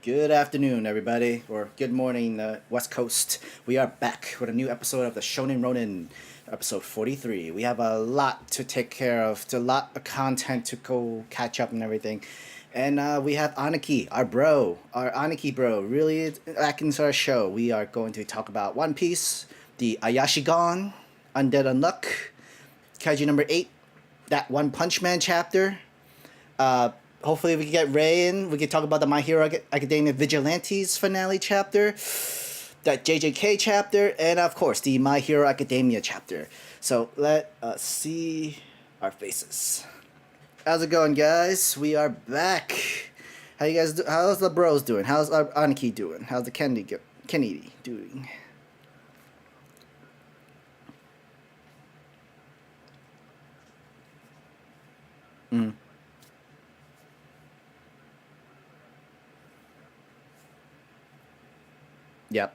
Good afternoon, everybody, or good morning, West Coast. We are back with a new episode of the Shonen Ronin, episode 43. We have a lot to take care of, a lot of content to go catch up and everything. And we have Aniki, our Aniki bro, really back into our show. We are going to talk about One Piece, the Ayashimon, Undead Unluck, Kaiju number 8, that One Punch Man chapter, hopefully we can get Ray in. We can talk about the My Hero Academia Vigilantes finale chapter, that JJK chapter, and of course the My Hero Academia chapter. So let us see our faces. How's it going, guys? We are back. How you guys do? How's the bros doing? How's Aniki doing? How's the Kennedy doing? Mm. Yep.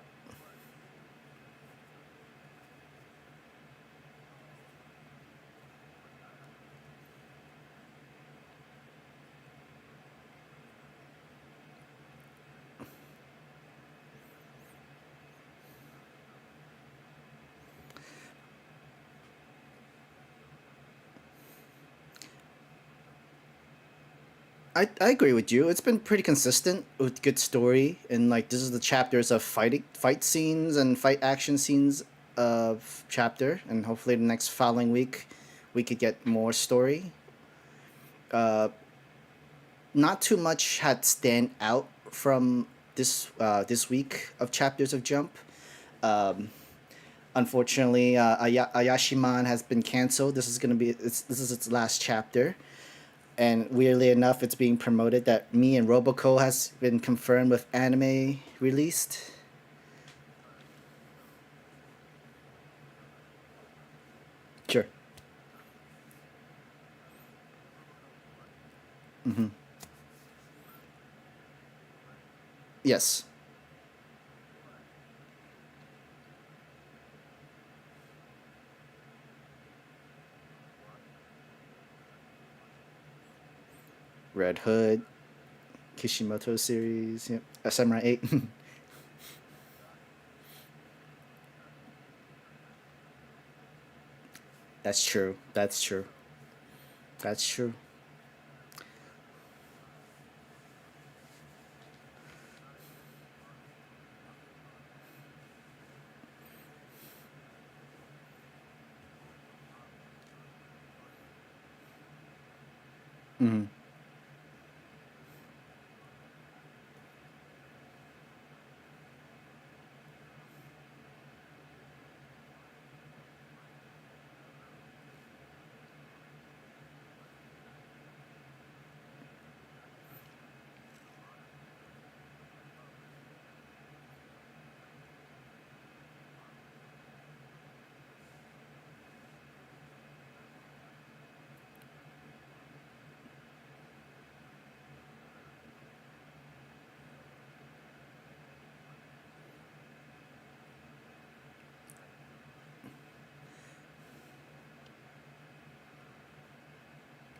I agree with you. It's been pretty consistent with good story, and like this is the chapters of fight scenes and fight action scenes of chapter, and hopefully the next following week we could get more story. Uh, Not too much had stand out from this week of chapters of Jump. Um, Unfortunately, Ayashimon has been canceled. This is its last chapter, and weirdly enough, it's being promoted that me and Roboco has been confirmed with anime released. Sure. Mm-hmm. Yes. Red Hood, Kishimoto series, yep. Samurai 8. That's true. That's true. That's true. Mm-hmm.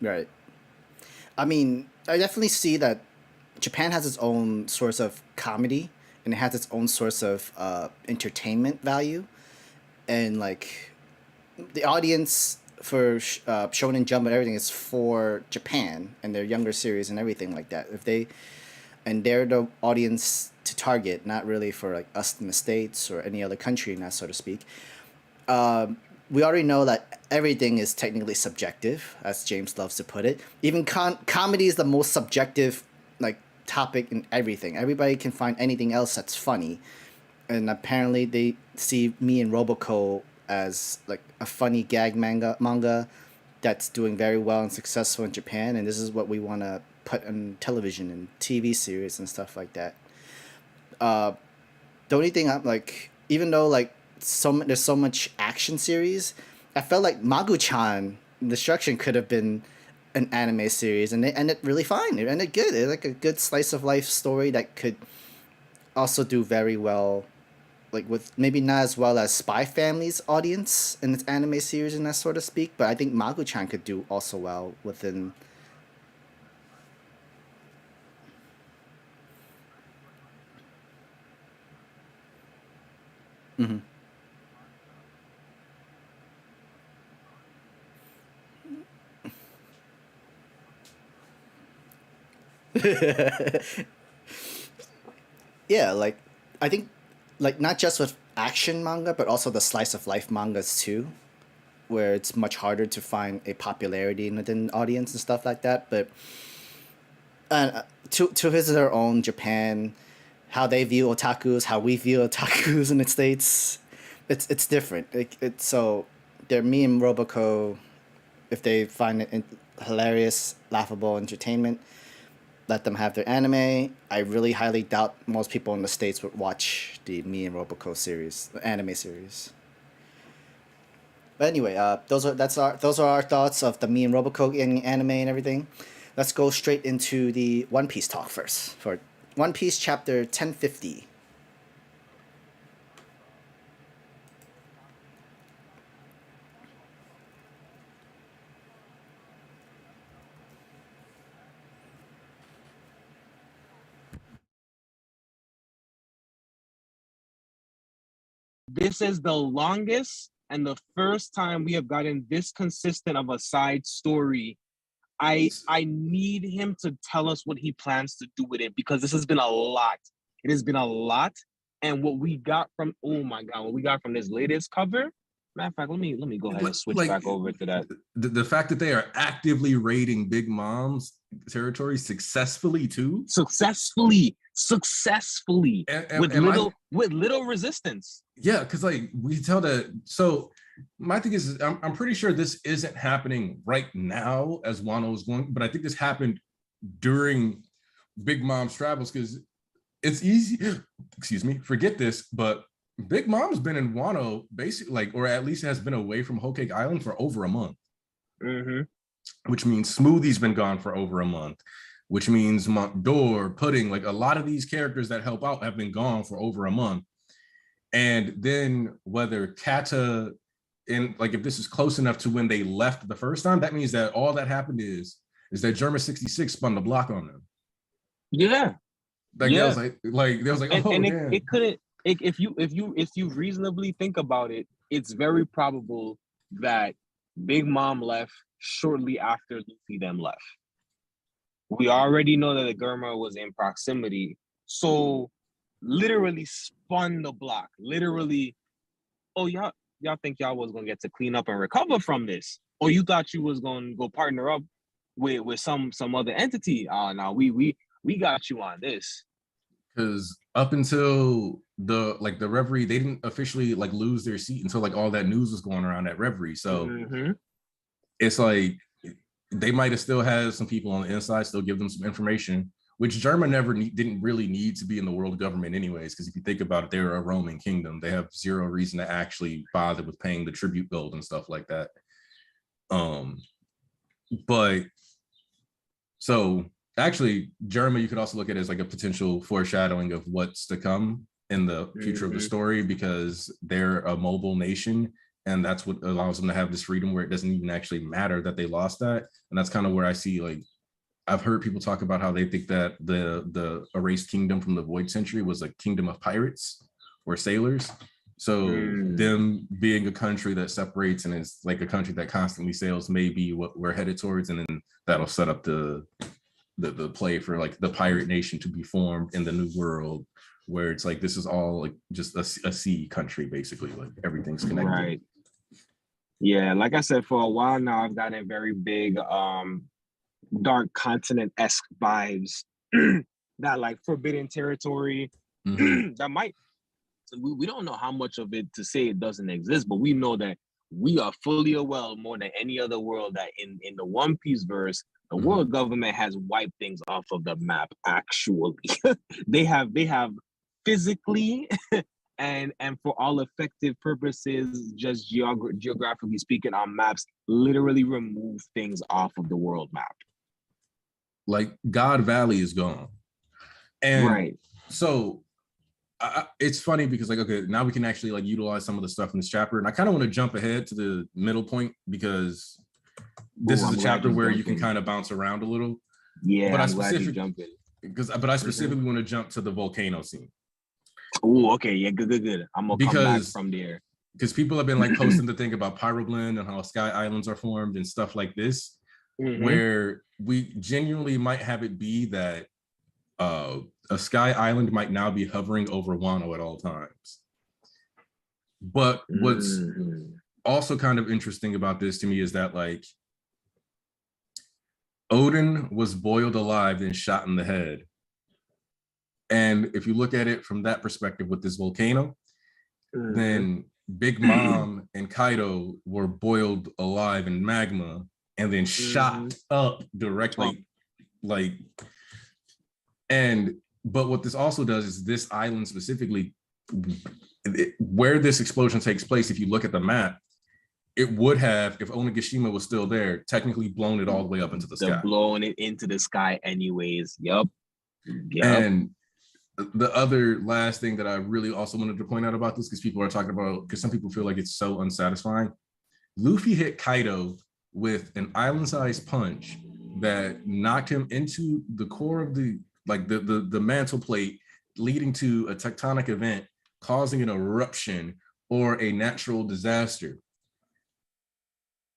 Right. I mean, I definitely see that Japan has its own source of comedy and it has its own source of entertainment value, and like the audience for Shonen Jump and everything is for Japan and their younger series and everything like that. If they and they're the audience to target, not really for like us in the states or any other country, not so to speak. We already know that everything is technically subjective, as James loves to put it. Even comedy is the most subjective like topic in everything. Everybody can find anything else that's funny, and apparently they see me and Roboco as like a funny gag manga that's doing very well and successful in Japan, and this is what we want to put on television and TV series and stuff like that. Uh, the only thing I'm like, even though like there's so much action series, I felt like Magu-chan Destruction could have been an anime series, and it ended really fine. It ended good. It like a good slice of life story that could also do very well, like with maybe not as well as Spy Family's audience in its anime series and that sort of speak, but I think Magu-chan could do also well within. Hmm. Yeah, like I think like not just with action manga, but also the slice of life mangas too, where it's much harder to find a popularity within the audience and stuff like that. But to his their own Japan, how they view otakus, how we view otakus in the states, it's different. It's so they're me and Roboco. If they find it hilarious, laughable entertainment, let them have their anime. I really highly doubt most people in the states would watch the Me and Roboco series, the anime series. But anyway, those are our thoughts of the Me and Roboco anime and everything. Let's go straight into the One Piece talk first for One Piece chapter 1050. This is the longest and the first time we have gotten this consistent of a side story. I need him to tell us what he plans to do with it, because this has been a lot. It has been a lot. And what we got from, oh my God, what we got from this latest cover. Matter of fact, let me go ahead and switch back over to that. The fact that they are actively raiding Big Mom's territory successfully too. Successfully, And with little resistance. Yeah, because like we tell that. So my thing is, I'm pretty sure this isn't happening right now as Wano is going, but I think this happened during Big Mom's travels, because it's easy. Excuse me, forget this, but Big Mom's been in Wano basically, like, or at least has been away from Whole Cake Island for over a month. Mm-hmm. Which means Smoothie's been gone for over a month, which means Door, Pudding, like a lot of these characters that help out have been gone for over a month. And then whether Kata, and like if this is close enough to when they left the first time, that means that all that happened is that German 66 spun the block on them. Yeah. Like yeah. They was like, oh, and damn. It couldn't. If you reasonably think about it, it's very probable that Big Mom left shortly after Luffy them left. We already know that the Germa was in proximity, so literally spun the block. Literally, oh y'all think y'all was gonna get to clean up and recover from this, or you thought you was gonna go partner up with some other entity? Now we got you on this. Because up until the Reverie, they didn't officially like lose their seat until like all that news was going around at Reverie. So it's like they might have still had some people on the inside still give them some information, which Germa didn't really need to be in the world government anyways, because if you think about it, they're a Roman kingdom. They have zero reason to actually bother with paying the tribute gold and stuff like that. But so actually, Germa, you could also look at it as like a potential foreshadowing of what's to come in the future of the story, because they're a mobile nation, and that's what allows them to have this freedom where it doesn't even actually matter that they lost that. And that's kind of where I see, like, I've heard people talk about how they think that the erased kingdom from the Void Century was a kingdom of pirates or sailors. So them being a country that separates and is like a country that constantly sails may be what we're headed towards, and then that'll set up the play for like the pirate nation to be formed in the new world, where it's like this is all like just a sea country, basically, like everything's connected. Right. Yeah, like I said, for a while now, I've gotten very big dark continent-esque vibes. That like forbidden territory that might, we don't know how much of it to say it doesn't exist, but we know that we are fully aware more than any other world that in the One Piece verse, the world government has wiped things off of the map. Actually, they have physically and for all effective purposes, just geographically speaking, on maps, literally remove things off of the world map. Like God Valley is gone, and right. So it's funny because like, okay, now we can actually like utilize some of the stuff in this chapter, and I kind of want to jump ahead to the middle point because this is a chapter where you can kind of bounce around a little. Yeah, but I specifically want to jump to the volcano scene. Oh, okay, yeah, good. I'm gonna come back from there. Because people have been like posting the thing about Pyroblend and how sky islands are formed and stuff like this, where we genuinely might have it be that a sky island might now be hovering over Wano at all times. But what's also kind of interesting about this to me is that like Odin was boiled alive and shot in the head. And if you look at it from that perspective with this volcano, then Big Mom and Kaido were boiled alive in magma and then shot up directly, but what this also does is this island specifically, where this explosion takes place, if you look at the map, it would have, if Onigashima was still there, technically blown it all the way up into the sky. Blowing it into the sky anyways. Yep. And the other last thing that I really also wanted to point out about this, because people are talking about, because some people feel like it's so unsatisfying. Luffy hit Kaido with an island-sized punch that knocked him into the core of the mantle plate, leading to a tectonic event, causing an eruption or a natural disaster.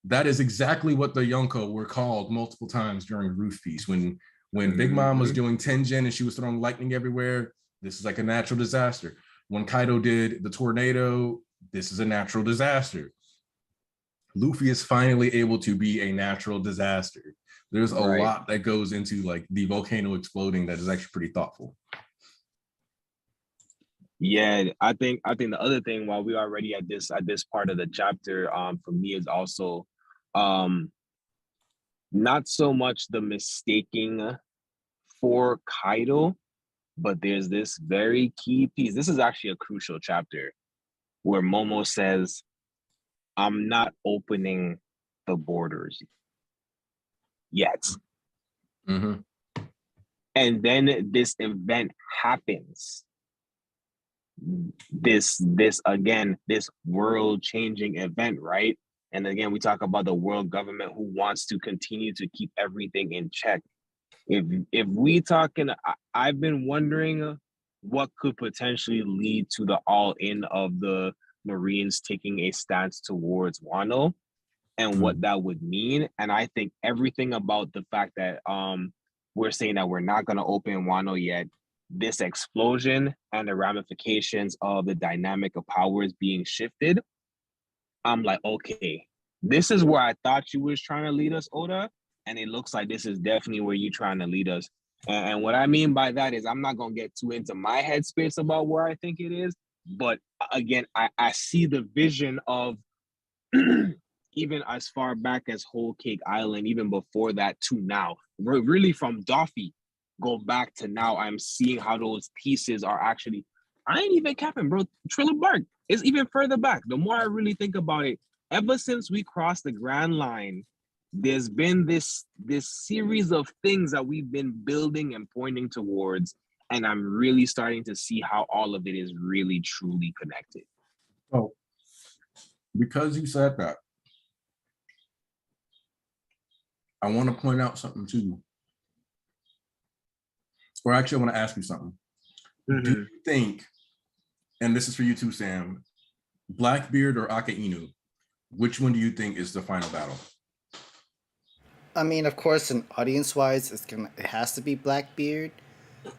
That is exactly what the Yonko were called multiple times during Roof Piece. When Big Mom was doing Tenjin and she was throwing lightning everywhere, this is like a natural disaster. When Kaido did the tornado, this is a natural disaster. Luffy is finally able to be a natural disaster. There's a lot that goes into like the volcano exploding that is actually pretty thoughtful. Yeah, I think the other thing, while we are already at this part of the chapter, for me is also not so much the mistaking for Kaido, but there's this very key piece. This is actually a crucial chapter where Momo says, I'm not opening the borders yet. And then this event happens. This world-changing event, right? And again, we talk about the world government who wants to continue to keep everything in check. If we talking, I've been wondering what could potentially lead to the all-in of the Marines taking a stance towards Wano and what that would mean. And I think everything about the fact that we're saying that we're not going to open Wano yet, this explosion and the ramifications of the dynamic of powers being shifted, I'm like, okay, this is where I thought you was trying to lead us, Oda, and it looks like this is definitely where you're trying to lead us. And what I mean by that is I'm not going to get too into my headspace about where I think it is, but again, I see the vision of even as far back as Whole Cake Island, even before that to now, really from Doffy, go back to now, I'm seeing how those pieces are actually, I ain't even capping, bro. Triller Bark is even further back. The more I really think about it, ever since we crossed the Grand Line, there's been this series of things that we've been building and pointing towards, and I'm really starting to see how all of it is really, truly connected. Oh, because you said that, I want to point out something too. Or actually, I want to ask you something. Do you think, and this is for you too, Sam, Blackbeard or Akainu, which one do you think is the final battle? I mean, of course, in audience-wise, it has to be Blackbeard,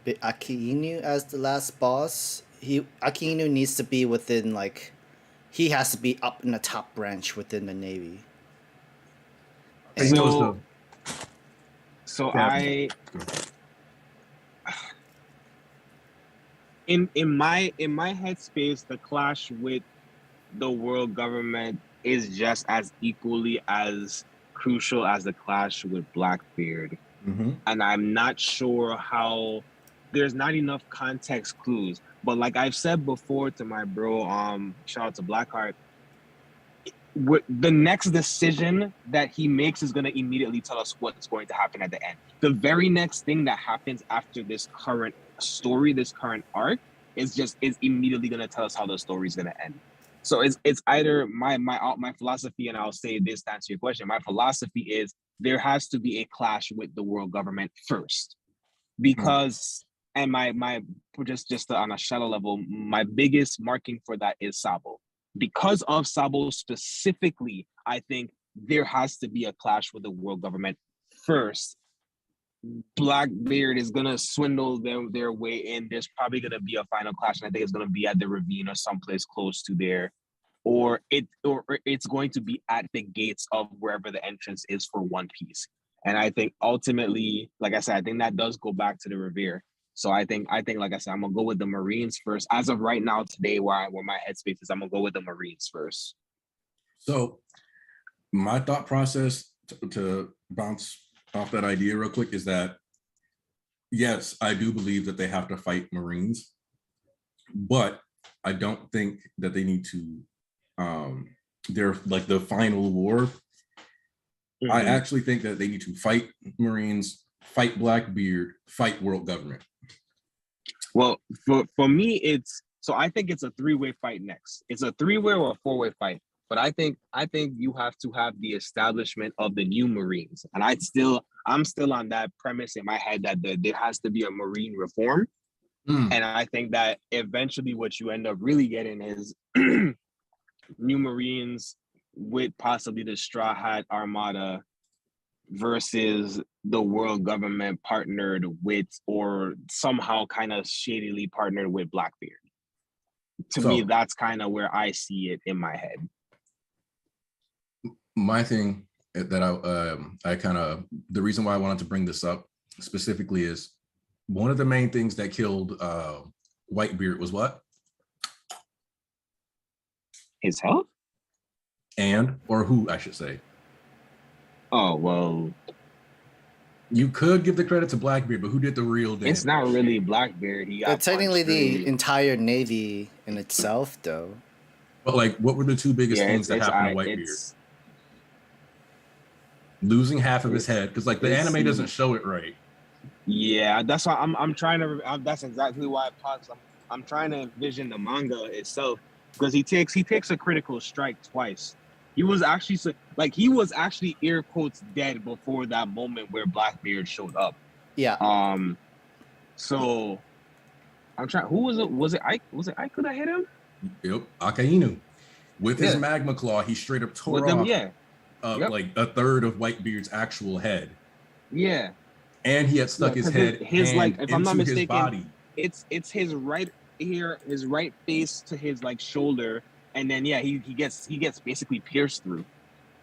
but Akainu as the last boss. Akainu needs to be within he has to be up in the top branch within the Navy. In my headspace, the clash with the world government is just as equally as crucial as the clash with Blackbeard. And I'm not sure how, there's not enough context clues. But like I've said before to my bro, shout out to Blackheart, the next decision that he makes is going to immediately tell us what's going to happen at the end. The very next thing that happens after this current story, this current arc, is immediately going to tell us how the story is going to end. So it's either my philosophy, and I'll say this to answer your question. My philosophy is there has to be a clash with the world government first, because And my just on a shallow level, my biggest marking for that is Sabo. Because of Sabo specifically, I think there has to be a clash with the world government first. Blackbeard is gonna swindle their way in. There's probably gonna be a final clash, and I think it's gonna be at the ravine or someplace close to there, or it's going to be at the gates of wherever the entrance is for One Piece. And I think ultimately, like I said, I think that does go back to the Revere. So I think, like I said, I'm gonna go with the Marines first. As of right now, today, where my headspace is, I'm gonna go with the Marines first. So my thought process to bounce off that idea real quick is that, yes, I do believe that they have to fight Marines, but I don't think that they need to, they're like the final war. Mm-hmm. I actually think that they need to fight Marines, fight Blackbeard, fight world government. Well, for me, I think it's a 3-way fight next. It's a 3-way or a 4-way fight. But I think you have to have the establishment of the new Marines. And I'm still on that premise in my head that there has to be a Marine reform. And I think that eventually what you end up really getting is new Marines with possibly the Straw Hat Armada versus the world government partnered with, or somehow kind of shadily partnered with, Blackbeard. To me, that's kind of where I see it in my head. My thing that I kind of, the reason why I wanted to bring this up specifically is one of the main things that killed Whitebeard was what? His health? Or who, I should say. Oh, well. You could give the credit to Blackbeard, but who did the real damage? It's not really Blackbeard. He got technically the entire Navy in itself, though. But like, what were the two biggest things that happened to Whitebeard? Losing half of his head, because like the anime doesn't show it right. Yeah, that's why I'm trying to. That's exactly why I paused. I'm trying to envision the manga itself, because he takes a critical strike twice. He was actually air quotes dead before that moment where Blackbeard showed up. Yeah. So I'm trying. Who was it? Was it Ike? Was it Ike that hit him? Yep, Akainu. With his magma claw, he straight up tore off. Like a third of Whitebeard's actual head. Yeah. And he had stuck his head his like, if I'm not mistaken, body. It's his right ear, his right face to his like shoulder, and then he gets basically pierced through.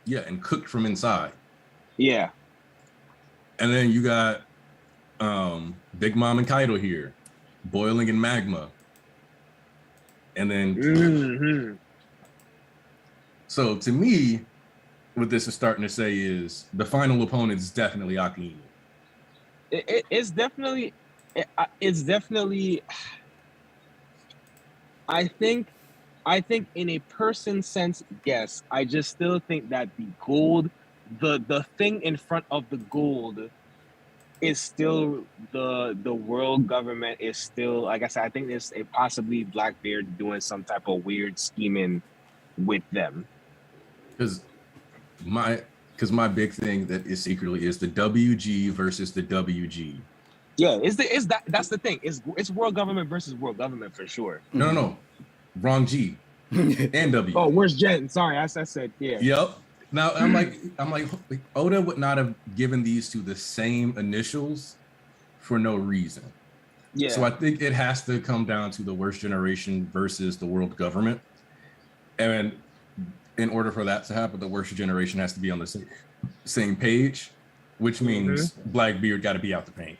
Yeah, and cooked from inside. Yeah. And then you got Big Mom and Kaido here, boiling in magma. And then so to me, what this is starting to say is the final opponent is definitely Akainu. It's definitely. I think in a person sense, yes. I just still think that the gold, the thing in front of the gold, is still the world government is still, like I said. I think there's possibly Blackbeard doing some type of weird scheming with them. Because my big thing that is secretly is the WG versus the WG. Yeah, that's the thing. It's world government versus world government for sure. No. Wrong G. And W. Oh, where's Jen? Sorry, I said yeah. Yep. Now I'm like Oda would not have given these two the same initials for no reason. Yeah. So I think it has to come down to the worst generation versus the world government. And in order for that to happen, the worst generation has to be on the same page, which means Blackbeard got to be out the paint.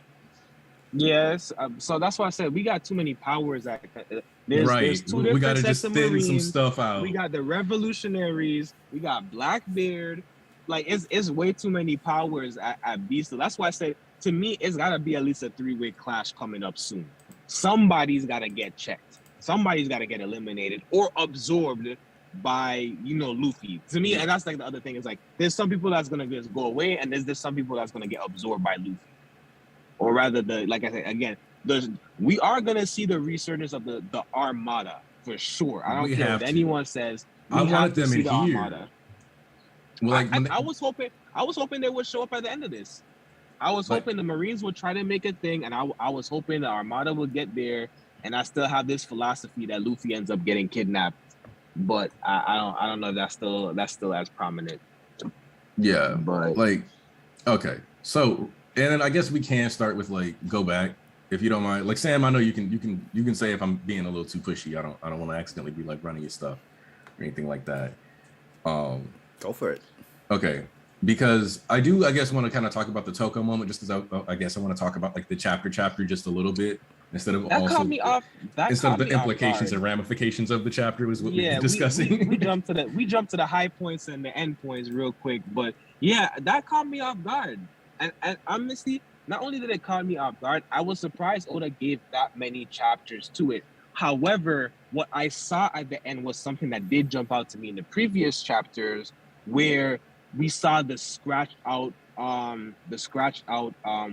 Yes, so that's why I said we got too many powers. There's two different we got to sets just of thin Marines. some stuff out. We got the revolutionaries. We got Blackbeard. Like it's way too many powers at Beast. So that's why I said, to me, it's got to be at least a 3-way clash coming up soon. Somebody's got to get checked. Somebody's got to get eliminated or absorbed by Luffy. To me, and that's like the other thing is like there's some people that's gonna just go away, and there's some people that's gonna get absorbed by Luffy. Or rather, like I said again, we are gonna see the resurgence of the Armada for sure. I don't care what anyone says. I wanted them in here. Armada. Well, I was hoping they would show up at the end of this. I was hoping the Marines would try to make a thing, and I was hoping the Armada would get there, and I still have this philosophy that Luffy ends up getting kidnapped, but I don't know if that's still as prominent. Yeah, but like, okay, so and then I guess we can start with like go back if you don't mind. Like Sam, I know you can say if I'm being a little too pushy. I don't want to accidentally be like running your stuff or anything like that. Go for it. Okay. Because I guess want to kind of talk about the Toko moment, just because I guess I want to talk about like the chapter just a little bit instead of that also caught me off. Instead of the implications and ramifications of the chapter was what we've been discussing. We jumped to the high points and the end points real quick, but yeah, that caught me off guard. And honestly, not only did it caught me off guard, I was surprised Oda gave that many chapters to it. However, what I saw at the end was something that did jump out to me in the previous chapters, where we saw the scratched out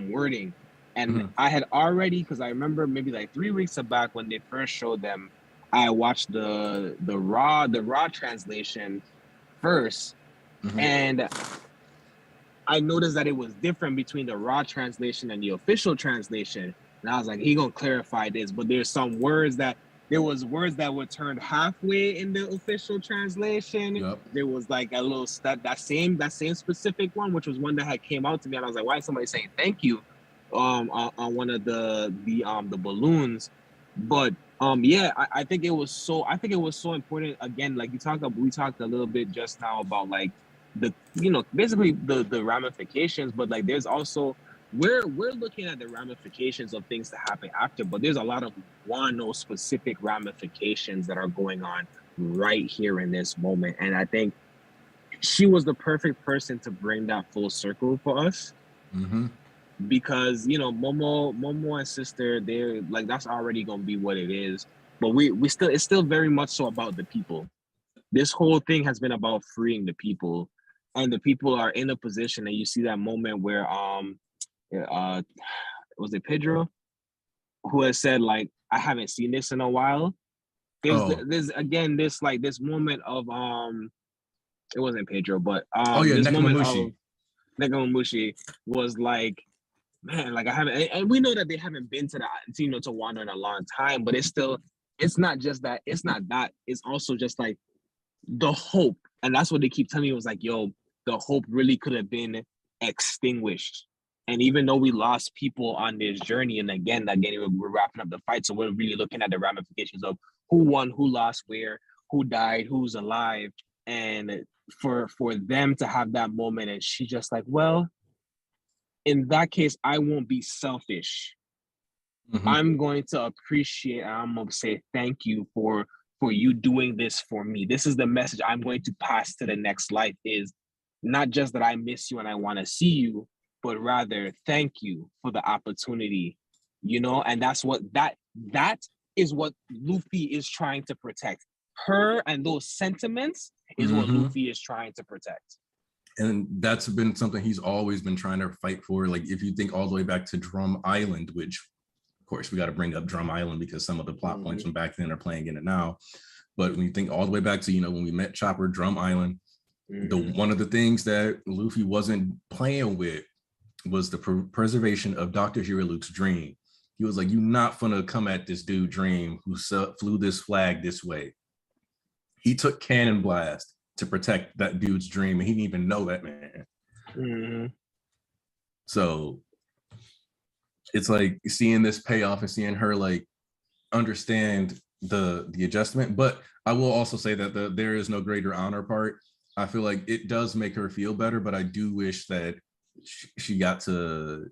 wording. And I had already, because I remember maybe like 3 weeks back when they first showed them, I watched the raw translation first, and I noticed that it was different between the raw translation and the official translation. And I was like, he gonna clarify this, but there's some words that were turned halfway in the official translation. Yep. There was like a little that same specific one, which was one that had came out to me, and I was like, why is somebody saying thank you on one of the balloons? But I think it was so important. Again, like we talked a little bit just now about like basically the ramifications, but like there's also we're looking at the ramifications of things that happen after, but there's a lot of Wano specific ramifications that are going on right here in this moment. And I think she was the perfect person to bring that full circle for us. Because Momo and sister, they're like, that's already gonna be what it is. But it's still very much so about the people. This whole thing has been about freeing the people, and the people are in a position, and you see that moment where was it Pedro who has said like, I haven't seen this in a while. There's again this moment of it wasn't Pedro, but this moment of Nekomamushi was like, man, like I haven't, and we know that they haven't been to Wano in a long time, but it's not just that, it's also just like the hope. And that's what they keep telling me, was like, yo, the hope really could have been extinguished. And even though we lost people on this journey, and again, we're wrapping up the fight, so we're really looking at the ramifications of who won, who lost, where, who died, who's alive, and for them to have that moment, and she just like, well, in that case, I won't be selfish. I'm going to appreciate, I'm going to say thank you for you doing this for me. This is the message I'm going to pass to the next life, is not just that I miss you and I want to see you, but rather thank you for the opportunity, and that's what that is what Luffy is trying to protect. Her and those sentiments is what Luffy is trying to protect. And that's been something he's always been trying to fight for. Like if you think all the way back to Drum Island, which of course we got to bring up Drum Island because some of the plot points from back then are playing in it now. But when you think all the way back to, when we met Chopper, Drum Island, one of the things that Luffy wasn't playing with was the preservation of Dr. Hiriluk's dream. He was like, you're not gonna come at this dude Dream who flew this flag this way. He took cannon blast to protect that dude's dream, and he didn't even know that man. So it's like seeing this payoff and seeing her like understand the adjustment. But I will also say that there is no greater honor part. I feel like it does make her feel better, but I do wish that she got to,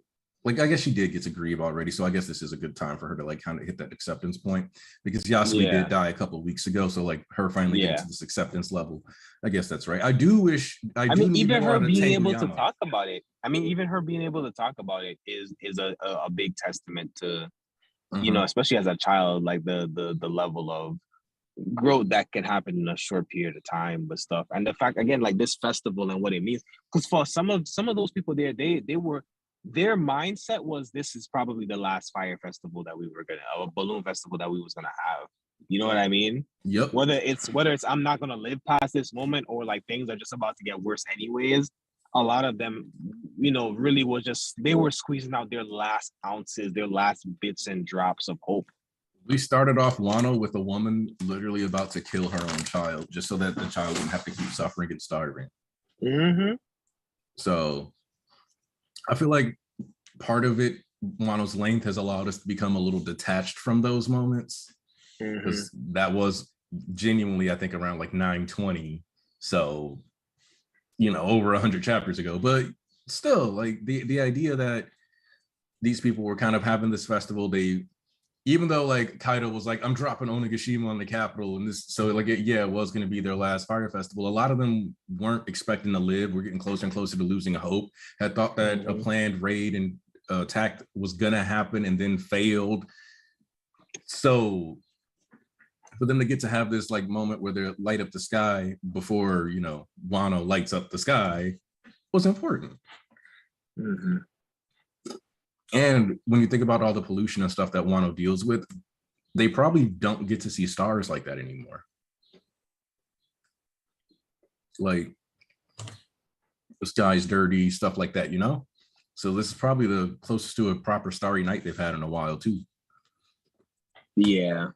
like, I guess she did get to grieve already. So I guess this is a good time for her to like kind of hit that acceptance point, because Yasumi did die a couple of weeks ago. So like her finally getting to this acceptance level. I guess that's right. I do wish, even her being able to talk about it. Even her being able to talk about it is a big testament to, especially as a child, like the level of growth that can happen in a short period of time with stuff. And the fact, again, like this festival and what it means, because for some of those people there, their mindset was, this is probably the last fire festival that we were a balloon festival that we was gonna have. You know what I mean? Yep. Whether it's I'm not gonna live past this moment, or like things are just about to get worse anyways, a lot of them, really was just, they were squeezing out their last ounces, their last bits and drops of hope. We started off Wano with a woman literally about to kill her own child just so that the child wouldn't have to keep suffering and starving. Mm-hmm. So I feel like part of it, Wano's length has allowed us to become a little detached from those moments, because that was genuinely, I think, around like 920. So, over 100 chapters ago. But still, like the idea that these people were kind of having this festival, even though like Kaido was like, I'm dropping Onigashima on the capital, and this, so like it was going to be their last fire festival. A lot of them weren't expecting to live. We're getting closer and closer to losing hope. Had thought that a planned raid and attack was going to happen and then failed. So for them to get to have this like moment where they light up the sky before, Wano lights up the sky was important. Mm-hmm. And when you think about all the pollution and stuff that Wano deals with, they probably don't get to see stars like that anymore. Like the sky's dirty, stuff like that, So this is probably the closest to a proper starry night they've had in a while too. Yeah.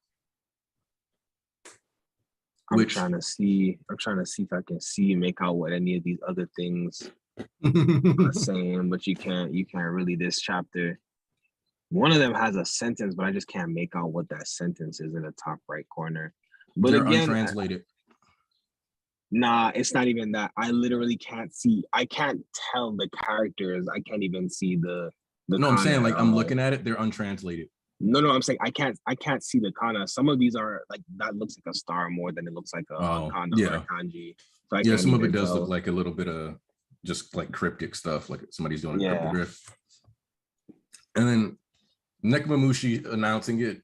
I'm trying to see if I can make out what any of these other things are saying, but you can't really. This chapter, one of them has a sentence, but I just can't make out what that sentence is in the top right corner. But they're again, untranslated. Nah, it's not even that. I literally can't see. I can't tell the characters. I can't even see the. No, I'm saying like I'm looking at it. They're untranslated. No, I'm saying I can't see the kana. Some of these are like, that looks like a star more than it looks like a kana or a kanji. So some of it does look like a little bit of just like cryptic stuff, like somebody's doing a cryptograph. And then Nekomamushi announcing it.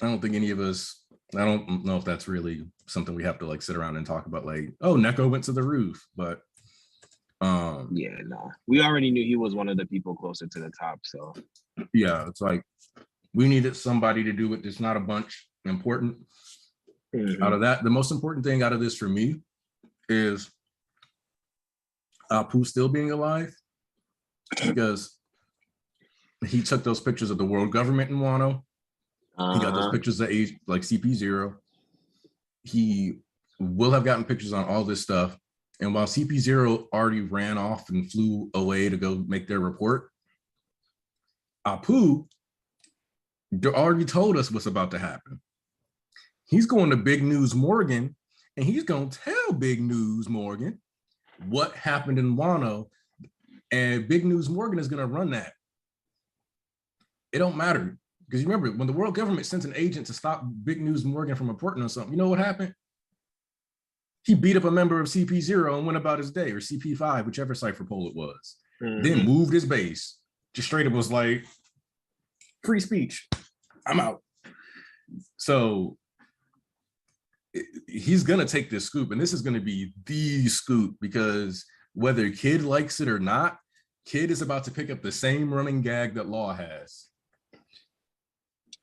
I don't think any of us, I don't know if that's really something we have to like sit around and talk about, like, oh, Neko went to the roof, but we already knew he was one of the people closer to the top. So yeah, it's like we needed somebody to do it. It's not a bunch important. Out of that, the most important thing out of this for me is Apu still being alive, because he took those pictures of the world government in Wano. He got those pictures of like CP0. He will have gotten pictures on all this stuff. And while CP0 already ran off and flew away to go make their report, Apu already told us what's about to happen. He's going to Big News Morgan, and he's going to tell Big News Morgan what happened in Wano, and Big News Morgan is going to run that. It don't matter, because you remember when the world government sent an agent to stop Big News Morgan from reporting on something, you know what happened? He beat up a member of CP0 and went about his day, or CP5, whichever cipher pole it was. Then moved his base. Just straight up was like, free speech, I'm out. So he's gonna take this scoop, and this is gonna be the scoop, because whether Kid likes it or not, Kid is about to pick up the same running gag that Law has.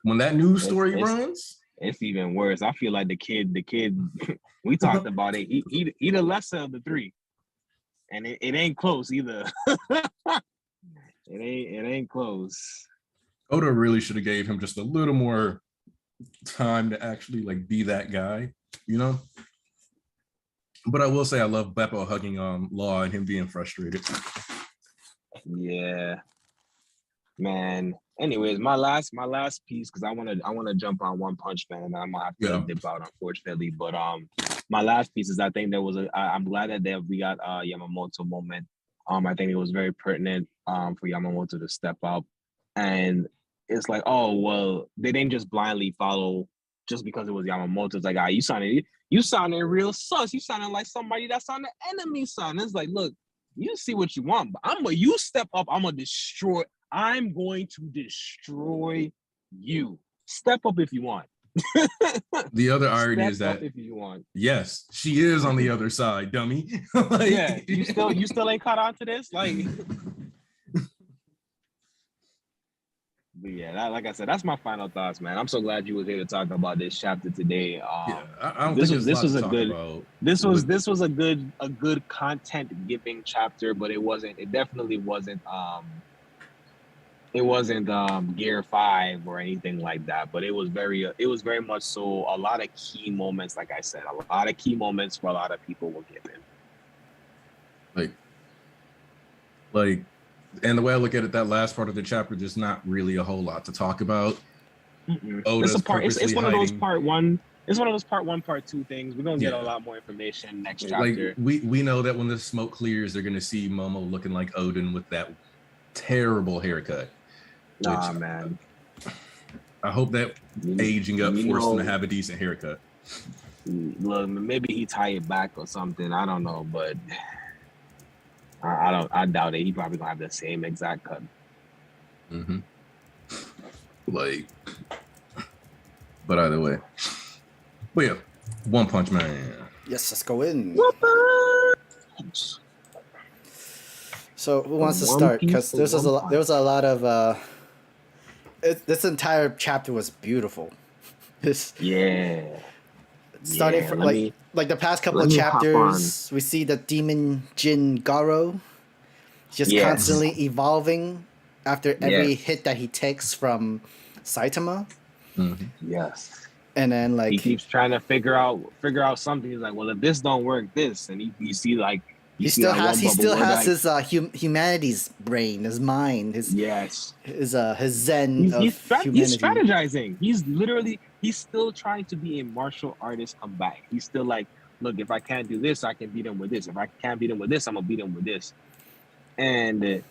When that news story runs, it's even worse. I feel like the kid, we talked about it. He the lesser of the three, and it ain't close either. It ain't close. Oda really should have gave him just a little more time to actually like be that guy, But I will say I love Beppo hugging Law and him being frustrated. Yeah, man. Anyways, my last piece, because I wanna jump on One Punch Man, and I'm gonna have to dip out, unfortunately. But my last piece is, I think there was I'm glad that we got a Yamamoto moment. I think it was very pertinent for Yamamoto to step up, and it's like, oh well, they didn't just blindly follow just because it was Yamamoto. It's like, you sounded real sus. You sounded like somebody that's on the enemy side. And it's like, look, you see what you want, but you step up. I'm going to destroy you. Step up if you want. The other irony is that, if you want. Yes, she is on the other side, dummy. Like, yeah, you still ain't caught on to this, like. But Yeah, like I said, that's my final thoughts, man. I'm so glad you was here to talk about this chapter today. Yeah, I don't think this was a good about. This was a good content giving chapter, but it definitely wasn't Gear 5 or anything like that, but it was very much so a lot of key moments. Like I said, a lot of key moments for a lot of people were given. Like, and the way I look at it, that last part of the chapter, there's not really a whole lot to talk about. It's one of those part one. It's one of those part 1, part 2 things. We're gonna get a lot more information next chapter. Like we know that when the smoke clears, they're gonna see Momo looking like Odin with that terrible haircut. Nah, man. I hope that aging up forced him to have a decent haircut. Look, maybe he tie it back or something. I don't know, but I doubt it. He probably gonna have the same exact cut. Like, but either way. But yeah, One Punch Man. Yes, let's go in. So who wants to start? Because there was a lot of this entire chapter was beautiful. Starting from like the past couple of chapters, we see the demon Jin Garo just constantly evolving after every hit that he takes from Saitama. Yes. And then like he keeps trying to figure out something. He's like, well, if this don't work, this, and you see like he still has his humanity's brain, his mind, his zen. He's strategizing. He's still trying to be a martial artist come back. He's still like, look, if I can't do this, I can beat him with this. If I can't beat him with this, I'm gonna beat him with this. And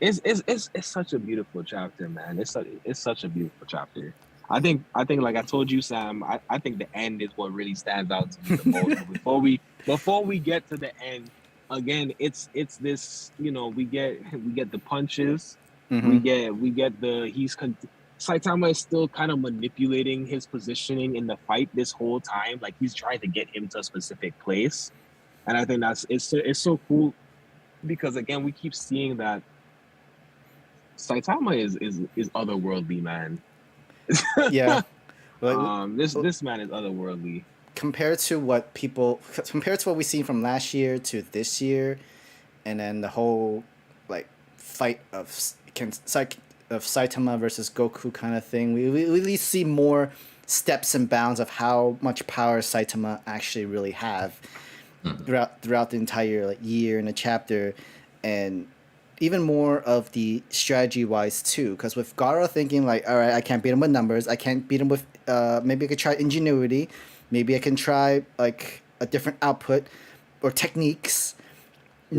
it's such a beautiful chapter, man. It's such a beautiful chapter. I think like I told you, Sam, I think the end is what really stands out to me the most. Before we get to the end, again, it's this, we get the punches, we get the Saitama is still kind of manipulating his positioning in the fight this whole time, like he's trying to get him to a specific place, and I think it's so cool because again we keep seeing that Saitama is otherworldly, man. Yeah, this man is otherworldly. Compared to what we've seen from last year to this year, and then the whole like fight of Saitama versus Goku kind of thing, we really see more steps and bounds of how much power Saitama actually really have throughout the entire year in a chapter, and even more of the strategy wise too. Because with Gaara thinking like, all right, I can't beat him with numbers, I can't beat him with maybe I could try ingenuity, maybe I can try like a different output or techniques.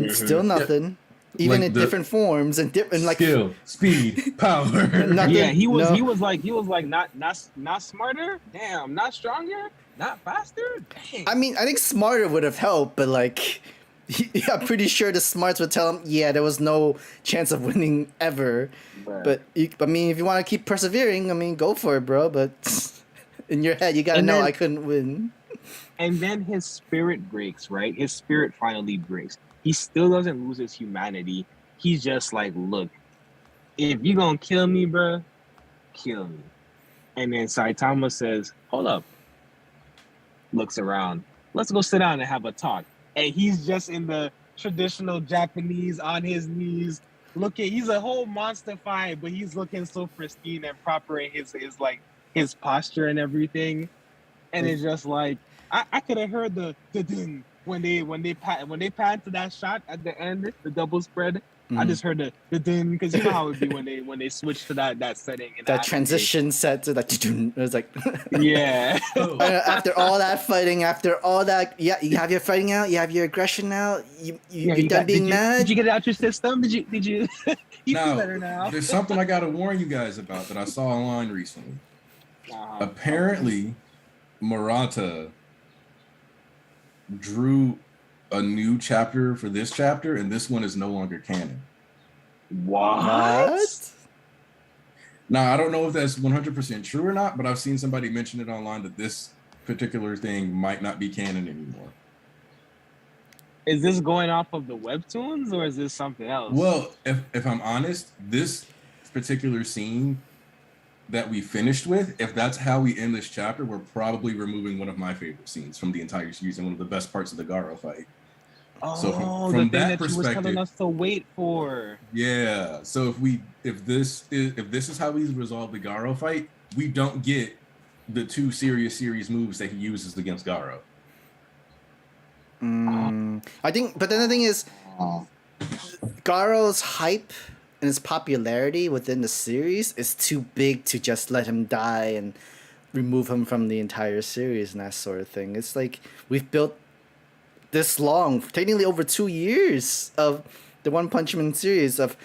Still nothing. Even like in different forms and different like skill, speed, power. Yeah, he was like not smarter. Damn, not stronger, not faster. Dang. I mean, I think smarter would have helped, but like, I'm pretty sure the smarts would tell him, yeah, there was no chance of winning ever. Right. But I mean, if you want to keep persevering, I mean, go for it, bro. But in your head, you gotta know I couldn't win. And then his spirit breaks, right? His spirit finally breaks. He still doesn't lose his humanity. He's just like, look, if you gonna kill me, bro, kill me. And then Saitama says, hold up. Looks around. Let's go sit down and have a talk. And he's just in the traditional Japanese on his knees. He's a whole monster fight, but he's looking so pristine and proper in his posture and everything. And it's just like, I could have heard the ding. When they pan to that shot at the end, the double spread, I just heard the din, because you know how it would be when they switch to that setting. That transition set to that. It was like, yeah. After all that fighting, after all that, you have your fighting out, you have your aggression out. You're done being mad. Did you get it out your system? Did you? You now, feel better now. There's something I gotta warn you guys about that I saw online recently. Apparently, Murata drew a new chapter for this chapter, and this one is no longer canon. What? Now, I don't know if that's 100% true or not, but I've seen somebody mention it online that this particular thing might not be canon anymore. Is this going off of the webtoons, or is this something else? Well, if I'm honest, this particular scene that we finished with, if that's how we end this chapter, we're probably removing one of my favorite scenes from the entire series and one of the best parts of the Garo fight. So Oh, from the thing that that you was telling perspective, us to wait for. yeah. So if this is how we resolve the Garo fight, we don't get the two series moves that he uses against Garo. I think, but then the thing is, Garo's hype and his popularity within the series is too big to just let him die and remove him from the entire series and that sort of thing. It's like we've built this long, technically over 2 years of the One Punch Man series, of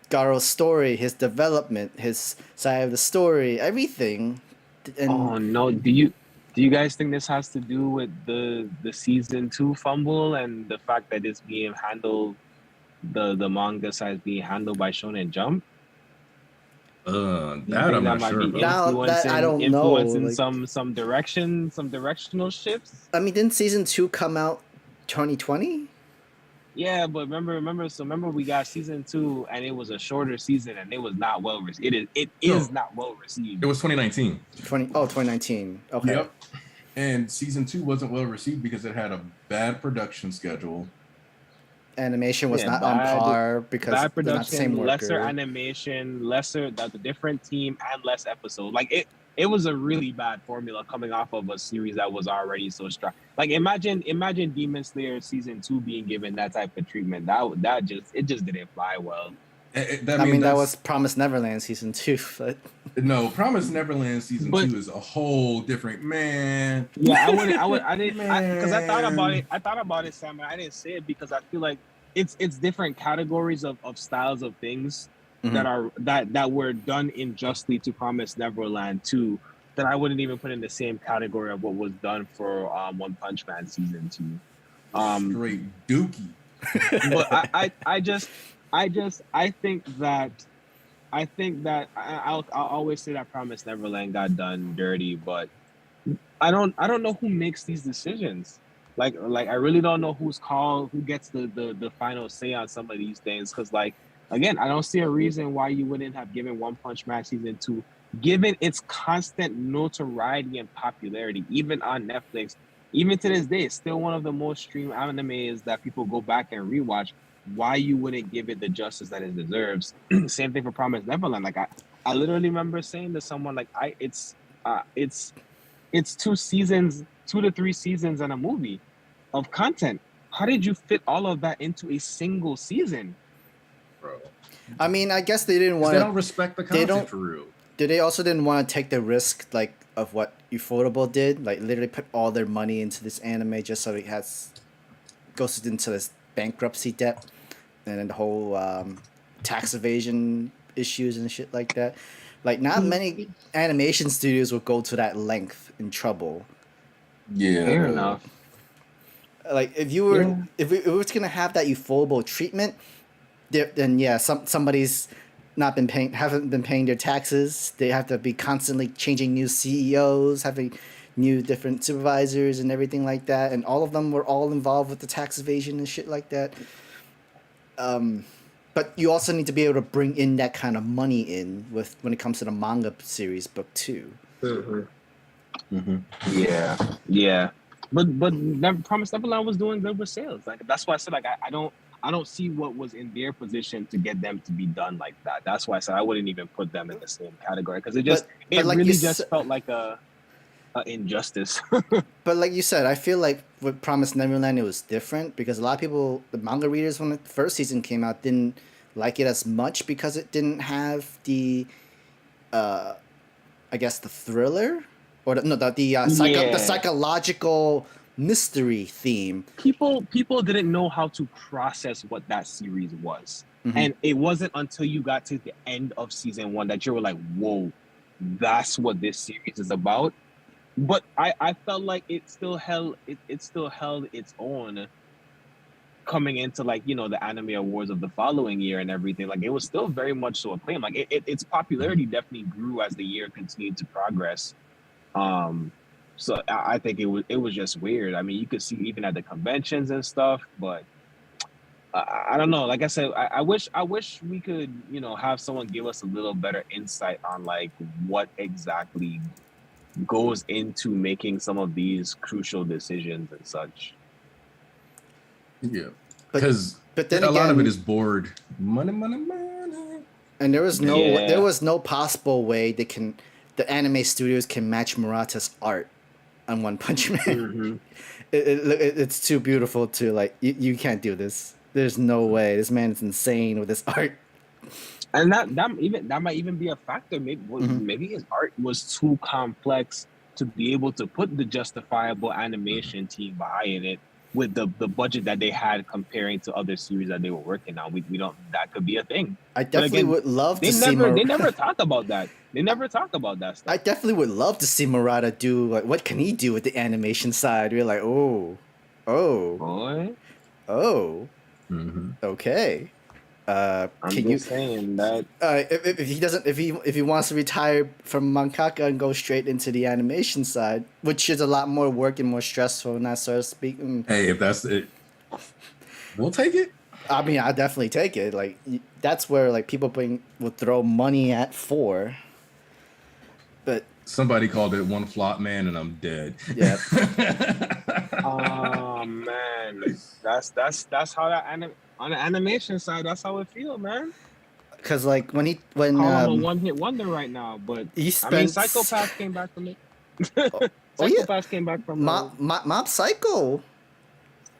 Garo's story, his development, his side of the story, everything. And Oh no! Do you guys think this has to do with the season 2 fumble and the fact that it's being handled, the manga side is being handled by Shonen Jump? Do you That think I'm that not might sure be about. Now that I don't know, influencing like, some directional shifts? I mean, didn't season 2 come out 2020? Yeah, but remember we got season 2 and it was a shorter season and it was not well received. It is not well received. It was 2019. 2019. Okay. Yep. And season 2 wasn't well received because it had a bad production schedule. Animation was not on par because bad they're production, not the same worker. lesser animation, the different team, and less episode. Like it was a really bad formula coming off of a series that was already so strong. Like imagine Demon Slayer season 2 being given that type of treatment. That just didn't fly well. That was Promised Neverland season 2, but no, Promised Neverland season 2 is a whole different man. Yeah, I didn't because I thought about it, Sam, and I didn't say it because I feel like it's different categories of styles of things that were done unjustly to Promised Neverland 2 that I wouldn't even put in the same category of what was done for One Punch Man season 2. Straight dookie. But I think that I'll always say that Promised Neverland got done dirty, but I don't know who makes these decisions. Like I really don't know who gets the final say on some of these things. Because again, I don't see a reason why you wouldn't have given One Punch Man season 2, given its constant notoriety and popularity, even on Netflix. Even to this day, it's still one of the most streamed animes that people go back and rewatch. Why you wouldn't give it the justice that it deserves? Same thing for Promised Neverland. Like I literally remember saying to someone it's 2 seasons, 2 to 3 seasons and a movie of content. How did you fit all of that into a single season? Bro. I mean, I guess they didn't want to. They don't respect the content for real. They also didn't want to take the risk of what Ufotable did, literally put all their money into this anime just so it goes into this bankruptcy debt, and then the whole tax evasion issues and shit like that. Not many animation studios will go to that length in trouble. Yeah, fair enough. If you were, if it was gonna have that Ufotable treatment, then yeah, somebody's haven't been paying their taxes. They have to be constantly changing new CEOs, having new different supervisors and everything like that, and all of them were all involved with the tax evasion and shit like that. But you also need to be able to bring in that kind of money when it comes to the manga series book 2. Yeah. But Promised Neverland was doing good with sales. That's why I said I don't see what was in their position to get them to be done like that. That's why I said I wouldn't even put them in the same category because it felt like a injustice. But like you said, I feel like with Promised Neverland it was different because a lot of people, the manga readers when the first season came out, didn't like it as much because it didn't have the I guess the thriller or the psychological mystery theme. People didn't know how to process what that series was. And it wasn't until you got to the end of season 1 that you were like, whoa, that's what this series is about. But I felt like it still held its own coming into the anime awards of the following year and everything. It was still very much so acclaimed. Its popularity definitely grew as the year continued to progress. So I think it was just weird. I mean, you could see even at the conventions and stuff, but I don't know. Like I said, I wish we could, you know, have someone give us a little better insight on like what exactly goes into making some of these crucial decisions and such. Yeah, But because then a lot of it again- is bored. Money. And there was Yeah. there was no possible way the anime studios can match Murata's art on One Punch Man. Mm-hmm. It's too beautiful to like you can't do this. There's no way. This man is insane with his art. And that might even be a factor. Maybe his art was too complex to be able to put the justifiable animation team behind it with the budget that they had comparing to other series that they were working on. We don't. That could be a thing. I definitely would love to see. They never talk about that. They never talk about that stuff. I definitely would love to see Murata do like what can he do with the animation side? We're like, Boy. Okay. I'm just saying that if he doesn't if he wants to retire from mangaka and go straight into the animation side, which is a lot more work and more stressful and that sort of speaking. Hey, if that's it, we'll take it. I mean, I definitely take it. Like that's where like people would throw money at for. But somebody called it one flop man, and I'm dead. Yeah. Oh man, that's how that on the animation side, that's how it feel, man. Because like when him a one-hit wonder right now, but Psychopath came back from it. Psychopath came back from Mob Psycho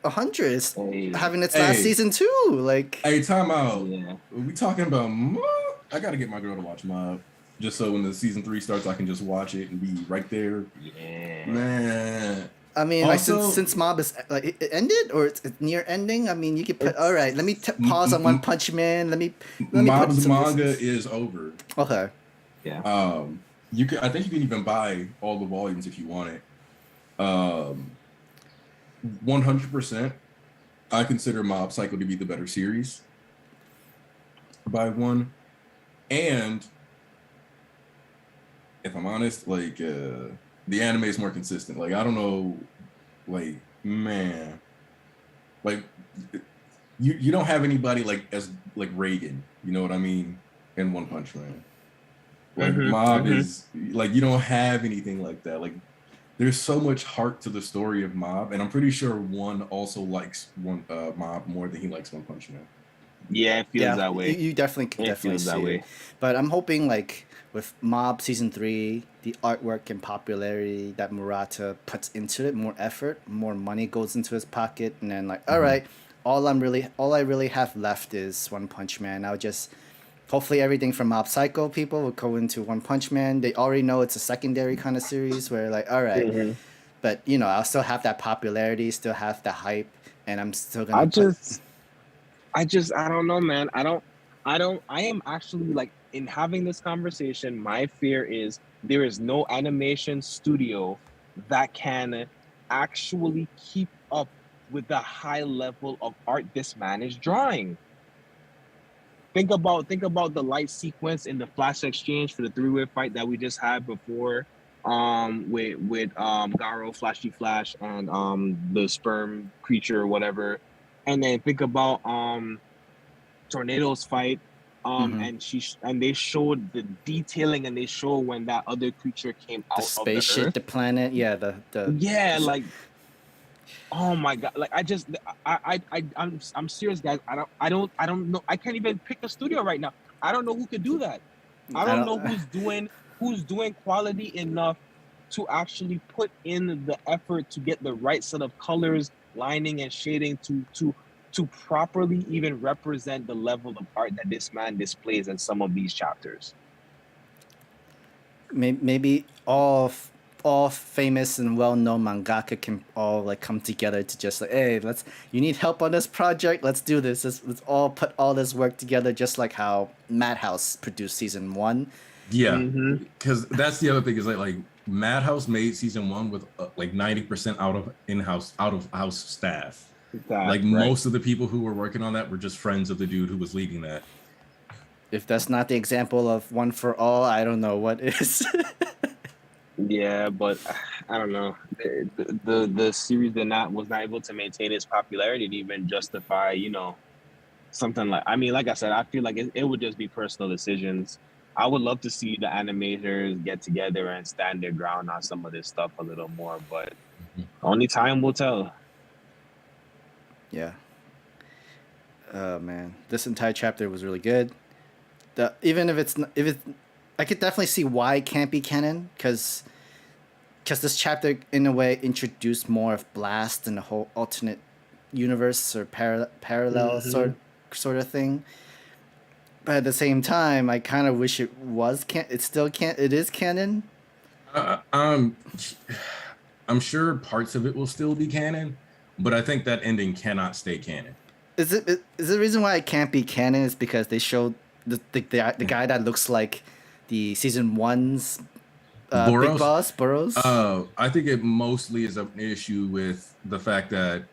100 is having its last season too. Like, hey, time out. Yeah. We talking about Mob? I gotta get my girl to watch Mob. Just so when the season 3 starts, I can just watch it and be right there. Yeah, man. I mean, also, like since Mob is like it ended or it's near ending. I mean, you could put all right. Let me pause on One Punch Man. Let me. Mob's manga is over. Okay. Yeah. You can. I think you can even buy all the volumes if you want it. 100%. I consider Mob Psycho to be the better series. By one, and if I'm honest, like the anime is more consistent. Like I don't know, like man, like you don't have anybody like Reagan. You know what I mean? In One Punch Man, like Mob is like you don't have anything like that. Like there's so much heart to the story of Mob, and I'm pretty sure One also likes Mob more than he likes One Punch Man. Yeah, it feels that way. You definitely see that way. But I'm hoping like with Mob season 3, the artwork and popularity that Murata puts into it, more effort, more money goes into his pocket, and then like, all right, all I really have left is One Punch Man. I'll just hopefully everything from Mob Psycho people will go into One Punch Man. They already know it's a secondary kind of series where like, all right, but you know, I'll still have that popularity, still have the hype, and I'm still gonna. I don't know, man. I am actually like in having this conversation. My fear is there is no animation studio that can actually keep up with the high level of art this man is drawing. Think about the light sequence in the Flash Exchange for the 3-way fight that we just had before, with Garo, Flashy Flash, and the sperm creature or whatever. And then think about Tornado's fight, and they showed the detailing, and they show when that other creature came out of the spaceship, the planet, like, oh my god, like I'm serious, guys. I don't know. I can't even pick a studio right now. I don't know who could do that. I don't know who's doing quality enough to actually put in the effort to get the right set of colors, lining and shading to properly even represent the level of art that this man displays in some of these chapters. Maybe all famous and well-known mangaka can all like come together to just like, hey, you need help on this project, let's do this. Let's all put all this work together, just like how Madhouse produced season 1. Yeah, because that's the other thing is like Madhouse made season 1 with like 90% out of house staff. Most of the people who were working on that were just friends of the dude who was leading that. If that's not the example of One for All, I don't know what is. Yeah, but I don't know. The series was not able to maintain its popularity to even justify, something like, I mean, like I said, I feel like it would just be personal decisions. I would love to see the animators get together and stand their ground on some of this stuff a little more, but only time will tell. Yeah. Oh man, this entire chapter was really good. Even if I could definitely see why it can't be canon, because this chapter in a way introduced more of Blast and the whole alternate universe or parallel sort of thing. But at the same time, I kind of wish it was it is canon. I'm sure parts of it will still be canon, but I think that ending cannot stay canon. Is the reason why it can't be canon is because they showed the guy that looks like the season 1's big boss, Burroughs? I think it mostly is an issue with the fact that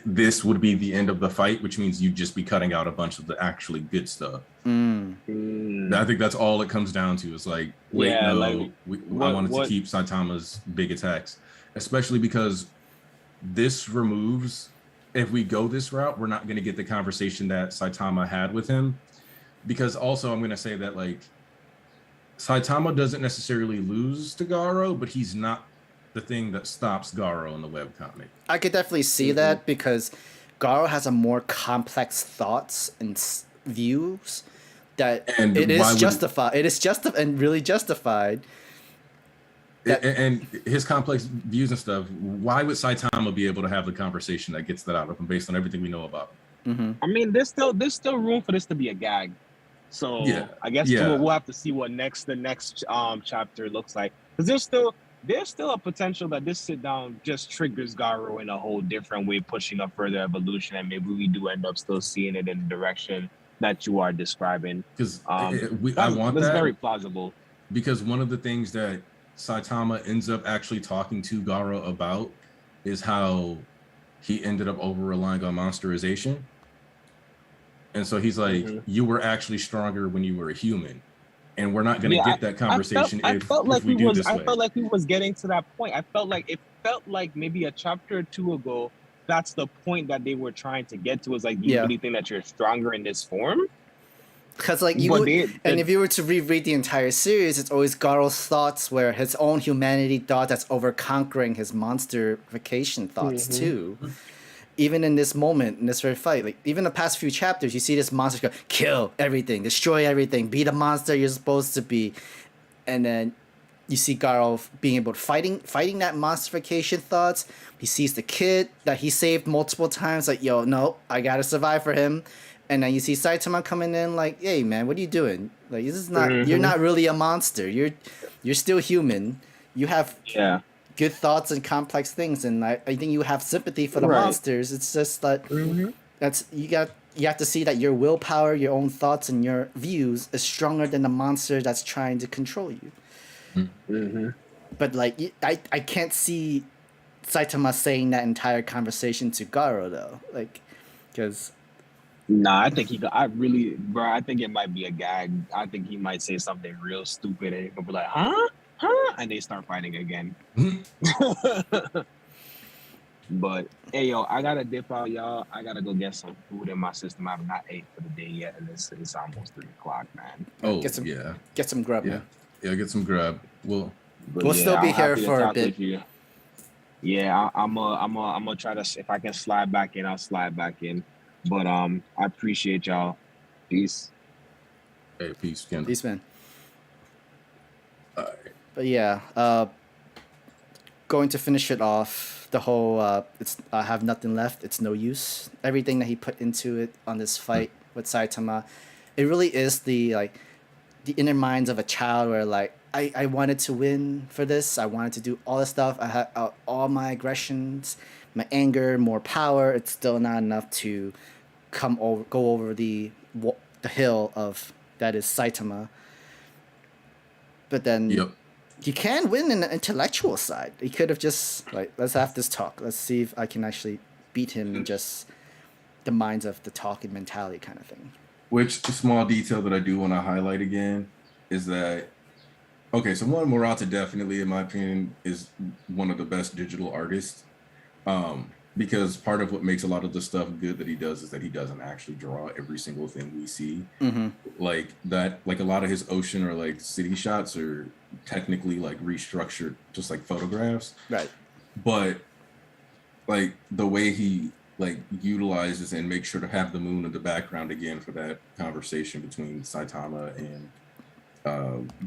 this would be the end of the fight, which means you'd just be cutting out a bunch of the actually good stuff. I think that's all it comes down to. Is like, wait, Yeah, no, like, I wanted to keep Saitama's big attacks, especially because this removes. If we go this route, we're not going to get the conversation that Saitama had with him, because also I'm going to say that like Saitama doesn't necessarily lose to Garo, but he's not the thing that stops Garo in the webcomic. I could definitely see that, because Garo has a more complex thoughts and views that it is justified. It is really justified. And his complex views and stuff. Why would Saitama be able to have the conversation that gets that out of him based on everything we know about him? I mean, there's still room for this to be a gag. So yeah. I guess we'll have to see what the next chapter looks like. Because there's still a potential that this sit down just triggers Garo in a whole different way, pushing up further evolution, and maybe we do end up still seeing it in the direction that you are describing. Because I want that. That's very plausible. Because one of the things that Saitama ends up actually talking to Garo about is how he ended up over relying on monsterization. And so he's like, you were actually stronger when you were a human. And we're not going to get that conversation if we do this way. I felt like he was getting to that point. It felt like maybe a chapter or two ago, that's the point that they were trying to get to, is like, you really think that you're stronger in this form? Because like if you were to reread the entire series, it's always Garo's thoughts, where his own humanity thought that's over conquering his monsterification thoughts too. Even in this moment, in this very fight, like even the past few chapters, you see this monster go, kill everything, destroy everything, be the monster you're supposed to be, and then you see Garo being able to fighting that monsterification thoughts. He sees the kid that he saved multiple times, like, yo, no, I gotta survive for him. And then you see Saitama coming in like, hey man, what are you doing? Like, this is not you're not really a monster. You're still human. You have good thoughts and complex things, and I think you have sympathy for the monsters. It's just that that's you have to see that your willpower, your own thoughts, and your views is stronger than the monster that's trying to control you. But like I can't see Saitama saying that entire conversation to Garo though, like, because. Nah, I think I think it might be a gag. I think he might say something real stupid and he'll be like, huh? And they start fighting again. But, hey, yo, I gotta dip out, y'all. I gotta go get some food in my system. I have not ate for the day yet, and it's almost 3 o'clock, man. Oh, get some grub, man. Yeah, get some grub. We'll still be here for a bit. Yeah, I'm gonna try to, if I can slide back in, I'll slide back in. But I appreciate y'all. Peace. Hey, peace, Kendall. Peace, man. All right. But yeah, going to finish it off. The whole I have nothing left. It's no use. Everything that he put into it on this fight with Saitama, it really is the inner minds of a child, where like I wanted to win for this. I wanted to do all this stuff. I had all my aggressions, my anger, more power. It's still not enough to go over the hill of that is Saitama. But then you can win in the intellectual side. He could have just like, let's have this talk. Let's see if I can actually beat him in just the minds of the talking mentality kind of thing. Which small detail that I do want to highlight again is that, okay, so one, Murata definitely, in my opinion, is one of the best digital artists. because part of what makes a lot of the stuff good that he does is that he doesn't actually draw every single thing we see. Like that, like a lot of his ocean or like city shots are technically like restructured, just like photographs. Right. But like the way he like utilizes and makes sure to have the moon in the background again for that conversation between Saitama and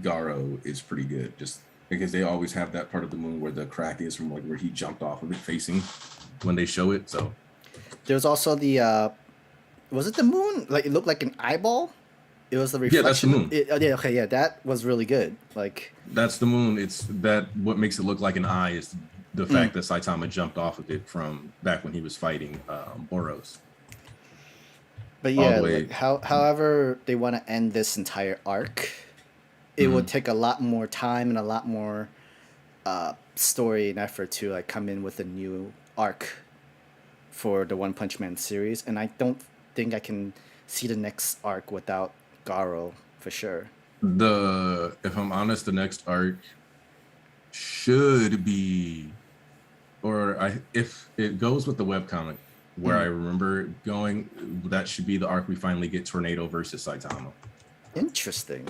Garo is pretty good. Just because they always have that part of the moon where the crack is from like where he jumped off of it facing when they show it. So there's also the was it the moon? Like it looked like an eyeball. It was the reflection. Yeah, that's the moon. Yeah, okay, yeah, that was really good. Like that's the moon. It's that what makes it look like an eye is the fact that Saitama jumped off of it from back when he was fighting Boros. But yeah, like however they want to end this entire arc, it would take a lot more time and a lot more story and effort to like come in with a new arc for the One Punch Man series, and I don't think I can see the next arc without Garo for sure. If I'm honest, the next arc should be, if it goes with the webcomic where I remember it going, that should be the arc we finally get Tornado versus Saitama. Interesting.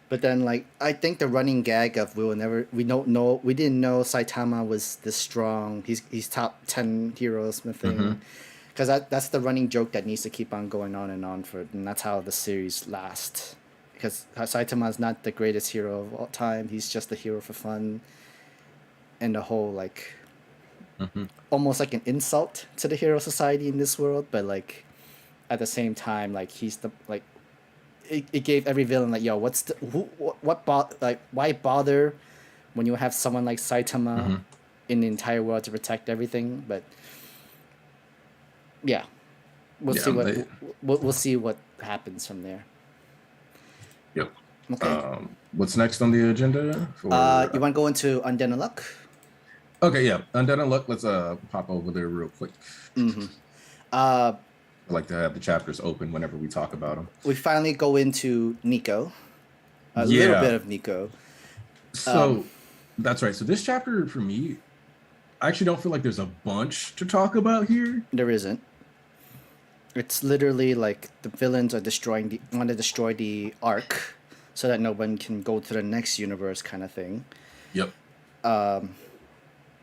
But then, like, I think the running gag of we didn't know Saitama was this strong. He's top 10 heroes, thing. Because that's the running joke that needs to keep on going on, and that's how the series lasts. Because Saitama is not the greatest hero of all time. He's just a hero for fun. And the whole, like, almost like an insult to the hero society in this world, but, like, at the same time, like, he's the, like, it gave every villain, like, yo, why bother when you have someone like Saitama in the entire world to protect everything? But, yeah, we'll see what happens from there. Yep. Okay. What's next on the agenda? You want to go into Undead Unluck? Okay, yeah. Undead Unluck. Let's pop over there real quick. I like to have the chapters open whenever we talk about them. We finally go into Nico. A little bit of Nico. So that's right. So this chapter for me, I actually don't feel like there's a bunch to talk about here. There isn't. It's literally like the villains are want to destroy the arc so that no one can go to the next universe kind of thing. Yep. I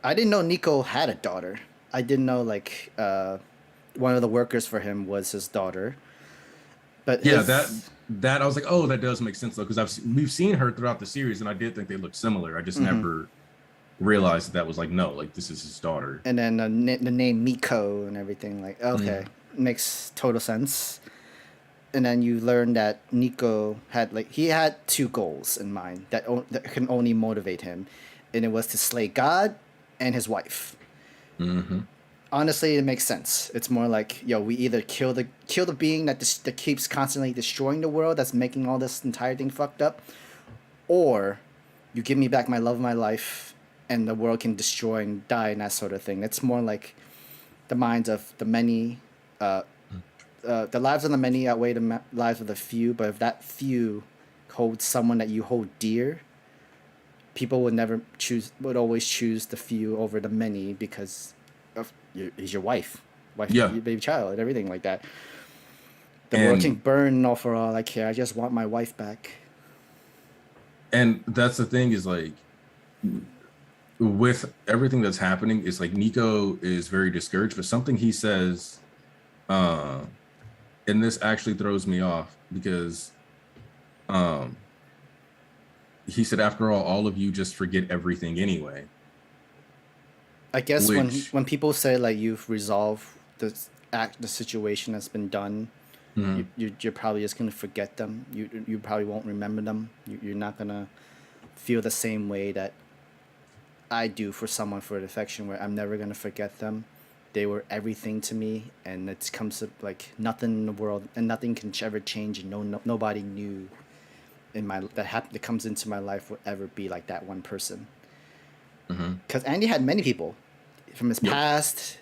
didn't know Nico had a daughter. I didn't know like one of the workers for him was his daughter. But yeah, that I was like, oh, that does make sense though, because we've seen her throughout the series, and I did think they looked similar. I just never realized that was like, no, like this is his daughter. And then the name Miko and everything, like, okay, makes total sense. And then you learn that Nico had two goals in mind that can only motivate him, and it was to slay God and his wife. Honestly, it makes sense. It's more like, yo, we either kill the being that keeps constantly destroying the world, that's making all this entire thing fucked up, or you give me back my love of my life, and the world can destroy and die and that sort of thing. It's more like the minds of the many. The lives of the many outweigh the lives of the few, but if that few holds someone that you hold dear, people would always choose the few over the many because is your wife, your baby child, and everything like that. The world can burn, all for all I care. I just want my wife back. And that's the thing is like, with everything that's happening, it's like Nico is very discouraged, but something he says, and this actually throws me off because he said, after all of you just forget everything anyway. I guess when people say like you've resolved the situation that's been done, you're probably just gonna forget them. You probably won't remember them. You're not gonna feel the same way that I do for someone for an affection, where I'm never gonna forget them. They were everything to me, and it comes to like nothing in the world, and nothing can ever change, and nobody new that comes into my life will ever be like that one person. Because Andy had many people from his past,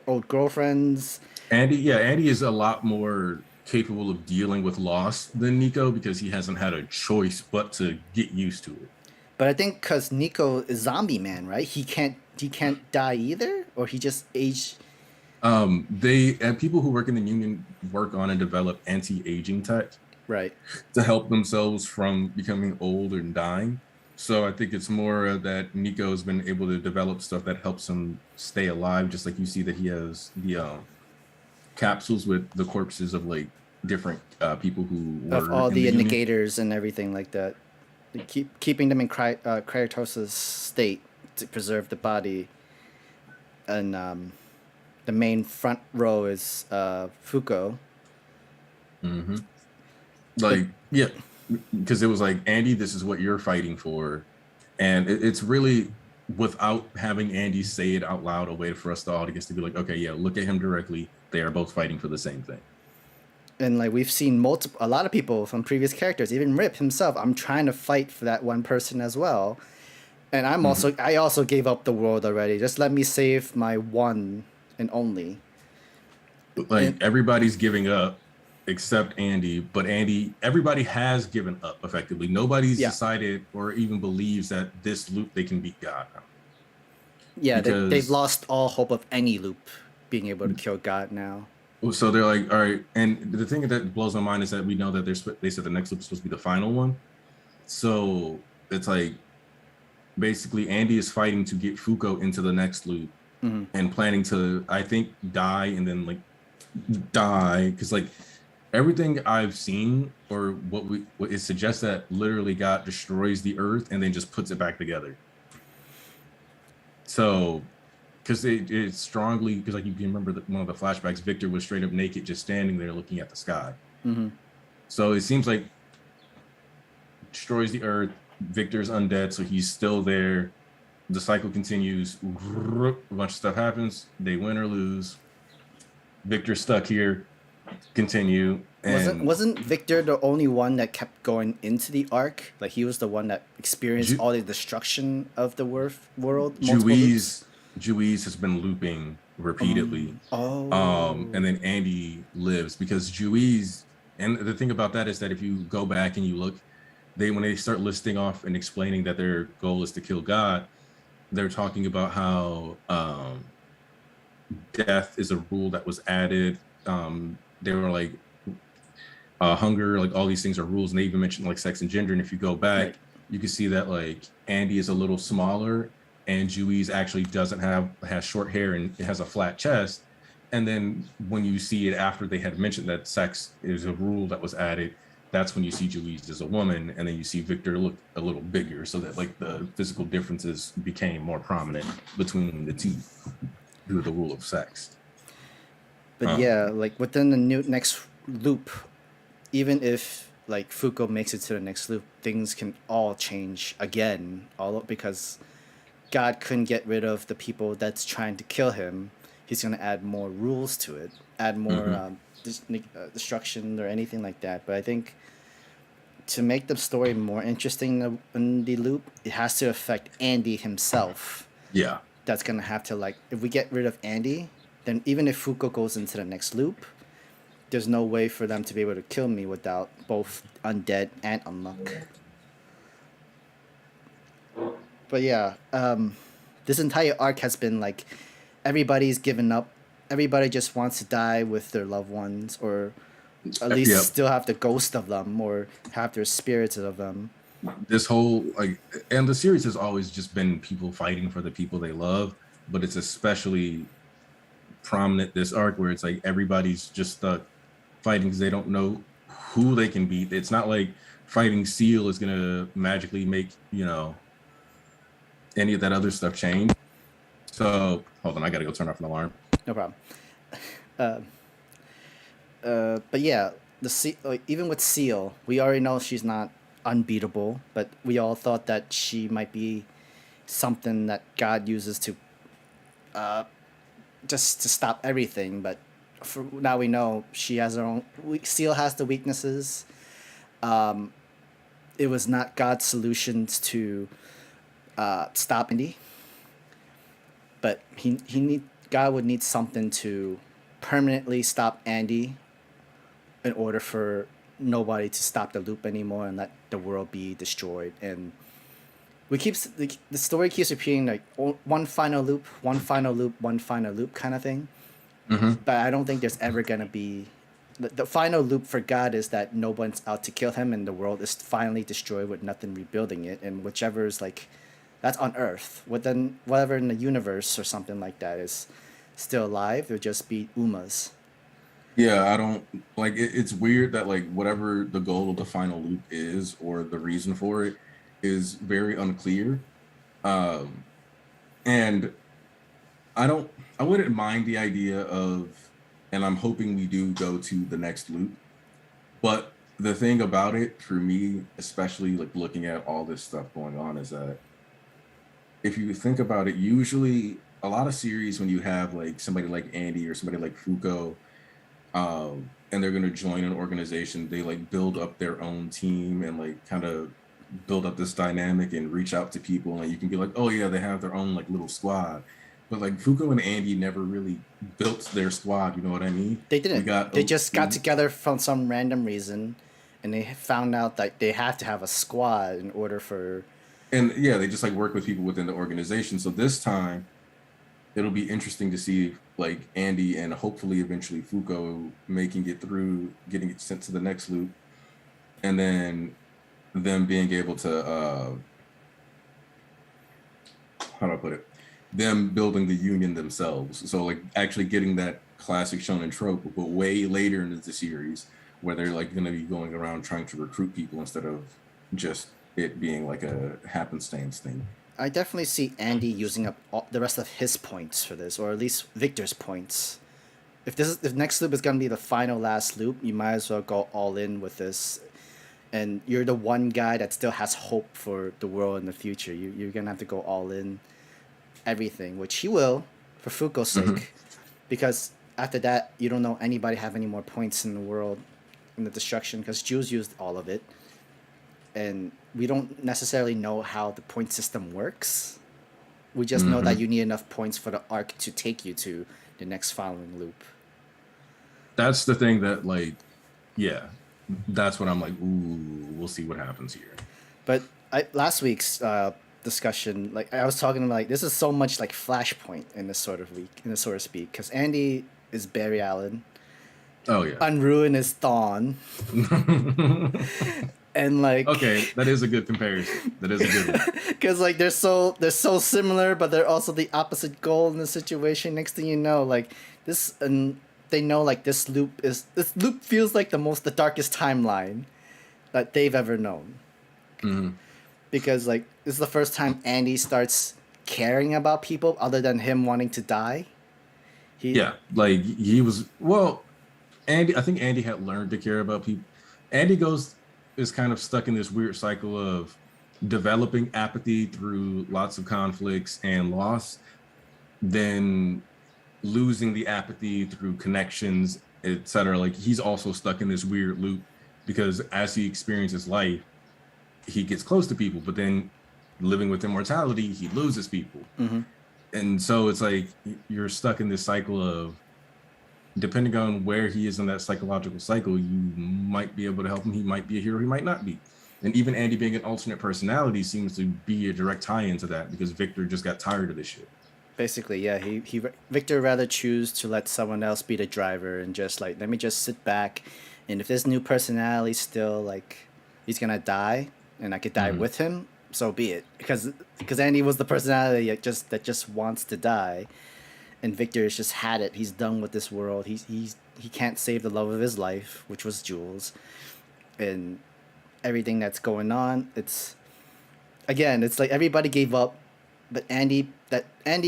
old girlfriends. Andy is a lot more capable of dealing with loss than Nico because he hasn't had a choice but to get used to it. But I think because Nico is zombie man, right? He can't die either, or he just aged? They and people who work in the union work on and develop anti-aging tech Right. to help themselves from becoming old and dying. So I think it's more that Nico's been able to develop stuff that helps him stay alive, just like you see that he has the capsules with the corpses of like different people who were Of all in the union. indicators and everything like that. They keeping them in cryptosis state to preserve the body. And the main front row is Fuko. Mm-hmm. Like, yeah, because it was like, Andy, this is what you're fighting for. And it's really, without having Andy say it out loud, a way for us to all to get to be like, okay, yeah, look at him directly. They are both fighting for the same thing. And like we've seen a lot of people from previous characters, even Rip himself. I'm trying to fight for that one person as well, and I also gave up the world already. Just let me save my one and only. Like, everybody's giving up except Andy, but everybody has given up effectively. Nobody's decided or even believes that this loop they can beat God. Yeah, they've lost all hope of any loop being able to kill God now. So they're like, all right. And the thing that blows my mind is that we know that they said the next loop is supposed to be the final one. So it's like, basically Andy is fighting to get Fuko into the next loop and planning to, I think, die and then like die. Because like everything I've seen or what it suggests that literally God destroys the earth and then just puts it back together. So, because it's strongly, because like you can remember that one of the flashbacks, Victor was straight up naked, just standing there looking at the sky. So it seems like destroys the earth. Victor's undead, so he's still there. The cycle continues. A bunch of stuff happens. They win or lose. Victor's stuck here. Continue. And wasn't Victor the only one that kept going into the arc? Like he was the one that experienced all the destruction of the world. Juiz has been looping repeatedly. And then Andy lives because Juiz. And the thing about that is that if you go back and you look, when they start listing off and explaining that their goal is to kill God, they're talking about how death is a rule that was added. They were like hunger, like all these things are rules, and they even mentioned like sex and gender. And if you go back, you can see that like Andy is a little smaller, and Juiz actually has short hair and it has a flat chest. And then when you see it after they had mentioned that sex is a rule that was added, that's when you see Juiz as a woman, and then you see Victor look a little bigger, so that like the physical differences became more prominent between the two due to the rule of sex. But yeah, like within the next loop, even if like Fuko makes it to the next loop, things can all change again, because God couldn't get rid of the people that's trying to kill him. He's gonna add more rules to it, add more destruction or anything like that. But I think to make the story more interesting in the loop, it has to affect Andy himself. Yeah. That's gonna have to, like, if we get rid of Andy, then even if Fuko goes into the next loop, there's no way for them to be able to kill me without both Undead and Unluck. But yeah, this entire arc has been like everybody's given up. Everybody just wants to die with their loved ones, or at least still have the ghost of them, or have their spirits of them. This whole and the series has always just been people fighting for the people they love, but it's especially prominent this arc where it's like everybody's just stuck fighting because they don't know who they can beat. It's not like fighting Seal is gonna magically make any of that other stuff change. So hold on, I gotta go turn off an alarm. No problem. But yeah, even with Seal, we already know she's not unbeatable, but we all thought that she might be something that God uses to just to stop everything. But for now, we know she has her own. Seal has the weaknesses. It was not God's solutions to stop Andy, but God would need something to permanently stop Andy in order for nobody to stop the loop anymore and let the world be destroyed. And the story keeps repeating like one final loop, one final loop, one final loop kind of thing. But I don't think there's ever gonna be the final loop for God is that no one's out to kill him and the world is finally destroyed with nothing rebuilding it, and whichever is like that's on Earth. Then whatever in the universe or something like that is still alive, there'll just be Umas. Yeah, I don't like it, it's weird that like whatever the goal of the final loop is or the reason for it is very unclear. Um, and I wouldn't mind the idea of, and I'm hoping we do go to the next loop. But the thing about it for me, especially like looking at all this stuff going on, is that if you think about it, usually a lot of series when you have like somebody like Andy or somebody like Fuko, and they're gonna join an organization, they like build up their own team and like kind of build up this dynamic and reach out to people, and you can be like, oh yeah, they have their own like little squad. But like Fuko and Andy never really built their squad, you know what I mean? They didn't. They just got together for some random reason, and they found out that they have to have a squad in order for. And yeah, they just like work with people within the organization. So this time, it'll be interesting to see like Andy and hopefully eventually Fuko making it through, getting it sent to the next loop, and then them being able to how do I put it? Them building the union themselves. So like actually getting that classic shonen trope, but way later into the series where they're like going to be going around trying to recruit people instead of just it being like a happenstance thing. I definitely see Andy using up the rest of his points for this, or at least Victor's points. If next loop is gonna be the final last loop, you might as well go all in with this. And you're the one guy that still has hope for the world in the future. You're gonna have to go all in, everything, which he will, for Fuko's sake, because after that you don't know anybody have any more points in the world in the destruction because Jules used all of it. And we don't necessarily know how the point system works. We just know that you need enough points for the arc to take you to the next following loop. That's the thing that like, yeah, that's what I'm like, ooh, we'll see what happens here. But last week's discussion, like I was talking like this is so much like Flashpoint in this sort of week, in this sort of speak, because Andy is Barry Allen. Oh yeah. Unruin is Thawne. And like okay, that is a good comparison. That is a good one. Because like they're so similar, but they're also the opposite goal in the situation. Next thing you know, like this, and they know like this loop feels like the darkest timeline that they've ever known. Because like this is the first time Andy starts caring about people other than him wanting to die. Like he was Andy. I think Andy had learned to care about people. Andy is kind of stuck in this weird cycle of developing apathy through lots of conflicts and loss, then losing the apathy through connections, etc. Like he's also stuck in this weird loop because as he experiences life, he gets close to people, but then living with immortality, he loses people. And so it's like you're stuck in this cycle of, depending on where he is in that psychological cycle, you might be able to help him. He might be a hero, he might not be. And even Andy being an alternate personality seems to be a direct tie into that because Victor just got tired of this shit. Basically, yeah, Victor rather choose to let someone else be the driver and just like, let me just sit back. And if this new personality still like, he's gonna die and I could die with him, so be it. Because Andy was the personality that just wants to die. And Victor has just had it. He's done with this world. He can't save the love of his life, which was Jules, and everything that's going on. It's like everybody gave up, but Andy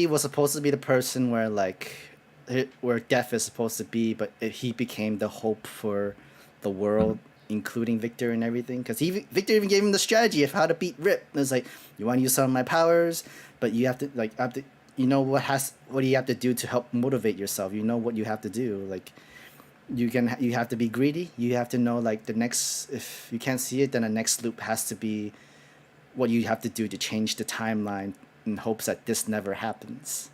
was supposed to be the person where death is supposed to be, but he became the hope for the world, including Victor and everything. Because Victor even gave him the strategy of how to beat Rip. And it's like, you want to use some of my powers, but you have to you know what do you have to do to help motivate yourself? You know what you have to do. Like you have to be greedy. You have to know like if you can't see it, then the next loop has to be what you have to do to change the timeline in hopes that this never happens.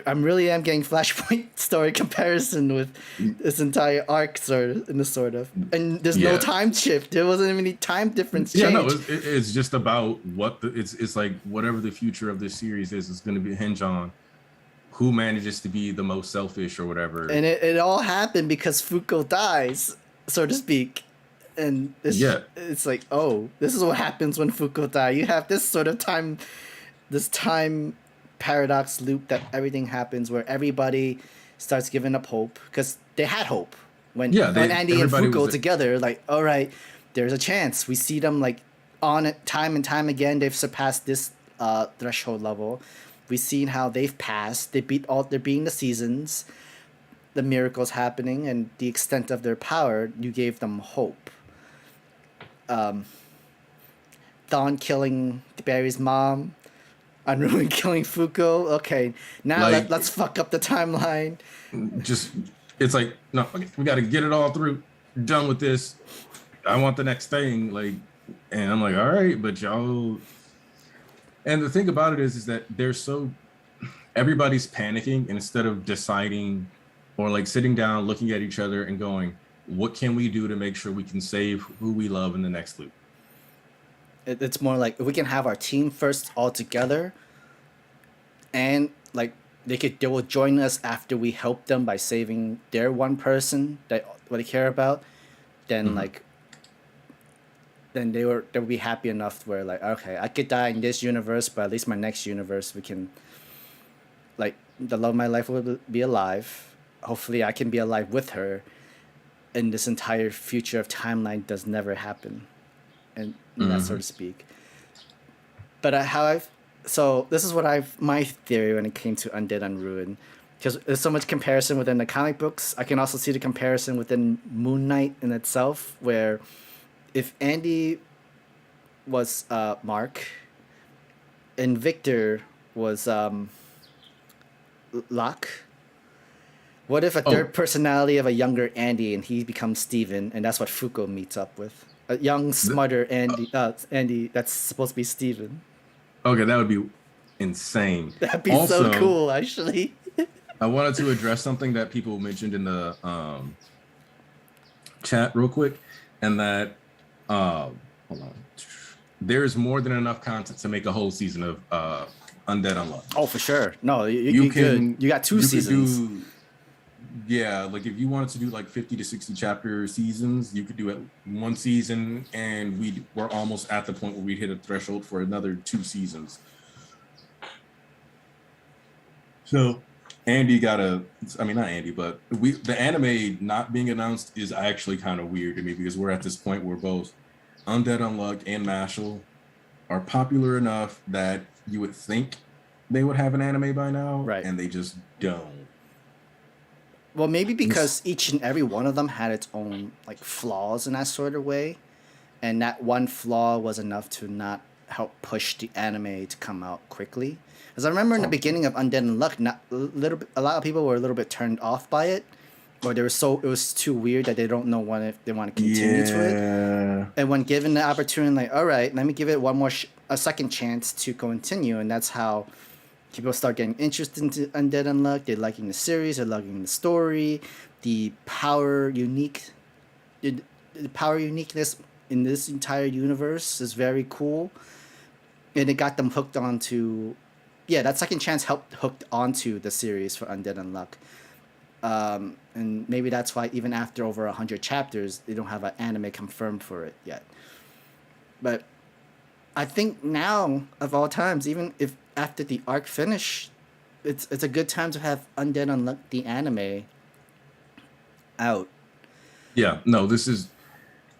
I'm really am getting Flashpoint story comparison with this entire arc, sort of, and there's no time shift. There wasn't even any time difference change. Yeah, no, it's just about what it's like. Whatever the future of this series is going to be hinge on who manages to be the most selfish or whatever. And it all happened because Fuko dies, so to speak. And it's like, oh, this is what happens when Fuko dies. You have this sort of time paradox loop that everything happens where everybody starts giving up hope because they had hope when Andy and Fuko together. Like, all right, there's a chance. We see them like on it time and time again. They've surpassed this threshold level. We've seen how they've passed. They're beating the seasons, the miracles happening, and the extent of their power. You gave them hope. Dawn killing Barry's mom. Unruin killing Fuko. Okay, now let's fuck up the timeline. Just, it's like, no, okay, we got to get it all through. Done with this. I want the next thing. Like, and I'm like, all right, but y'all. And the thing about it is that everybody's panicking, and instead of deciding or like sitting down, looking at each other and going, what can we do to make sure we can save who we love in the next loop? It's more like if we can have our team first all together, and like they will join us after we help them by saving their one person that what they care about, then then they'll be happy enough where like, okay, I could die in this universe, but at least my next universe we can, like, the love of my life will be alive. Hopefully I can be alive with her, and this entire future of timeline does never happen. And that, so to speak. But so this is my theory when it came to Undead Unruined, because there's so much comparison within the comic books. I can also see the comparison within Moon Knight in itself, where if Andy was Mark and Victor was Locke, what if a third personality of a younger Andy and he becomes Steven, and that's what Fuko meets up with? A young, smarter Andy that's supposed to be Steven. Okay, that would be insane. That'd be also, so cool, actually. I wanted to address something that people mentioned in the chat real quick, and that hold on. There's more than enough content to make a whole season of Undead Unluck. Oh, for sure. No, you got two seasons. Yeah, like if you wanted to do like 50 to 60 chapter seasons, you could do it one season, and we're almost at the point where we hit a threshold for another 2 seasons. So Andy not Andy, but the anime not being announced is actually kind of weird to me, because we're at this point where both Undead Unluck and Mashal are popular enough that you would think they would have an anime by now, right? And they just don't. Well, maybe because each and every one of them had its own like flaws in that sort of way, and that one flaw was enough to not help push the anime to come out quickly. Because I remember in the beginning of Undead Unluck, a lot of people were a little bit turned off by it, or it was too weird that they don't know if they want to continue to it. And when given the opportunity, like, all right, let me give it a second chance to continue, and that's how people start getting interested into Undead Unluck. They're liking the series. They're liking the story. The power uniqueness in this entire universe is very cool, and it got them hooked onto. Yeah, that second chance helped hooked onto the series for Undead Unluck. And maybe that's why even after over 100 chapters, they don't have an anime confirmed for it yet. But I think now of all times, even if after the arc finish, it's a good time to have Undead Unluck the anime out. Yeah, no, this is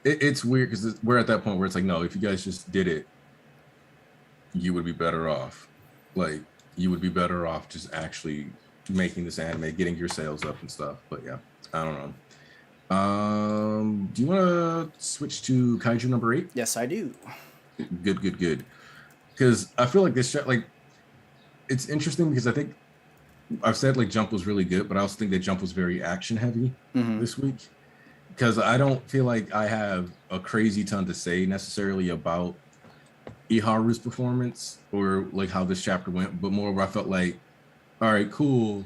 it's weird because we're at that point where it's like, no, if you guys just did it, you would be better off. Like, you would be better off just actually making this anime, getting your sales up and stuff. But yeah, I don't know. Do you want to switch to Kaiju number 8? Yes, I do. Good. Because I feel like this it's interesting because I think I've said like Jump was really good, but I also think that Jump was very action heavy this week. Because I don't feel like I have a crazy ton to say necessarily about Iharu's performance or like how this chapter went, but more where I felt like, all right, cool.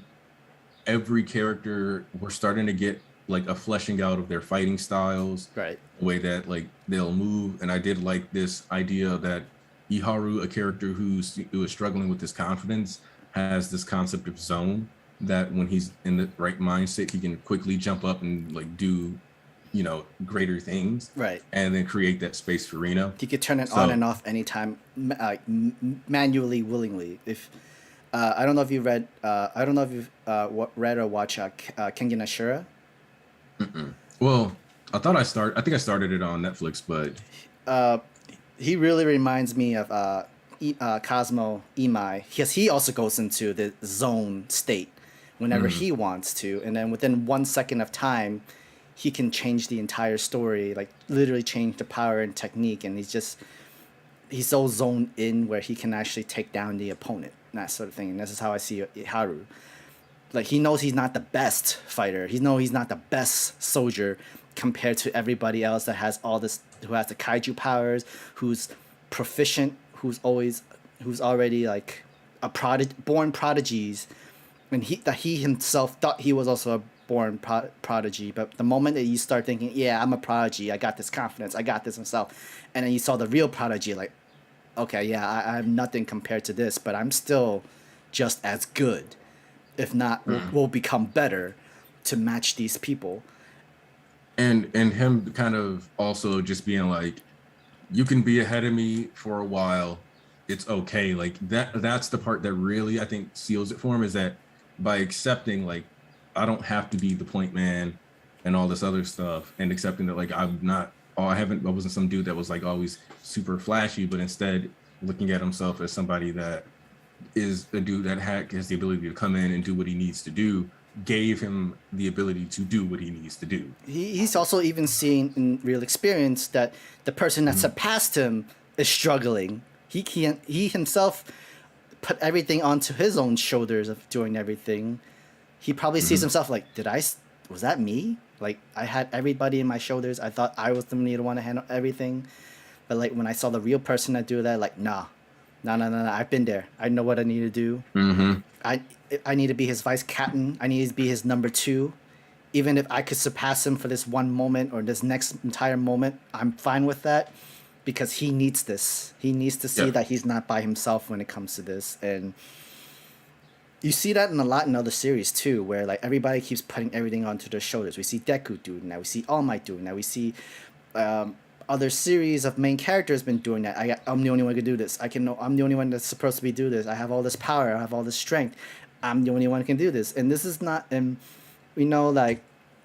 Every character, we're starting to get like a fleshing out of their fighting styles, Right. the way that like they'll move. And I did like this idea that Iharu, a character who is struggling with his confidence, has this concept of zone, that when he's in the right mindset, he can quickly jump up and like do, greater things, Right. and then create that space for Reno. You could turn it on and off anytime, manually, willingly. If I don't know if you read, I don't know if you've read or watched Kengan Ashura. Well, I think I started it on Netflix, but He really reminds me of Cosmo Imai, because he also goes into the zone state whenever he wants to, and then within 1 second of time, he can change the entire story, like literally change the power and technique, and he's so zoned in where he can actually take down the opponent, and that sort of thing. And this is how I see Haru. Like, he knows he's not the best fighter. He knows he's not the best soldier compared to everybody else that has all this, who has the kaiju powers, who's proficient, who's already like born prodigies, and he himself thought he was also a born prodigy. But the moment that you start thinking, yeah, I'm a prodigy, I got this confidence, I got this myself, and then you saw the real prodigy, like, okay, yeah, I have nothing compared to this, but I'm still just as good, if not will become better to match these people. And him kind of also just being like, you can be ahead of me for a while, it's okay. Like that's the part that really I think seals it for him, is that by accepting, like, I don't have to be the point man and all this other stuff, and accepting that, like, I wasn't some dude that was like always super flashy, but instead looking at himself as somebody that is a dude that has the ability to come in and do what he needs to do, gave him the ability to do what he needs to do. He's also even seen in real experience that the person that surpassed him is struggling. He himself put everything onto his own shoulders of doing everything. He probably sees himself like, was that me? Like, I had everybody in my shoulders. I thought I was the one to handle everything. But like, when I saw the real person that do that, like, nah. I've been there. I know what I need to do. I need to be his vice captain. I need to be his number 2. Even if I could surpass him for this one moment or this next entire moment, I'm fine with that, because he needs this. He needs to see that he's not by himself when it comes to this. And you see that in a lot in other series too, where like everybody keeps putting everything onto their shoulders. We see Deku do it now. We see All Might do it now. We see other series of main characters been doing that. I'm the only one who can do this. I'm the only one that's supposed to be do this. I have all this power. I have all this strength. I'm the only one who can do this. And this is not, and we know, like,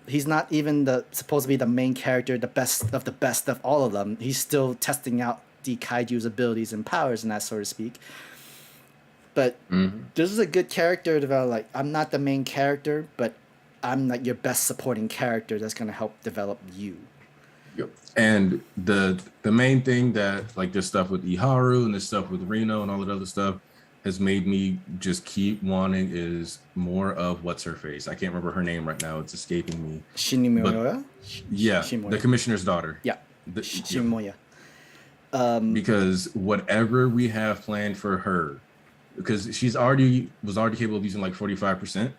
he's not even supposed to be the main character, the best of all of them. He's still testing out the kaiju's abilities and powers and that, so to speak. But this is a good character develop. Like, I'm not the main character, but I'm like your best supporting character that's gonna help develop you. Yep. And the main thing that, like, this stuff with Iharu and this stuff with Reno and all that other stuff has made me just keep wanting is more of what's her face. I can't remember her name right now. It's escaping me. Shinimoya? Yeah, Shimoya. the commissioner's daughter. Yeah, Shimoya. Because whatever we have planned for her, because was already capable of using like 45%,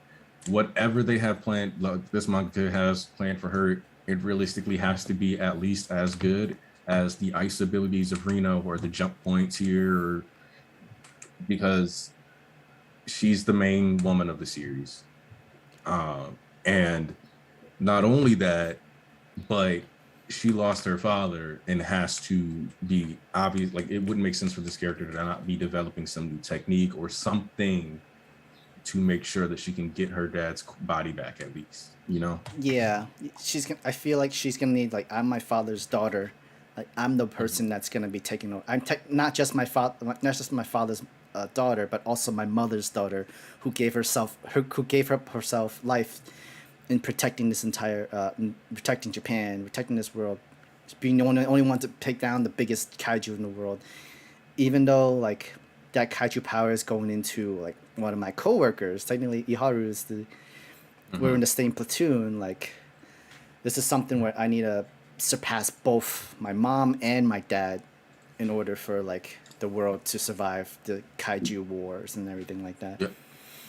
whatever they have planned, like this manga has planned for her, it realistically has to be at least as good as the ice abilities of Reno or the jump points here, because she's the main woman of the series. And not only that, but she lost her father and has to be obvious. Like, it wouldn't make sense for this character to not be developing some new technique or something to make sure that she can get her dad's body back, at least, you know? Yeah, I feel like she's gonna need, like, I'm my father's daughter. Like, I'm the person that's gonna be taking over. Not just my father's daughter, but also my mother's daughter, who gave up herself life in protecting this entire, protecting Japan, protecting this world, being the only one to take down the biggest kaiju in the world. Even though, like, that kaiju power is going into, like, one of my coworkers. Technically, Iharu is we're in the same platoon. Like, this is something where I need to surpass both my mom and my dad in order for, like, the world to survive the kaiju wars and everything like that. Yep.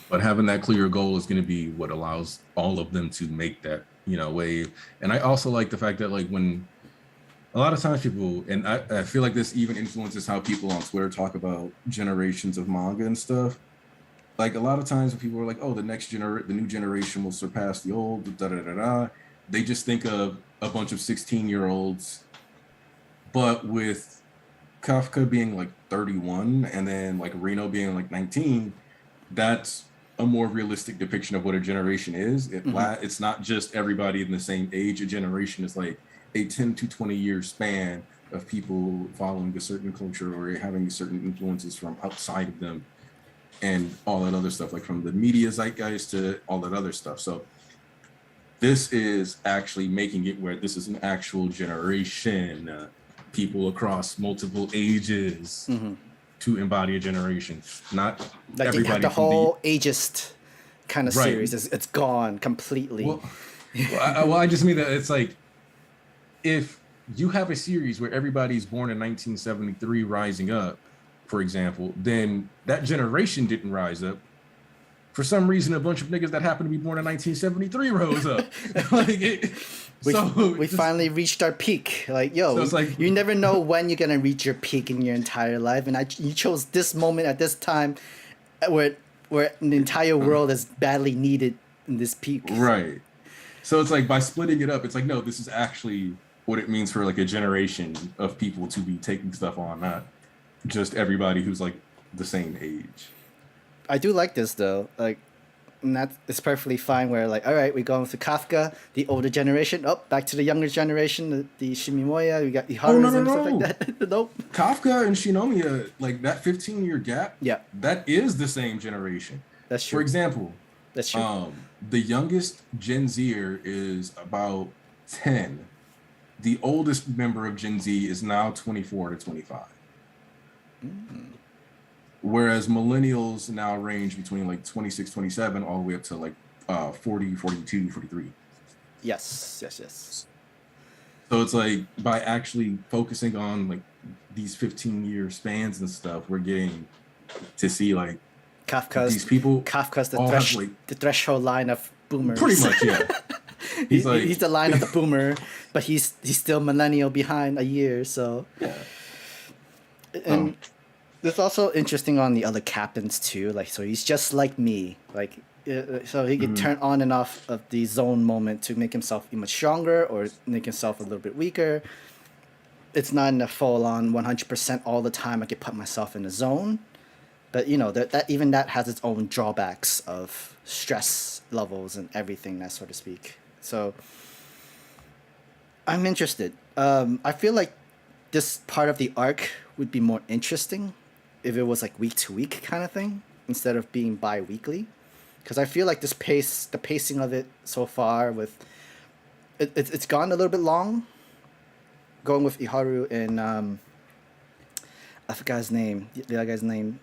But having that clear goal is going to be what allows all of them to make that, wave. And I also like the fact that like when a lot of times people, and I feel like this even influences how people on Twitter talk about generations of manga and stuff. Like a lot of times when people are like, oh, the new generation will surpass the old, da da da da. They just think of a bunch of 16-year-olds, but with Kafka being like 31 and then like Reno being like 19, that's a more realistic depiction of what a generation is. It's not just everybody in the same age. A generation is like a 10 to 20 year span of people following a certain culture or having certain influences from outside of them and all that other stuff, like from the media zeitgeist to all that other stuff. So this is actually making it where this is an actual generation, people across multiple ages to embody a generation, not like everybody. The whole ageist kind of series it's gone completely. I just mean that it's like if you have a series where everybody's born in 1973 rising up, for example, then that generation didn't rise up. For some reason, a bunch of niggas that happened to be born in 1973 rose up. We finally reached our peak. Like, yo, so like, you never know when you're gonna reach your peak in your entire life, and you chose this moment at this time, where the entire world is badly needed in this peak. Right. So it's like by splitting it up, it's like no, this is actually what it means for like a generation of people to be taking stuff on, not just everybody who's like the same age. I do like this though, like, and it's perfectly fine. Where like, all right, we're going to Kafka, the older generation. Oh, back to the younger generation, the Shimimoya. We got Iharu and stuff like that. Nope. Kafka and Shinomiya, like that 15-year gap. Yeah, that is the same generation. That's true. For example, that's true. The youngest Gen Zer is about 10. The oldest member of Gen Z is now 24 to 25. Whereas millennials now range between like 26, 27, all the way up to like 40, 42, 43. Yes. So it's like by actually focusing on like these 15-year spans and stuff, we're getting to see like these people. Kafka's the threshold line of boomers. Pretty much, yeah. He's the line of the boomer, but he's still millennial behind a year. So yeah. And it's also interesting on the other captains too. Like, so he's just like me. Like, so he can turn on and off of the zone moment to make himself much stronger or make himself a little bit weaker. It's not in a full on 100% all the time. I could put myself in a zone, but that has its own drawbacks of stress levels and everything, that sort of speak. So I'm interested. I feel like this part of the arc would be more interesting if it was like week to week kind of thing instead of being bi-weekly, because I feel like the pacing of it so far it's gone a little bit long, going with Iharu and I forgot his name, the other guy's name.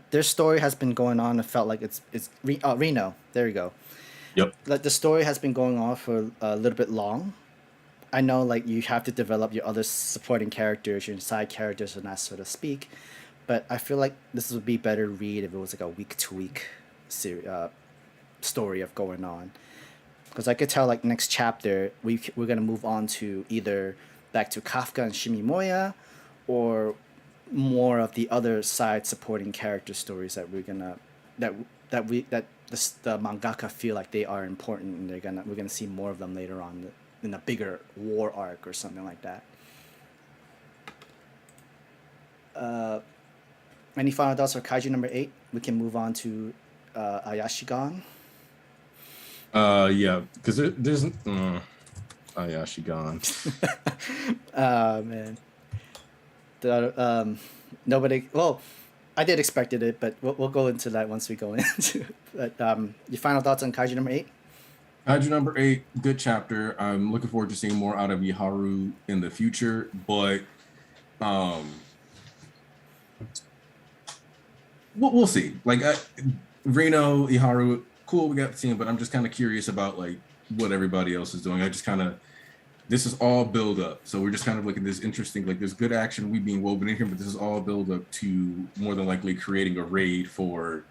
Their story has been going on. It felt like it's Reno. There you go. Yep. Like the story has been going on for a little bit long. I know, like, you have to develop your other supporting characters, your side characters, and that sort of speak. But I feel like this would be better read if it was like a week-to-week story of going on. Because I could tell, like, next chapter, we're going to move on to either back to Kafka and Shimimoya, or more of the other side supporting character stories that we're going to... the mangaka feel like they are important, and we're gonna see more of them later on in a bigger war arc or something like that. Any final thoughts for Kaiju number 8? We can move on to Ayashimon. Yeah, because there's Ayashimon. Man, nobody. Well, I did expected it, but we'll go into that once we go into. But your final thoughts on Kaiju number 8? Kaiju number 8, good chapter. I'm looking forward to seeing more out of Iharu in the future, but we'll see. Like Reno, Iharu, cool, we got the team, but I'm just kind of curious about like what everybody else is doing. I just kind of this is all build up. So we're just kind of like in this interesting, like there's good action we being woven in here, but this is all build up to more than likely creating a raid for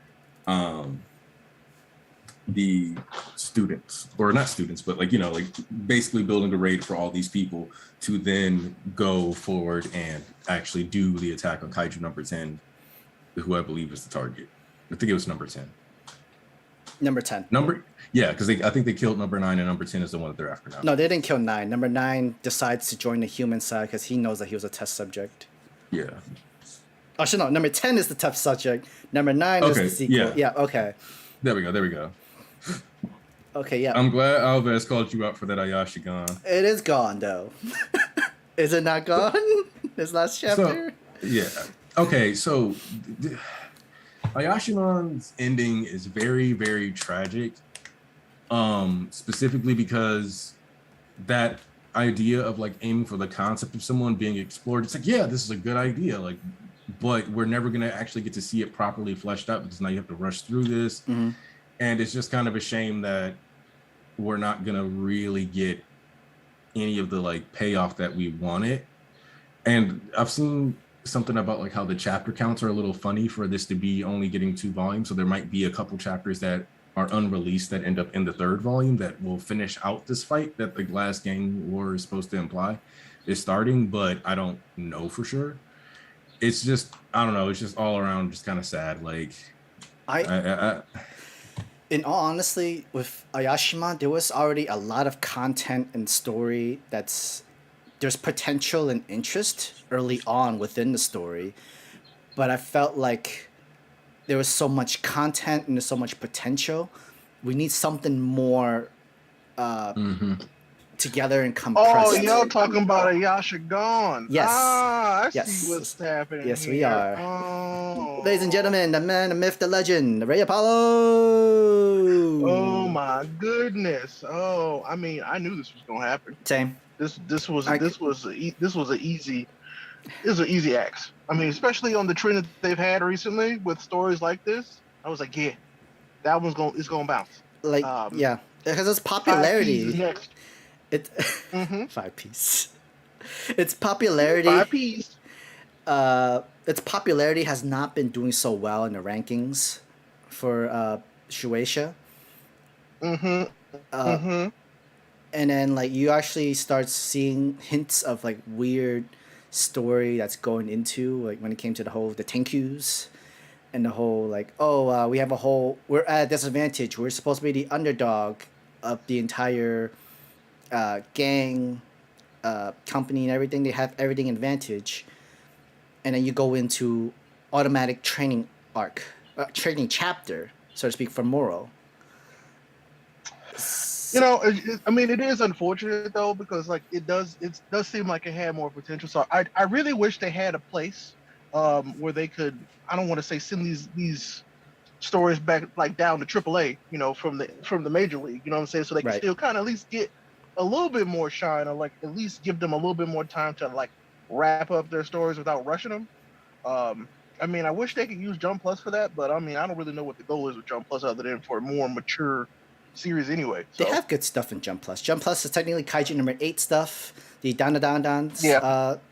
the students, or not students, but like, you know, like basically building a raid for all these people to then go forward and actually do the attack on Kaiju number 10, who I believe is the target. I think it was number 10. Number 10. Yeah, because I think they killed number 9, and number 10 is the one that they're after now. No, they didn't kill 9. Number 9 decides to join the human side because he knows that he was a test subject. Yeah. Oh, shit, no. Number 10 is the test subject. Number 9 is the sequel. Yeah, okay. There we go. Okay, yeah. I'm glad Alves called you out for that Ayashi-Gone. It is gone, though. Is it not gone? This last chapter? So, yeah. Okay, so Ayashimon's ending is very, very tragic. Specifically because that idea of like aiming for the concept of someone being explored, it's like, yeah, this is a good idea, like, but we're never gonna actually get to see it properly fleshed out because now you have to rush through this. Mm-hmm. And it's just kind of a shame that we're not gonna really get any of the like payoff that we wanted. And I've seen something about like how the chapter counts are a little funny for this to be only getting 2 volumes. So there might be a couple chapters that are unreleased that end up in the 3rd volume that will finish out this fight that the last gang war is supposed to imply is starting, but I don't know for sure. It's just, I don't know, it's just all around just kind of sad. Like, I in all honesty, with Ayashimon, there was already a lot of content and story there's potential and interest early on within the story, but I felt like there was so much content and there's so much potential. We need something more together and compressed. Oh, y'all talking about Ayashimon? Yes. I see what's happening. Yes, here. we are. Oh. Ladies and gentlemen, the man, the myth, the legend, the Ray Apollo. Oh my goodness. Oh, I mean, I knew this was gonna happen. Same. This was an easy axe. I mean, especially on the trend that they've had recently with stories like this. I was like, yeah, that one's gonna bounce. Like, yeah, because its popularity. 5 Ps is next. It 5 Ps. Its popularity. 5 Ps. Its popularity has not been doing so well in the rankings for Shueisha. And then like you actually start seeing hints of like weird story that's going into like when it came to the Tenkyus and the whole like we're at a disadvantage, we're supposed to be the underdog of the entire gang company and everything, they have everything advantage, and then you go into automatic training training chapter, so to speak, for Moro. You know, I mean, it is unfortunate though, because like it does seem like it had more potential. So I really wish they had a place where they could, I don't want to say send these stories back like down to AAA, you know, from the major league, you know what I'm saying? So they can still kind of at least get a little bit more shine, or like at least give them a little bit more time to like wrap up their stories without rushing them. I mean, I wish they could use Jump Plus for that, but I mean, I don't really know what the goal is with Jump Plus other than for a more mature series anyway. So. They have good stuff in Jump Plus. Jump Plus is technically Kaiju number 8 stuff, the Dan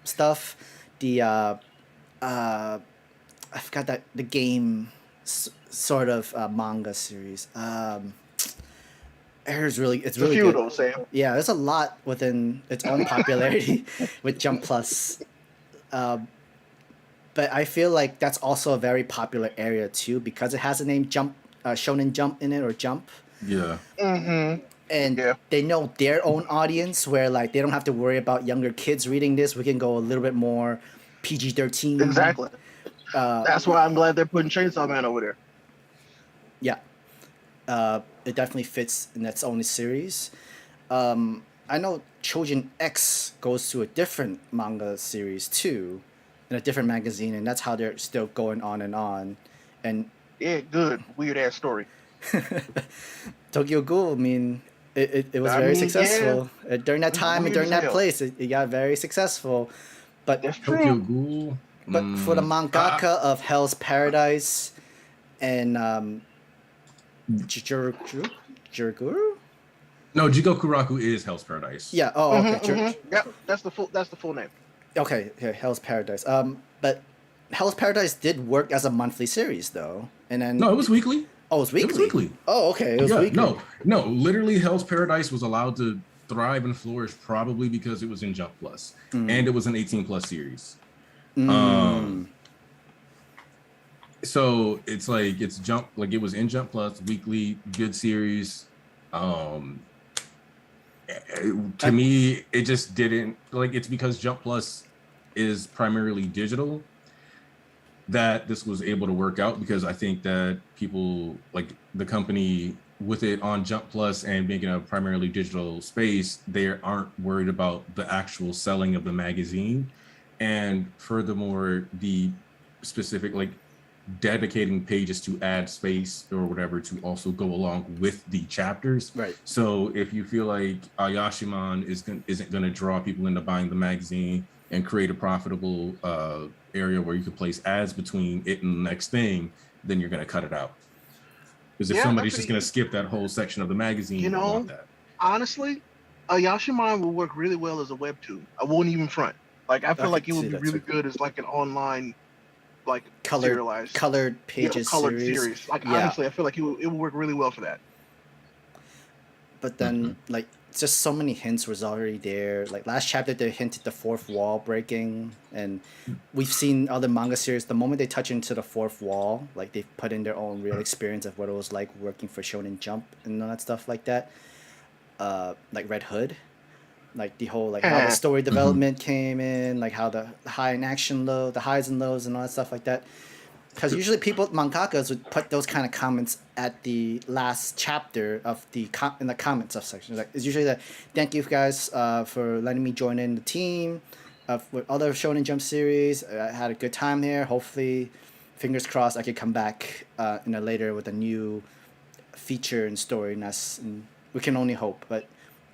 stuff, the I forgot that the game sort of manga series. It's really good. Sam. Yeah, there's a lot within its own popularity with Jump Plus. But I feel like that's also a very popular area too, because it has the name Jump, Shonen Jump in it, or Jump. Yeah. And they know their own audience, where like they don't have to worry about younger kids reading this. We can go a little bit more PG-13. Exactly. That's why I'm glad they're putting Chainsaw Man over there. Yeah. It definitely fits in its own series. I know Chojin X goes to a different manga series too, in a different magazine, and that's how they're still going on and on. And yeah, good. Weird ass story. Tokyo Ghoul, I mean, it was very successful. Yeah. During that time and during that place, it got very successuru. But that's true. Tokyo Ghoul. But for the mangaka of Hell's Paradise and Juruguru? No, Jigokuraku is Hell's Paradise. Yeah. Oh, okay. Sure. Yep, that's the full name. Okay. Yeah, Hell's Paradise. But Hell's Paradise did work as a monthly series though, and then No, it was weekly. Oh, it was weekly. It was weekly. Oh, okay. It was weekly. No. Literally, Hell's Paradise was allowed to thrive and flourish probably because it was in Jump Plus, and it was an 18+ series. So it's like it's Jump, like it was in Jump Plus, weekly, good series. To me, it just didn't, like, it's because Jump Plus is primarily digital that this was able to work out, because I think that people, like the company with it on Jump Plus and making a primarily digital space, they aren't worried about the actual selling of the magazine. And furthermore, the specific, like, dedicating pages to add space or whatever to also go along with the chapters. Right. So if you feel like Ayashimon isn't going to draw people into buying the magazine and create a profitable area where you can place ads between it and the next thing, then you're going to cut it out. Because if somebody's just going to skip that whole section of the magazine, you don't want that. Honestly, Ayashimon will work really well as a webtoon. I won't even front. Like, I feel like it would be really good as like an online, like, colored pages, colored series. Like, honestly, I feel like it would work really well for that. But then, like, just so many hints was already there. Like last chapter, they hinted the fourth wall breaking, and we've seen other manga series. The moment they touch into the fourth wall, like they've put in their own real experience of what it was like working for Shonen Jump and all that stuff like that. Like Red Hood, like the whole like how the story development came in, like how the high and action low, the highs and lows, and all that stuff like that. Because usually mangakas would put those kind of comments at the last chapter of in the comments of section. Like it's usually that, thank you guys for letting me join in the team with other Shonen Jump series. I had a good time here. Hopefully, fingers crossed, I could come back later with a new feature and story. And we can only hope. But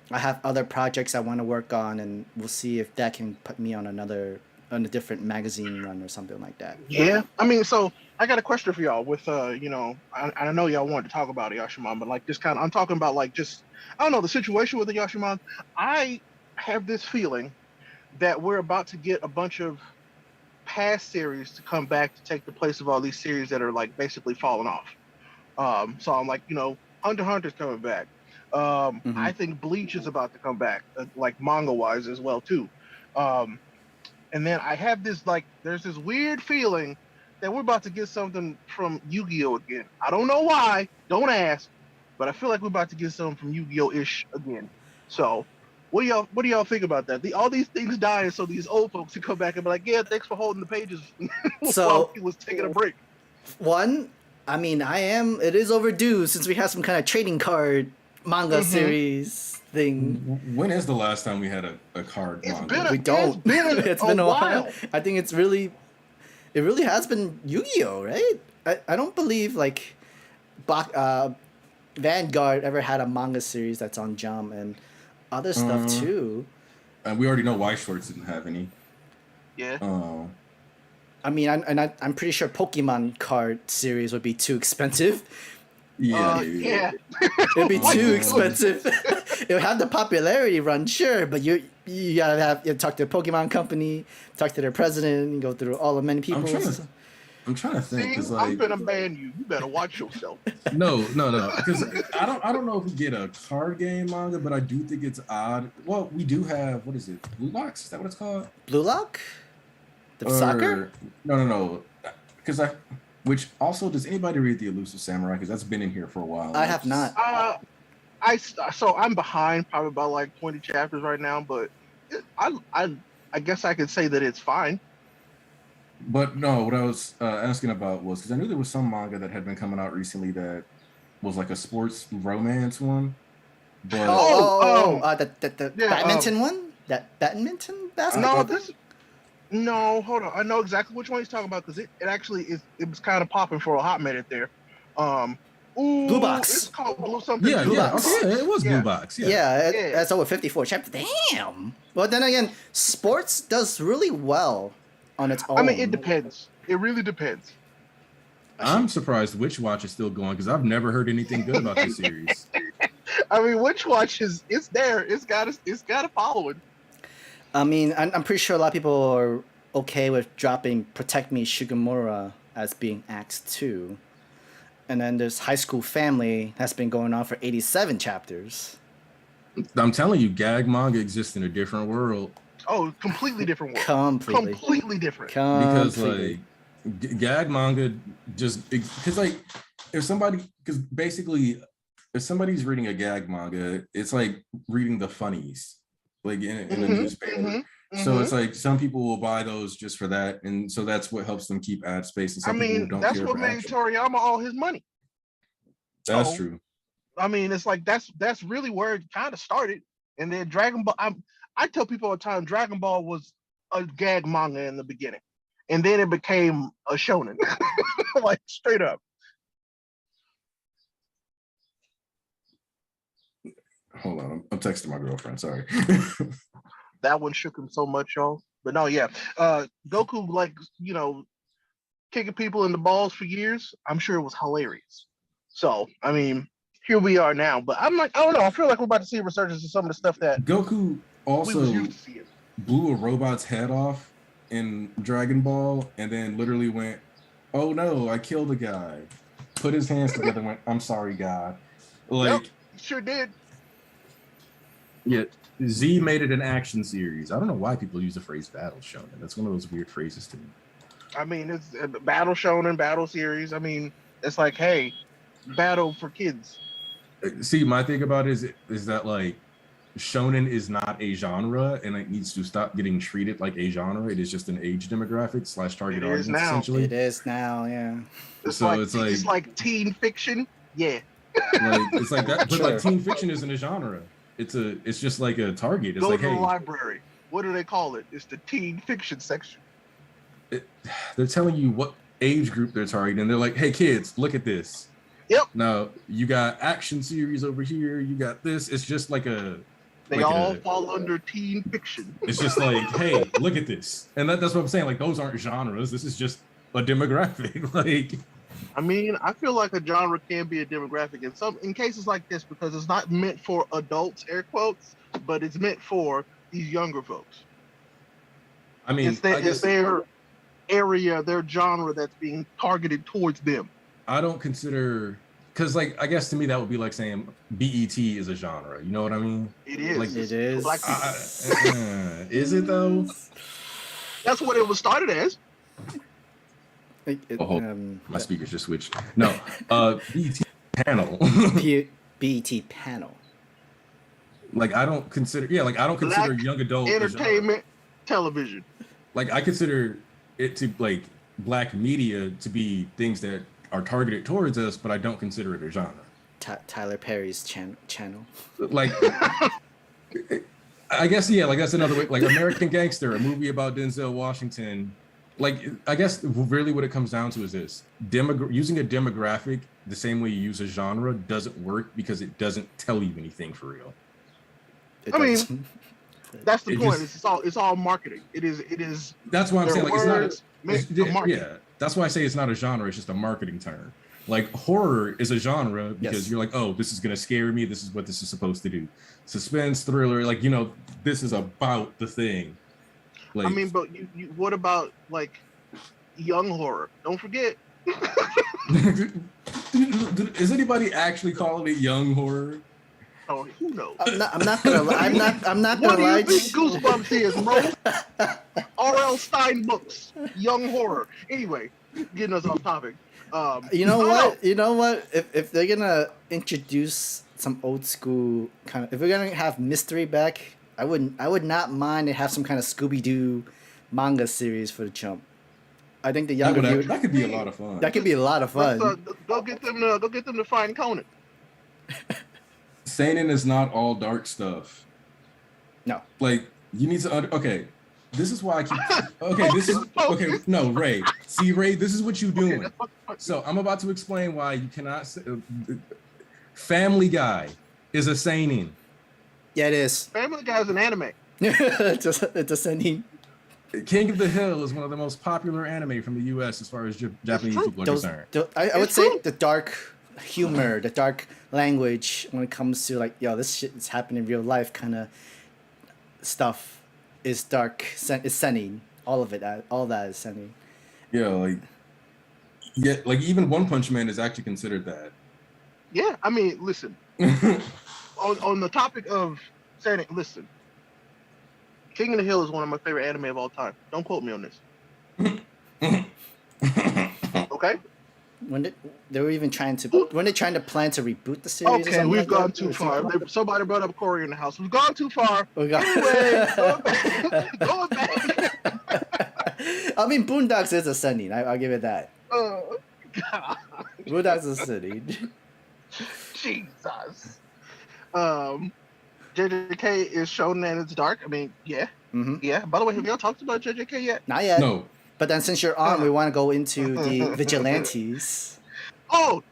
I have other projects I want to work on, and we'll see if that can put me on a different magazine run or something like that. Yeah, I mean, so I got a question for y'all. With I know y'all wanted to talk about Ayashimon, but like just I'm talking about like just I don't know the situation with Ayashimon. I have this feeling that we're about to get a bunch of past series to come back to take the place of all these series that are like basically falling off. So I'm like, Hunter x Hunter's coming back. I think Bleach is about to come back, like manga wise as well too. And then I have this there's this weird feeling that we're about to get something from Yu-Gi-Oh again. I don't know why, don't ask, but I feel like we're about to get something from Yu-Gi-Oh-ish again. So, what do y'all think about that? All these things dying, so these old folks can come back and be like, yeah, thanks for holding the pages while he was taking a break. One, I mean, it is overdue since we have some kind of trading card manga series thing. When is the last time we had a card manga? It's been a while. I think it really has been Yu-Gi-Oh, right? I don't believe like Vanguard ever had a manga series that's on Jump and other stuff too. And we already know why Shorts didn't have any. Yeah. I mean, I'm pretty sure Pokemon card series would be too expensive. Yeah. It'd be too expensive. It would have the popularity run, sure, but you gotta talk to the Pokemon company, talk to their president, and go through all the many people. I'm trying to think. See, I'm gonna ban you. You better watch yourself. No. Because I don't know if we get a card game manga, but I do think it's odd. Well, we do have, what is it? Blue Locks? Is that what it's called? Blue Lock? Soccer? No. Because which also, does anybody read The Elusive Samurai? Because that's been in here for a while. I have not. So I'm behind probably about like 20 chapters right now, but I guess I could say that it's fine. But no, what I was asking about was, because I knew there was some manga that had been coming out recently that was like a sports romance one. But the badminton one? That badminton basketball? No, hold on. I know exactly which one he's talking about because it actually it was kind of popping for a hot minute there. Blue Box. It's called Blue something. Yeah, Blue Box. Okay, it was Blue Box. Yeah, that's over 54 chapters. Damn. Well, then again, sports does really well on its own. I mean, it depends. It really depends. I'm surprised Witch Watch is still going because I've never heard anything good about this series. I mean, Witch Watch it's there. It's got a following. I mean, I'm pretty sure a lot of people are okay with dropping Protect Me Shugemura as being Act 2. And then there's High School Family that's been going on for 87 chapters. I'm telling you, gag manga exists in a different world. Oh, completely different world. Completely different. Because like gag manga just because like if somebody's reading a gag manga, it's like reading the funnies like in a newspaper. So it's like some people will buy those just for that, and so that's what helps them keep ad space. And some people don't that's care what for made action. Toriyama all his money. That's true. I mean, it's like that's really where it kind of started. And then Dragon Ball, I tell people all the time, Dragon Ball was a gag manga in the beginning, and then it became a shonen, like straight up. Hold on, I'm texting my girlfriend. Sorry. That one shook him so much, y'all. But no, yeah, Goku, like, you know, kicking people in the balls for years. I'm sure it was hilarious. So, I mean, here we are now. But I'm like, I don't know. I feel like we're about to see a resurgence of some of the stuff that Goku also we was used to seeing. Blew a robot's head off in Dragon Ball, and then literally went, "Oh no, I killed a guy." Put his hands together, and went, "I'm sorry, God." Like, Yep, sure did. Yeah, Z made it an action series. I don't know why people use the phrase battle shonen. That's one of those weird phrases to me. I mean, it's a battle shonen, battle series. I mean, it's like, hey, battle for kids. See, my thing about it is that like shonen is not a genre, and it needs to stop getting treated like a genre. It is just an age demographic / target audience. Essentially, it is now. Yeah. It's like teen fiction. Yeah. Like, it's like that, but Sure. like teen fiction isn't a genre. It's just like a target. It's Go like, to the hey, library. What do they call it? It's the teen fiction section. They're telling you what age group they're targeting. They're like, hey kids, look at this. Yep. Now you got action series over here. You got this. It's just like they all fall under teen fiction. It's just like, hey, look at this. And that's what I'm saying. Like, those aren't genres. This is just a demographic. Like, I mean, I feel like a genre can be a demographic in cases like this, because it's not meant for adults, air quotes, but it's meant for these younger folks. I mean, it's their area, their genre that's being targeted towards them. I don't consider, because like, I guess to me that would be like saying BET is a genre. You know what I mean? It is. Like, it is. Is it though? That's what it was started as. My speakers just switched. No, BET panel. BET panel. Like, I don't consider, I don't consider young adult entertainment television. Like, I consider it to like black media to be things that are targeted towards us, but I don't consider it a genre. Tyler Perry's channel. Like, I guess, like that's another way. Like American Gangster, a movie about Denzel Washington. Like, I guess really what it comes down to is this: using a demographic the same way you use a genre doesn't work because it doesn't tell you anything for real. I mean, that's the point. It's all marketing. It is. That's why I'm saying, like, it's not. Yeah, that's why I say it's not a genre. It's just a marketing term. Like, horror is a genre because you're like, oh, this is gonna scare me. This is what this is supposed to do. Suspense, thriller, like, this is about the thing. Like, I mean, but you what about like young horror? Don't forget. Is anybody actually calling it young horror? Oh, who knows? I'm not gonna lie. I'm not gonna lie. What do you think Goosebumps is, bro? R.L. Stein books, young horror. Anyway, getting us off topic. You know what? You know what? If they're gonna introduce some old school kind of, if we're gonna have mystery back, I would not mind to have some kind of Scooby-Doo manga series for the Jump. I think the younger that could be a lot of fun. That could be a lot of fun. Go get them to find Conan. Seinen is not all dark stuff. No. Like, you need to okay. This is why I keep no, Ray. See, Ray, this is what you're doing. So I'm about to explain why you cannot say Family Guy is a seinen. Yeah, it is. Family Guy is an anime. It's a seinen. King of the Hill is one of the most popular anime from the U.S. as far as Japanese people are concerned. I would say the dark humor, the dark language when it comes to like, yo, this shit is happening in real life kind of stuff is dark. Is seinen. All of it. All that is seinen. Yeah, like even One Punch Man is actually considered that. Yeah, I mean, listen. on the topic of saying, listen, King of the Hill is one of my favorite anime of all time. Don't quote me on this. Okay. When they were even trying to plan to reboot the series. Or Okay, something we've like gone that? too far. Somebody brought up Corey in the house. We've gone too far. Anyway, going back. I mean, Boondocks is a seinen. I'll give it that. Oh, God. Boondocks is a seinen. Jesus. JJK is shown and it's dark. I mean, yeah. Mm-hmm. Yeah. By the way, have y'all talked about JJK yet? Not yet. No. But then since you're on, we want to go into the Vigilantes. Oh,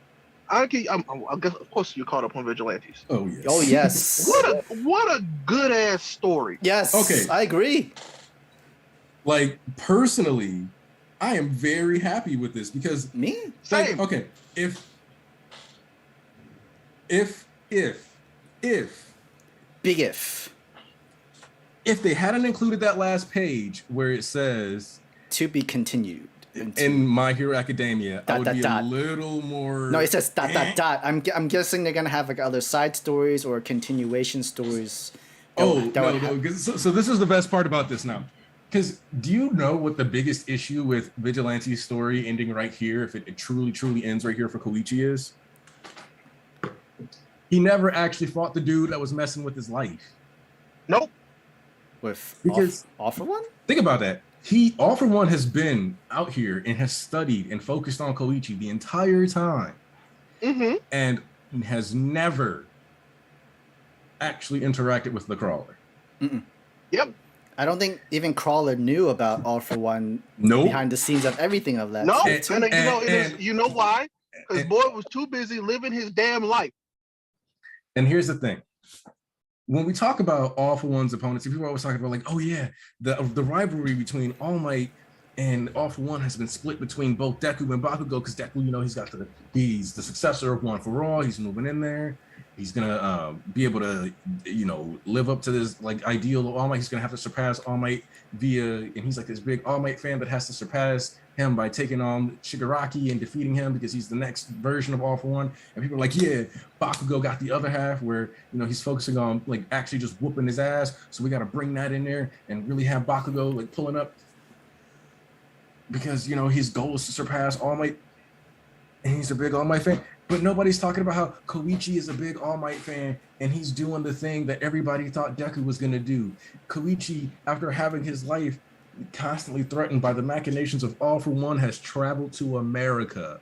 Aniki, I guess, of course you caught up on Vigilantes. Oh yes. Oh yes. What a good ass story. Yes. Okay. I agree. Like personally, I am very happy with this because Me? like, Same. okay, if Big if. if they hadn't included that last page where it says To be continued. in My Hero Academia, I would be dot. a little more. No, it says ... I'm guessing they're gonna have like other side stories or continuation stories. No. So this is the best part about this now. Because do you know what the biggest issue with Vigilante's story ending right here, if it truly ends right here for Koichi is? He never actually fought the dude that was messing with his life. Nope. With Because- all for one? Think about that. All for one has been out here and has studied and focused on Koichi the entire time. Mm-hmm. And has never actually interacted with the Crawler. Mm-mm. Yep. I don't think even Crawler knew about All for One Nope. behind the scenes of everything of that. No, stuff, too. you know why? Because boy was too busy living his damn life. And here's the thing. When we talk about All for One's opponents, people are always talking about like, oh yeah, the rivalry between All Might and All for One has been split between both Deku and Bakugo, because Deku, he's the successor of One for All. He's moving in there. He's gonna be able to, live up to this like ideal of All Might. He's gonna have to surpass All Might and he's like this big All Might fan, but has to surpass him by taking on Shigaraki and defeating him because he's the next version of All for One. And people are like, yeah, Bakugo got the other half where he's focusing on like actually just whooping his ass. So we got to bring that in there and really have Bakugo like pulling up because his goal is to surpass All Might, and he's a big All Might fan. But nobody's talking about how Koichi is a big All Might fan and he's doing the thing that everybody thought Deku was gonna do. Koichi, after having his life constantly threatened by the machinations of All for One, has traveled to America.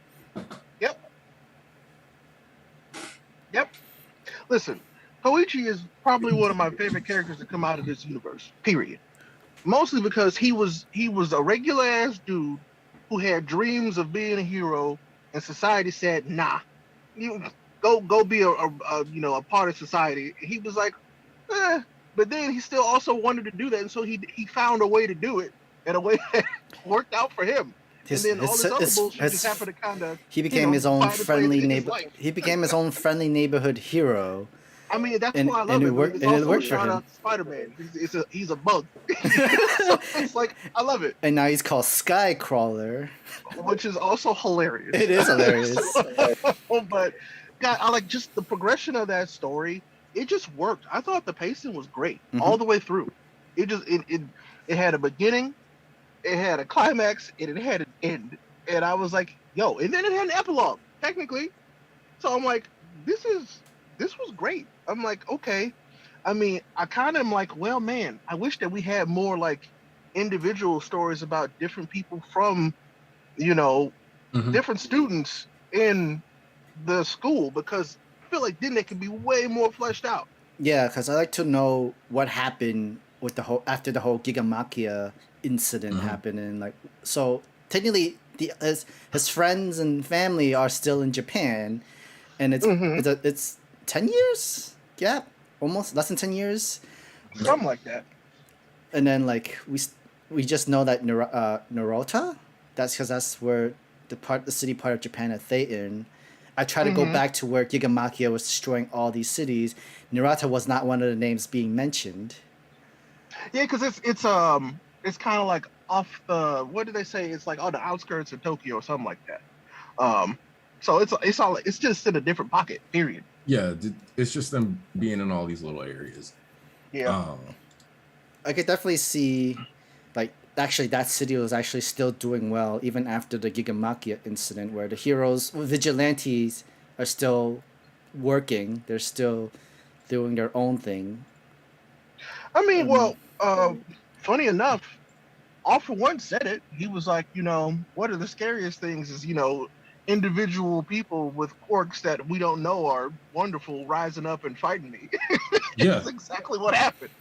Yep. Listen, Koichi is probably one of my favorite characters to come out of this universe, period. Mostly because he was a regular ass dude who had dreams of being a hero, and society said, nah, you go be a part of society. He was like, but then he still also wanted to do that, and so he found a way to do it in a way that worked out for him. And then all this other bullshit just happened to kind of. He became his own friendly neighbor. He became his own friendly neighborhood hero. I mean, that's why I love it. It worked, it's and also it worked for him. Spider-Man. He's a bug. So it's like, I love it. And now he's called Skycrawler, which is also hilarious. It is hilarious. But God, I like just the progression of that story. It just worked. I thought the pacing was great all the way through. It had a beginning, it had a climax, and it had an end. And I was like, yo, and then it had an epilogue, technically. So I'm like, this was great. I'm like, okay. I mean, I kind of am like, well, man, I wish that we had more like individual stories about different people from, different students in the school, because I feel like then they could be way more fleshed out. Yeah, because I like to know what happened with after the whole Gigamachia incident happened, and like, so technically his friends and family are still in Japan, and it's 10 years gap, almost less than 10 years, something like that. And then like we just know that Narota, that's because that's where the city part of Japan that they in, I try to go back to where Gigamakia was destroying all these cities. Nirata was not one of the names being mentioned. Yeah, because it's kind of like off the, what do they say? It's like on the outskirts of Tokyo or something like that. So it's just in a different pocket. Period. Yeah, it's just them being in all these little areas. Yeah. I could definitely see, like, actually that city was actually still doing well even after the Gigamakia incident, where the heroes, Vigilantes, are still working. They're still doing their own thing. I mean, funny enough, All For One said it. He was like, one of the scariest things is, individual people with quirks that we don't know are wonderful rising up and fighting me. That's exactly what happened.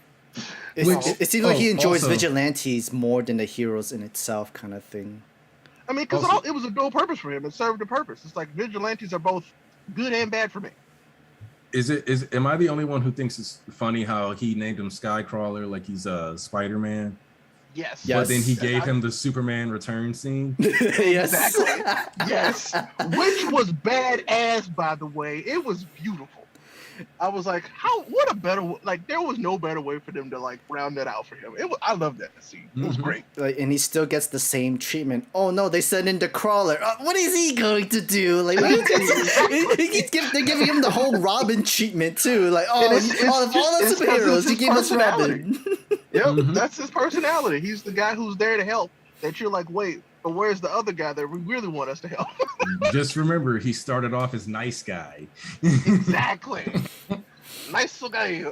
It seems like he enjoys also, Vigilantes more than the heroes in itself, kind of thing. I mean, because it was a dual purpose for him. It served a purpose. It's like Vigilantes are both good and bad for me. Am I the only one who thinks it's funny how he named him Skycrawler like he's Spider-Man? Yes. But then he gave him the Superman return scene. Yes. Exactly. Yes. Which was badass, by the way. It was beautiful. I was like, what a better, like, there was no better way for them to, like, round that out for him. I love that scene. It was great. Like, and he still gets the same treatment. Oh no, they sent in the crawler. What is he going to do? Like, they're giving him the whole Robin treatment too. Like, all the superheroes, he gave us Robin. Yep, that's his personality. He's the guy who's there to help. That you're like, wait, but where's the other guy that we really want us to help? Just remember, he started off as nice guy. Exactly. Nice guy.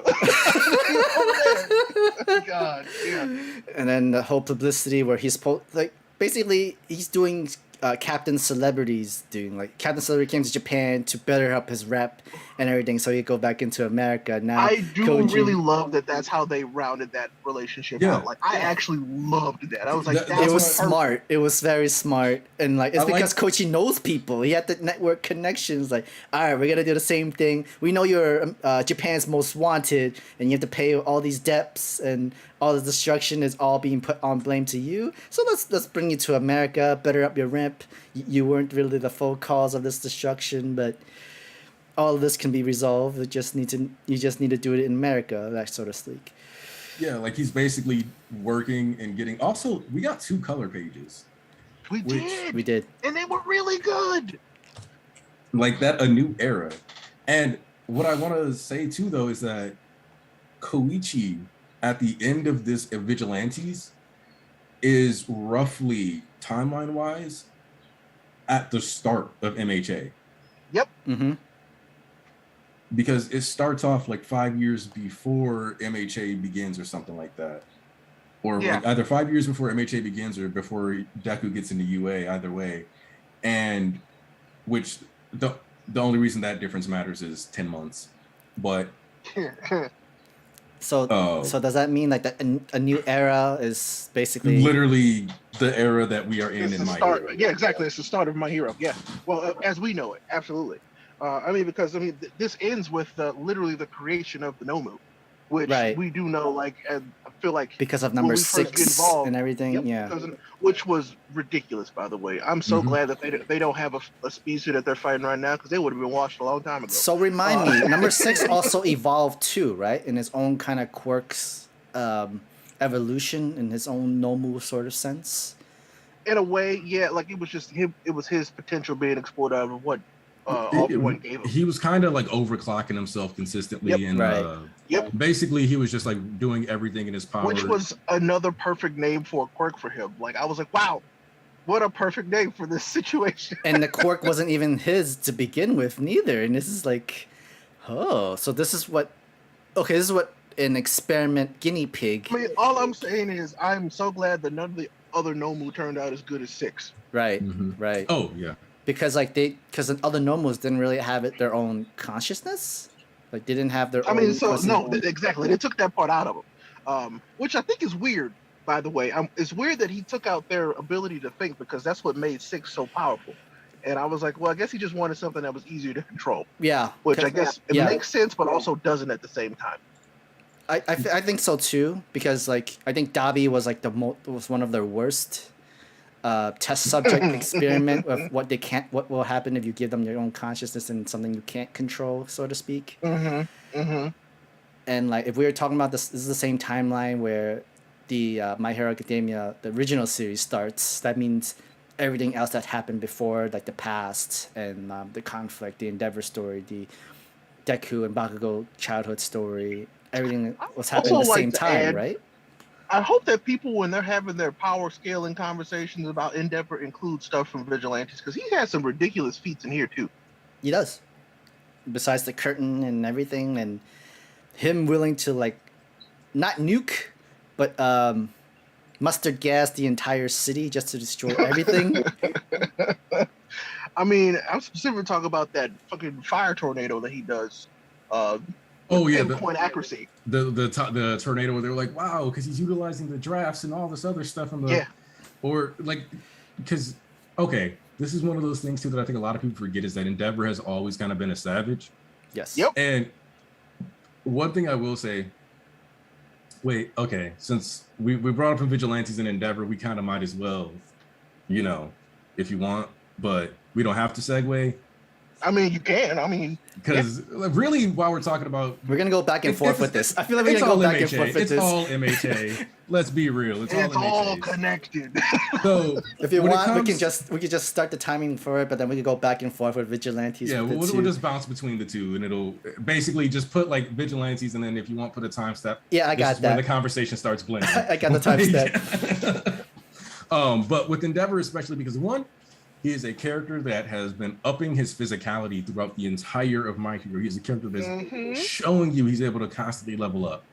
God, yeah. And then the whole publicity where he's basically he's doing Captain Celebrities doing, like, Captain Celebrity came to Japan to better up his rep and everything, so he'd go back into America. Now I do really love that. That's how they rounded that relationship out. Like, I actually loved that. I was like, it was smart. It was very smart, and like it's because Koichi knows people. He had the network connections. Like, all right, we're gonna do the same thing. We know you're Japan's most wanted, and you have to pay all these debts, and all the destruction is all being put on blame to you. So let's bring you to America, better up your rep. You weren't really the full cause of this destruction, but all of this can be resolved. You just need to do it in America, that sort of sleek. Yeah, like he's basically working and getting. Also, we got 2 color pages. We did, and they were really good. Like that, a new era. And what I want to say too, though, is that Koichi at the end of this Vigilantes is roughly timeline-wise at the start of MHA. Yep. Mm-hmm. Because it starts off like 5 years before MHA begins or something like that. Or like either 5 years before MHA begins or before Deku gets into UA, either way. And which the only reason that difference matters is 10 months. But So does that mean like that a new era is basically literally the era that we are in My Hero? Yeah, exactly. It's the start of My Hero. Yeah. Well, as we know it, absolutely. This ends with literally the creation of the Nomu, which we do know, like, I feel like because of number 6 and everything. Which was ridiculous, by the way. I'm so glad that they don't have a speedster that they're fighting right now, because they would have been washed a long time ago. So remind me, number 6 also evolved too, right? In his own kind of quirks, evolution in his own Nomu sort of sense. In a way, yeah. Like, it was just him. It was his potential being explored out of what All For One gave him. He was kind of like overclocking himself consistently, and basically he was just like doing everything in his power. Which was another perfect name for a quirk for him. Like, I was like, wow, what a perfect name for this situation. And the quirk wasn't even his to begin with, neither. And this is like, so this is what an experiment guinea pig. I mean, all I'm saying is I'm so glad that none of the other Nomu turned out as good as 6. Right. Oh yeah. Because the other Nomus didn't really have their own consciousness. Like, they didn't have their own. I mean, exactly. They took that part out of them, which I think is weird. By the way, it's weird that he took out their ability to think, because that's what made 6 so powerful. And I was like, well, I guess he just wanted something that was easier to control. Yeah. Which I guess it makes sense, but also doesn't at the same time. I think so too, because like I think Dabi was like was one of their worst test subject experiment of what will happen if you give them your own consciousness and something you can't control, so to speak. And like if we were talking about this is the same timeline where the My Hero Academia, the original series starts. That means everything else that happened before, like the past and the conflict, the Endeavor story, the Deku and Bakugo childhood story, everything was happening at the same time, right? I hope that people, when they're having their power scaling conversations about Endeavor, include stuff from Vigilantes, because he has some ridiculous feats in here too. He does. Besides the curtain and everything, and him willing to like not nuke, but mustard gas the entire city just to destroy everything. I mean, I'm specifically talking about that fucking fire tornado that he does. Pinpoint accuracy. The tornado where they were like, wow, because he's utilizing the drafts and all this other stuff in the or like because this is one of those things too that I think a lot of people forget is that Endeavor has always kind of been a savage. Yes. Yep. And one thing I will say, since we brought up from Vigilantes and Endeavor, we kind of might as well, if you want, but we don't have to segue. I mean, you can. I mean, because really, while we're talking about, we're gonna go back and forth with this. I feel like we're gonna go back and forth with this. It's all MHA. Let's be real. It's all connected. So if you want, we can just start the timing for it, but then we can go back and forth with Vigilantes. Yeah, we'll just bounce between the two, and it'll basically just put like Vigilantes, and then if you want, put a time step. Yeah, I got that. Where the conversation starts blending. I got the time step. But with Endeavor, especially because one, he is a character that has been upping his physicality throughout the entire of My Hero. He's a character that's showing you he's able to constantly level up.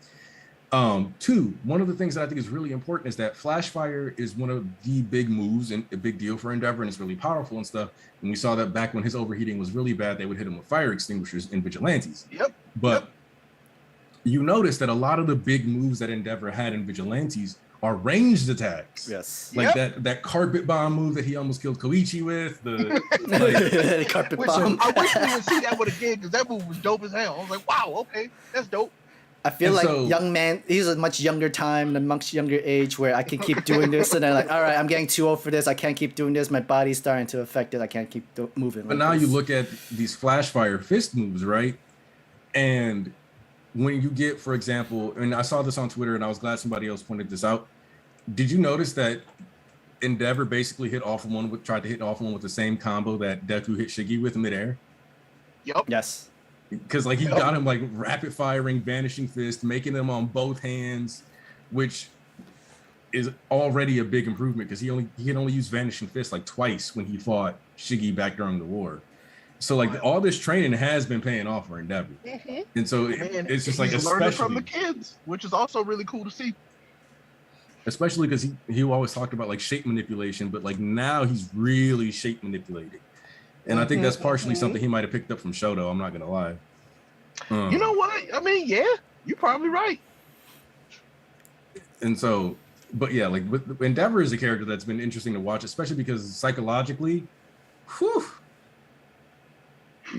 Two, one of the things that I think is really important is that Flash Fire is one of the big moves and a big deal for Endeavor, and it's really powerful and stuff. And we saw that back when his overheating was really bad, they would hit him with fire extinguishers in Vigilantes. Yep. But you notice that a lot of the big moves that Endeavor had in Vigilantes are ranged attacks. Yes. Like that carpet bomb move that he almost killed Koichi with. The carpet bomb. I wish we would see that one again because that move was dope as hell. I was like, wow, okay, that's dope. I feel young man, he's a much younger time, a much younger age where I can keep doing this. And I'm like, all right, I'm getting too old for this. I can't keep doing this. My body's starting to affect it. I can't keep moving. But now you look at these Flash Fire fist moves, right? And when you get, for example, and I saw this on Twitter and I was glad somebody else pointed this out. Did you notice that Endeavor basically tried to hit off one with the same combo that Deku hit Shiggy with midair? Yep. Yes. Because he got him like rapid firing, vanishing fist, making them on both hands, which is already a big improvement because he can only use vanishing fist like twice when he fought Shiggy back during the war. So like all this training has been paying off for Endeavor, and so it's just like learning from the kids, which is also really cool to see. Especially because he always talked about like shape manipulation, but like now he's really shape manipulating. And I think that's partially something he might have picked up from Shoto. I'm not going to lie. You know what? I mean, yeah, you're probably right. And so, but yeah, like Endeavor is a character that's been interesting to watch, especially because psychologically, whew.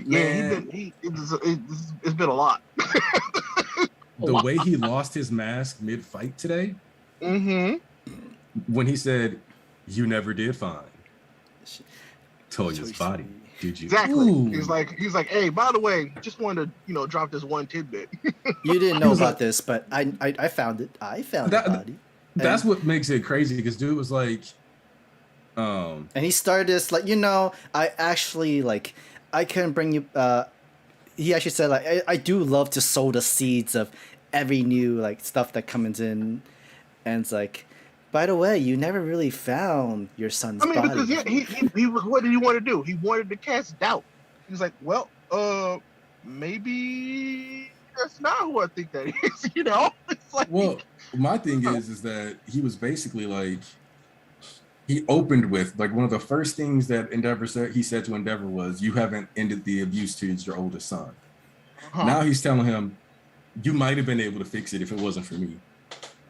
Yeah, it's been a lot. The way he lost his mask mid-fight today, when he said, "You never did find Toya's body, did you?" Exactly. Ooh. He's like, hey, by the way, just wanted to, drop this one tidbit. You didn't know about this, but I found it. I found the body. That's what makes it crazy because dude was like, and he started this like, I actually like, I couldn't bring you. He actually said like, I do love to sow the seeds of every new like stuff that comes in, and it's like, by the way, you never really found your son's body. Because he what did he want to do? He wanted to cast doubt. He was like, well, maybe that's not who I think that is. It's like, well, my thing is that he was basically like, he opened with like one of the first things that Endeavor said. He said to Endeavor was, "You haven't ended the abuse towards your oldest son." Now he's telling him, "You might have been able to fix it if it wasn't for me."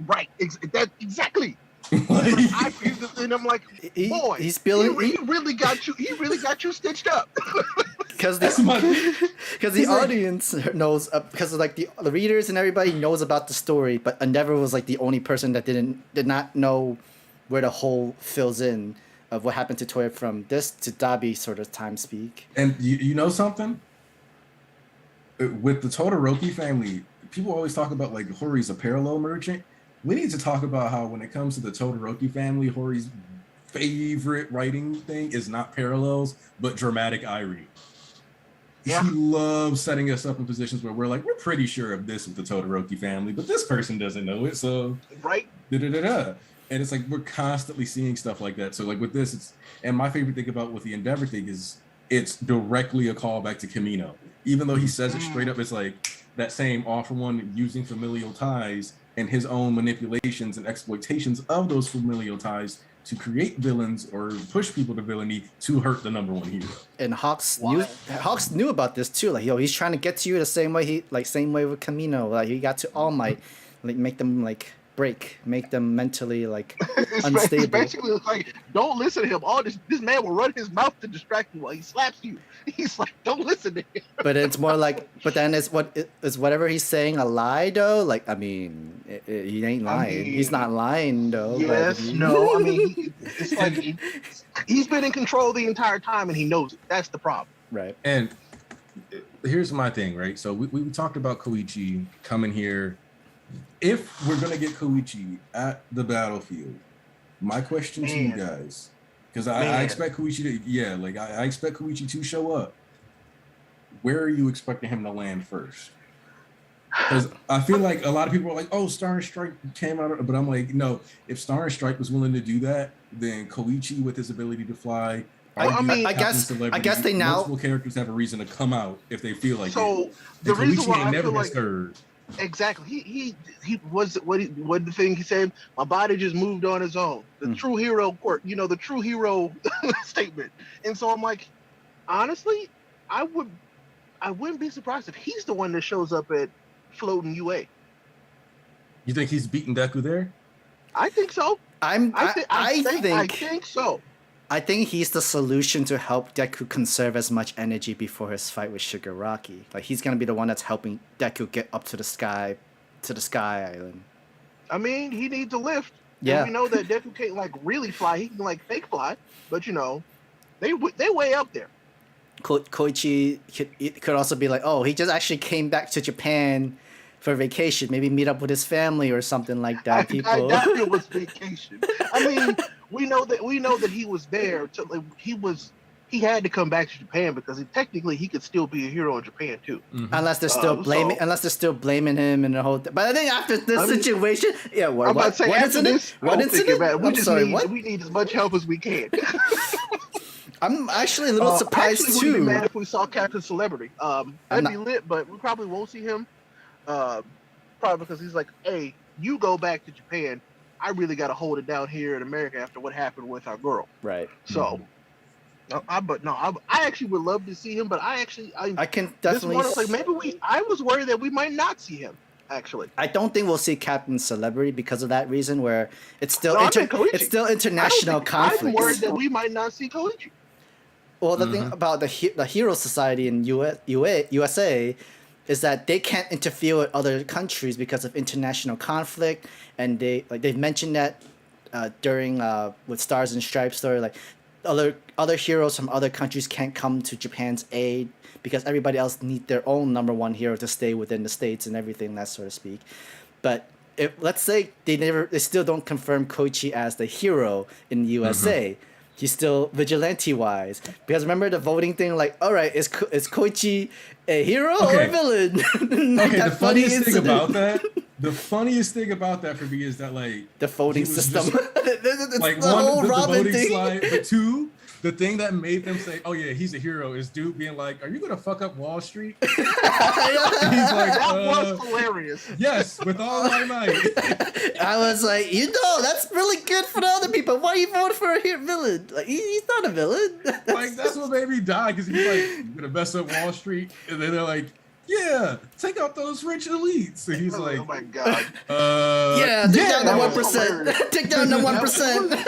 Right. Exactly. And I'm like, boy, he's building. He really got you. He really got you stitched up. Because the audience knows, because like the readers and everybody knows about the story, but Endeavor was like the only person that did not know where the hole fills in of what happened to Toya from this to Dabi sort of time speak. And you know something? With the Todoroki family, people always talk about like Hori's a parallel merchant. We need to talk about how when it comes to the Todoroki family, Hori's favorite writing thing is not parallels, but dramatic irony. Yeah. He loves setting us up in positions where we're like, we're pretty sure of this with the Todoroki family, but this person doesn't know it, so right. Da-da-da-da. And it's like we're constantly seeing stuff like that. So like with this, it's and my favorite thing about with the Endeavor thing is it's directly a callback to Kamino. Even though he says it straight up, it's like that same All for One using familial ties and his own manipulations and exploitations of those familial ties to create villains or push people to villainy to hurt the number one hero. And Hawks knew about this too. Like, yo, he's trying to get to you the same way same way with Kamino. Like he got to All Might, like make them like break, make them mentally like unstable. Basically, like, don't listen to him. All this man will run his mouth to distract you while he slaps you. He's like, don't listen to him. But it's more like, but then is whatever he's saying a lie though? Like, I mean, he ain't lying. I mean, he's not lying though. Yes, no. I mean, it's like he's been in control the entire time, and he knows it. That's the problem. Right. And here's my thing, right? So we talked about Koichi coming here. If we're gonna get Koichi at the battlefield, my question to you guys, because I expect Koichi to, I expect Koichi to show up. Where are you expecting him to land first? Because I feel like a lot of people are like, "Oh, Star and Strike came out," but I'm like, no. If Star and Strike was willing to do that, then Koichi with his ability to fly. I guess they now multiple characters have a reason to come out if they feel like so. It. The reason Koichi why ain't I never feel been like stirred. Exactly. He was what the thing he said. My body just moved on its own. The true hero quirk, the true hero statement. And so I'm like, honestly, I wouldn't be surprised if he's the one that shows up at floating UA. You think he's beating Deku there? I think so. I think so. I think he's the solution to help Deku conserve as much energy before his fight with Shigaraki. Like he's gonna be the one that's helping Deku get up to the sky island. I mean, he needs a lift. Yeah. And we know that Deku can't like really fly. He can like fake fly, but they way up there. Koichi could also be like, oh, he just actually came back to Japan for vacation. Maybe meet up with his family or something like that. I doubt it was vacation. I mean, we know that he was there. He had to come back to Japan because he could still be a hero in Japan too. Mm-hmm. Unless they're still blaming him and the whole thing. But I think after this situation, what incident? We need as much help as we can. I'm actually a little surprised too. We'd be mad if we saw Captain Celebrity. That'd be lit, but we probably won't see him. Probably because he's like, hey, you go back to Japan. I really got to hold it down here in America after what happened with our girl. Right. So, I actually would love to see him, but I can definitely. I was worried that we might not see him. Actually, I don't think we'll see Captain Celebrity because of that reason. Where it's still international conflict. I'm worried that we might not see Koichi. Well, the thing about the Hero Society in USA is that they can't interfere with other countries because of international conflict, and they've mentioned that during with Stars and Stripes story, like other heroes from other countries can't come to Japan's aid because everybody else need their own number one hero to stay within the states and everything, that so to speak. But if let's say they still don't confirm Koichi as the hero in the USA. He's still vigilante-wise. Because remember the voting thing, like, all right, is Koichi a hero or a villain? The funniest thing about that for me is that, like... The voting system. It's like, the whole Robin thing. Slide, but two, the thing that made them say, oh yeah, he's a hero, is dude being like, are you going to fuck up Wall Street? He's like, that was hilarious. Yes, with all my might. I was like, that's really good for the other people. Why are you voting for a villain? Like, he's not a villain. That's what made me die, because he's like, you're going to mess up Wall Street? And then they're like, yeah, take out those rich elites. And he's like, oh my God. Take down the 1%. Take down the 1%.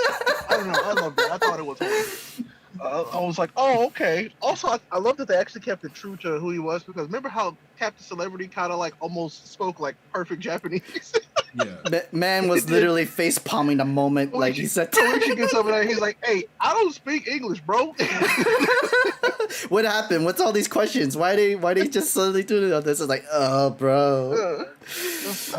I don't know. I love that. I thought it was hilarious. I was like, oh, okay. Also, I love that they actually kept it true to who he was because remember how Captain Celebrity kind of like almost spoke like perfect Japanese? Yeah. Man was literally face palming the moment like he said. Koichi gets over there. He's like, "Hey, I don't speak English, bro." What happened? What's all these questions? Why they just suddenly doing all this? It's like, oh, bro.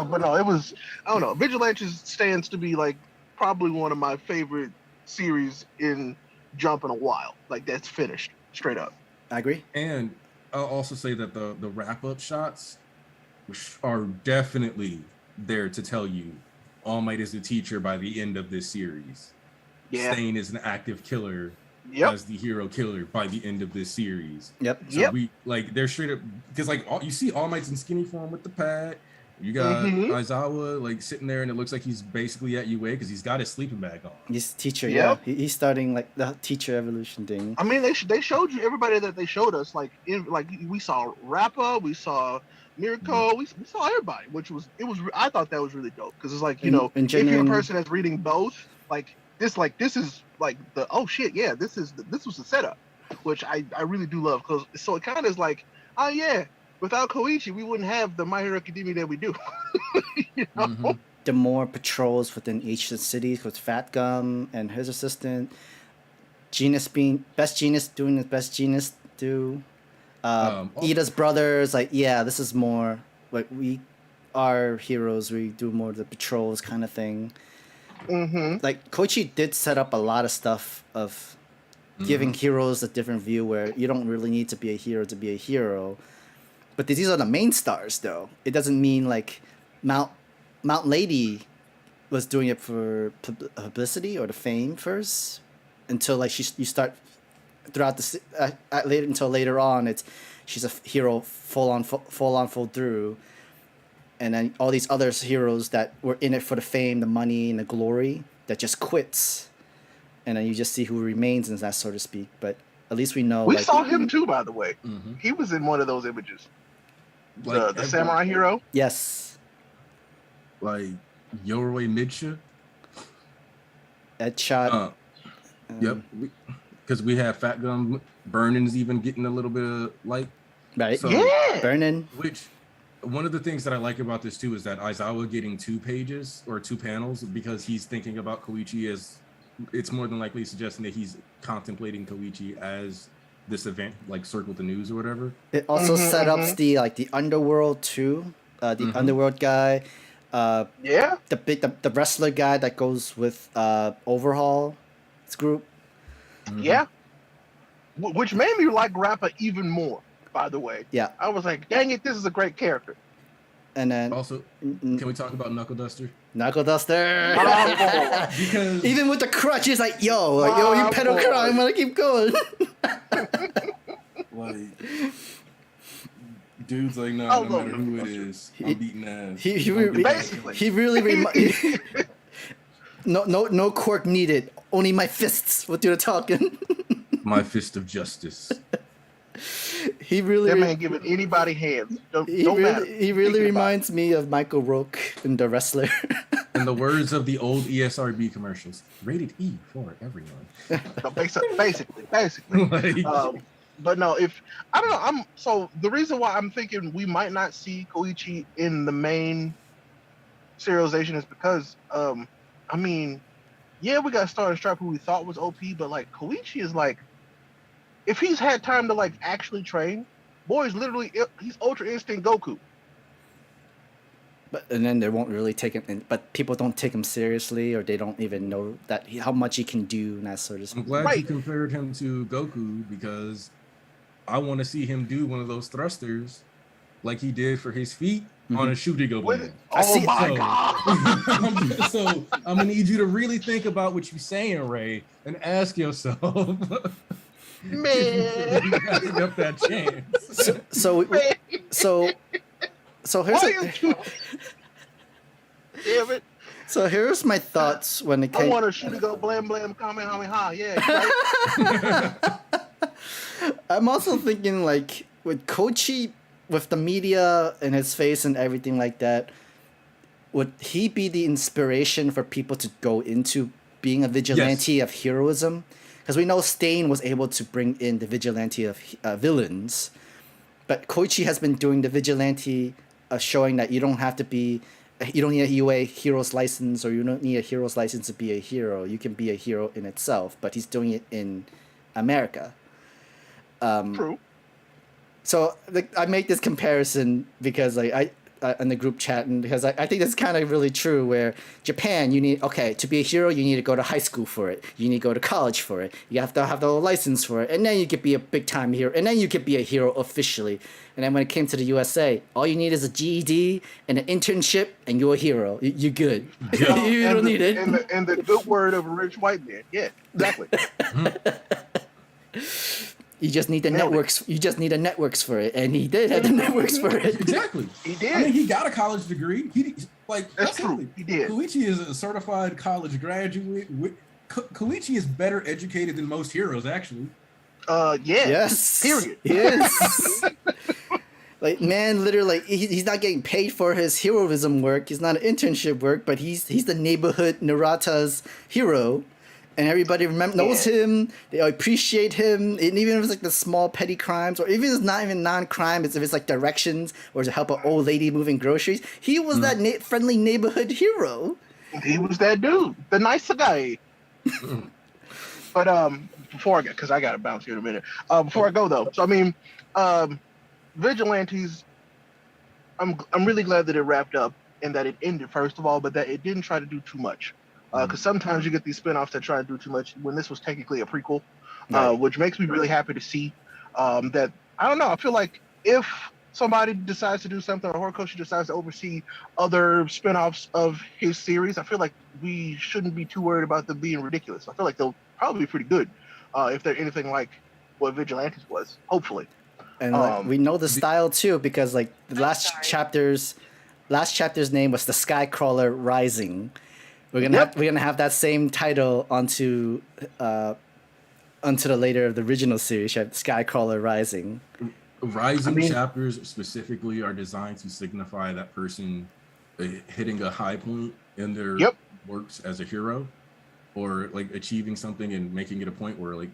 But no, it was. I don't know. Vigilantes stands to be like probably one of my favorite series in Jump in a while. Like that's finished straight up. I agree. And I'll also say that the wrap up shots are definitely there to tell you All Might is the teacher by the end of this series. Yeah. Stain is an active killer Yep. as the hero killer by the end of this series. Yep. So we like they're straight up because like you see All Might's in skinny form with the pad. You got Aizawa like sitting there and it looks like he's basically at UA because he's got his sleeping bag on. He's teacher. Yep. Yeah. He's starting like the teacher evolution thing. I mean, they showed you everybody that they showed us. Like we saw Rappa, we saw Mirko, we saw everybody, which was I thought that was really dope because it's like if you're a person that's reading both, like this is like the oh shit yeah this was the setup, which I really do love because so it kind of is like oh yeah without Koichi we wouldn't have the My Hero Academia that we do. The more patrols within each of the cities with Fat Gum and his assistant, Genius being best Genius doing his best Genius do. Ida's brothers, like this is more like we are heroes. We do more of the patrols kind of thing. Like Koichi did set up a lot of stuff of giving heroes a different view where you don't really need to be a hero to be a hero. But these are the main stars, though. It doesn't mean like Mount Lady was doing it for publicity or the fame first until like you start throughout the later on. She's a hero full through, and then all these other heroes that were in it for the fame, the money, and the glory that just quits, and then you just see who remains in that, so to speak. But at least we know. We saw him too, by the way. He was in one of those images. Like the samurai hero. Yes. Like Yoroi Midsha. Headshot. Yep. Because we have Fat Gum. Burning's even getting a little bit of light. Right. So, Burning. Which one of the things that I like about this too is that Aizawa getting 2 pages or 2 panels because he's thinking about Koichi as it's more than likely suggesting that he's contemplating Koichi as this event, like circled the news or whatever. It also set up the underworld too. The underworld guy. The wrestler guy that goes with Overhaul's group. Yeah. Which made me like Rappa even more, by the way. Yeah. I was like, dang it, this is a great character. And then also, can we talk about Knuckle Duster? Knuckle Duster. Because even with the crutch, he's like, yo, you pedal car, I'm gonna keep going. Like, dude's like, no matter who it is, I'm beating ass. He really no cork needed. Only my fists will do the talking. My fist of justice. He really that man giving anybody hands. He really reminds me of Michael Rourke in The Wrestler. In the words of the old ESRB commercials, rated E for everyone. So basically. But no, I don't know. So the reason why I'm thinking we might not see Koichi in the main serialization is because we got Star and Stripe who we thought was OP, but like Koichi is like, if he's had time to like actually train, boy, he's Ultra Instinct Goku. And then they won't really take him, but people don't take him seriously, or they don't even know how much he can do, and that sort of stuff. I'm glad you compared him to Goku because I want to see him do one of those thrusters like he did for his feet on a Shooting Blade. God! So I'm gonna need you to really think about what you're saying, Ray, and ask yourself. Man, you up that chance. So here's damn it. So here's my thoughts when it came. I want to shoot go blam blam kamehameha. Yeah. Right? I'm also thinking like with Koichi, with the media and his face and everything like that, would he be the inspiration for people to go into being a vigilante of heroism? Because we know Stain was able to bring in the vigilante of villains, but Koichi has been doing the vigilante, showing that you don't need a UA hero's license, or you don't need a hero's license to be a hero. You can be a hero in itself, but he's doing it in America. True. So I make this comparison because I in the group chat, and because I think that's kind of really true, where Japan, to be a hero, you need to go to high school for it. You need to go to college for it. You have to have the license for it. And then you could be a big time hero. And then you could be a hero officially. And then when it came to the USA, all you need is a GED and an internship, and you're a hero. You're good. You don't need it. And the good word of a rich white man. Yeah, exactly. You just need the networks. You just need the networks for it, and he did have the networks for it. Exactly. He did. I mean, he got a college degree. That's true. He did. Koichi is a certified college graduate. Koichi is better educated than most heroes, actually. Yeah. Yes. Period. Yes. Like, man, literally, he's not getting paid for his heroism work. He's not an internship work, but he's the neighborhood Narata's hero. And everybody knows him. They appreciate him. And even if it's like the small petty crimes, or even if it's not even non-crime, if it's like directions or to help an old lady moving groceries, he was that friendly neighborhood hero. He was that dude, the nice guy. But before I get, because I got to bounce here in a minute. Before I go though, so I mean, Vigilantes. I'm really glad that it wrapped up and that it ended first of all, but that it didn't try to do too much. Because sometimes you get these spinoffs that try to do too much when this was technically a prequel, which makes me really happy to see. That I don't know. I feel like if somebody decides to do something, or Horikoshi decides to oversee other spinoffs of his series, I feel like we shouldn't be too worried about them being ridiculous. I feel like they'll probably be pretty good if they're anything like what Vigilantes was. Hopefully. And we know the style too, because like the last chapter's name was the Skycrawler Rising. We're gonna have that same title onto the later of the original series, Skycrawler Rising. Rising chapters specifically are designed to signify that person hitting a high point in their works as a hero, or like achieving something and making it a point where like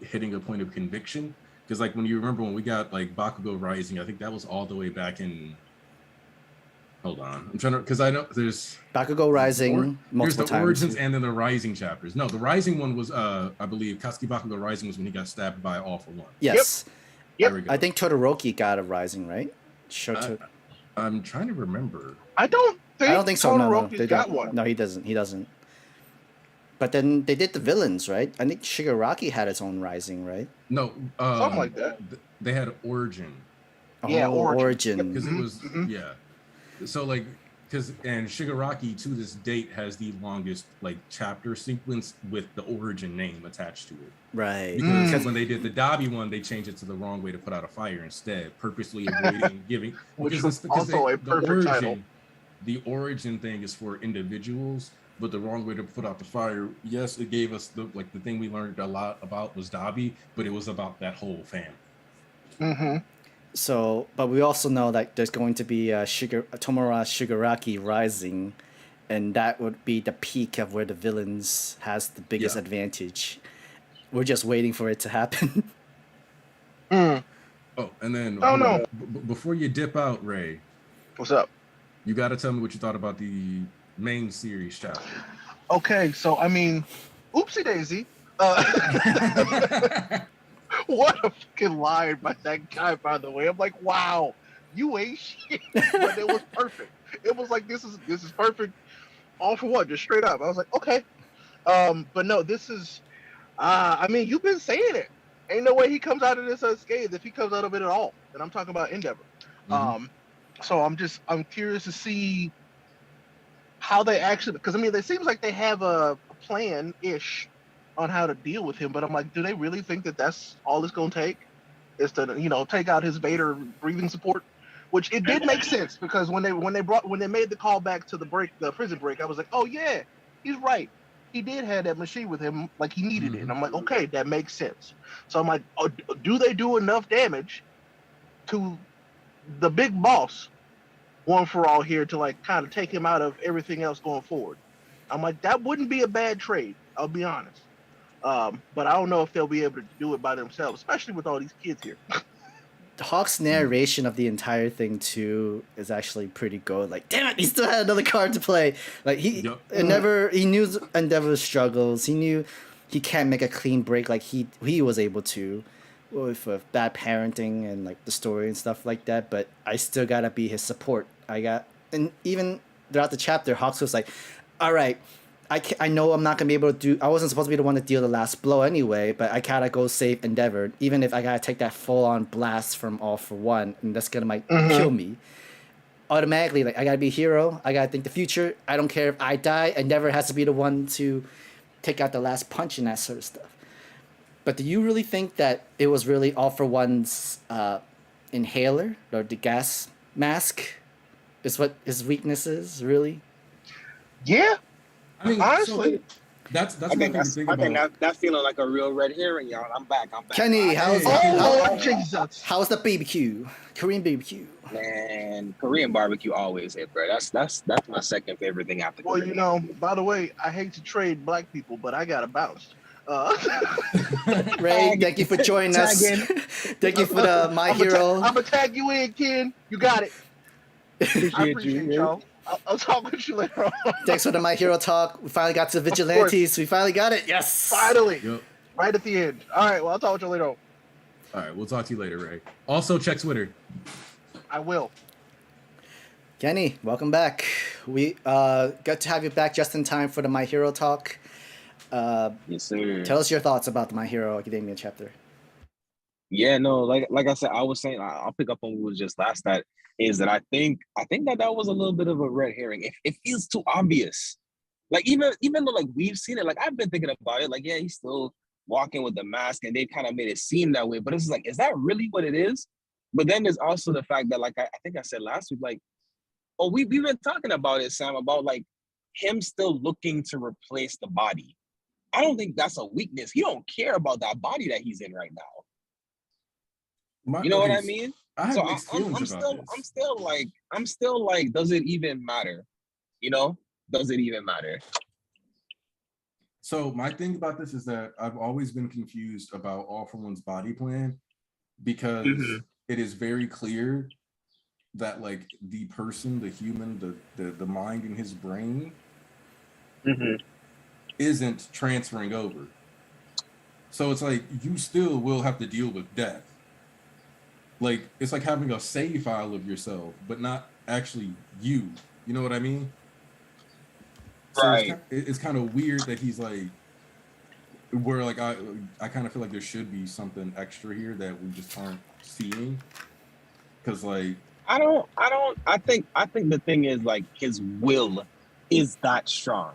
hitting a point of conviction. Because like when you remember when we got like Bakugo Rising, I think that was all the way back in. Hold on, I'm trying to, because I know there's Bakugo Rising multiple there's the times. origins and then the Rising chapters. No, the Rising one was I believe Katsuki Bakugo Rising was when he got stabbed by All for One. Yes. Yep. There we go. I think Todoroki got a Rising, right? I'm trying to remember. I don't think so. No, they got one. No, he doesn't. But then they did the villains, right? I think Shigaraki had its own Rising, right? No, something like that. They had Origin. Origin. Because it was So like, and Shigaraki to this date has the longest like chapter sequence with the Origin name attached to it. Right. Because when they did the Dabi one, they changed it to the wrong way to put out a fire instead, purposely avoiding giving. Which was also a perfect title. The Origin thing is for individuals, but the wrong way to put out the fire. Yes, it gave us the thing we learned a lot about was Dabi, but it was about that whole family. Mm-hmm. So, but we also know that there's going to be Tomura Shigaraki Rising, and that would be the peak of where the villains has the biggest advantage. We're just waiting for it to happen. Oh, and then no. Before you dip out, Ray, what's up? You got to tell me what you thought about the main series chapter. Okay, so I mean, oopsie daisy. What a fucking line by that guy, by the way. I'm like, wow, you ain't shit. But it was perfect. It was like, this is perfect. All for one, just straight up. I was like, okay. But no, this is, I mean, you've been saying it. Ain't no way he comes out of this unscathed if he comes out of it at all. And I'm talking about Endeavor. So I'm curious to see how they actually, because I mean, it seems like they have a plan-ish on how to deal with him, but I'm like, do they really think that that's all it's gonna take? Is to take out his Vader breathing support, which it did make sense because when they made the call back to the prison break, I was like, oh yeah, he's right. He did have that machine with him, like he needed it, and I'm like, okay, that makes sense. So I'm like, oh, do they do enough damage to the big boss, one for all here, to like kind of take him out of everything else going forward? I'm like, that wouldn't be a bad trade. I'll be honest. But I don't know if they'll be able to do it by themselves, especially with all these kids here. Hawk's narration of the entire thing too is actually pretty good. Like, damn it, he still had another card to play. Like he knew Endeavor's struggles. He knew he can't make a clean break like he was able to with bad parenting and like the story and stuff like that. But I still gotta be his support. And even throughout the chapter, Hawks was like, all right, I know I'm not gonna be able to do. I wasn't supposed to be the one to deal the last blow anyway, but I gotta go save Endeavor, even if I gotta take that full on blast from All for One, and that's gonna kill me. Automatically, like I gotta be a hero. I gotta think the future. I don't care if I die. Endeavor has to be the one to take out the last punch and that sort of stuff. But do you really think that it was really All for One's inhaler or the gas mask is what his weakness is? Really? Yeah. I mean, honestly, so that's I think that's feeling like a real red herring, y'all. I'm back. Kenny, how's Jesus? How's the BBQ? Korean BBQ? Man, Korean barbecue always hit, bro. That's my second favorite thing after Well, Korean. you know, by the way, I hate to trade black people, but I got to bounce. Ray, thank you for joining us. Thank you for the My Hero. I'm gonna tag you in, Ken. You got it. I appreciate you, y'all. I'll talk with you later on. Thanks for the My Hero talk. We finally got to the Vigilantes. We finally got it. Yes. Finally. Yep. Right at the end. All right. Well, I'll talk with you later on. All right, we'll talk to you later, Ray. Also, check Twitter. I will. Kenny, welcome back. We got to have you back just in time for the My Hero talk. Yes, sir. Tell us your thoughts about the My Hero Academia chapter. Yeah, no, like I said, I was saying, I'll pick up on what was just last. That is that I think that was a little bit of a red herring. It feels too obvious. Like even though like we've seen it, like I've been thinking about it. Like yeah, he's still walking with the mask, and they kind of made it seem that way. But it's like, is that really what it is? But then there's also the fact that like I think I said last week, like, oh, we've been talking about it, Sam, about like him still looking to replace the body. I don't think that's a weakness. He don't care about that body that he's in right now. You know what I mean? I'm still like, does it even matter? You know, does it even matter? So my thing about this is that I've always been confused about All for One's body plan because it is very clear that like the person, the human, the mind in his brain isn't transferring over. So it's like you still will have to deal with death. Like it's like having a save file of yourself, but not actually you. You know what I mean? Right. So it's kind of weird that he's like, where like I kind of feel like there should be something extra here that we just aren't seeing. Because like I think the thing is like his will is that strong.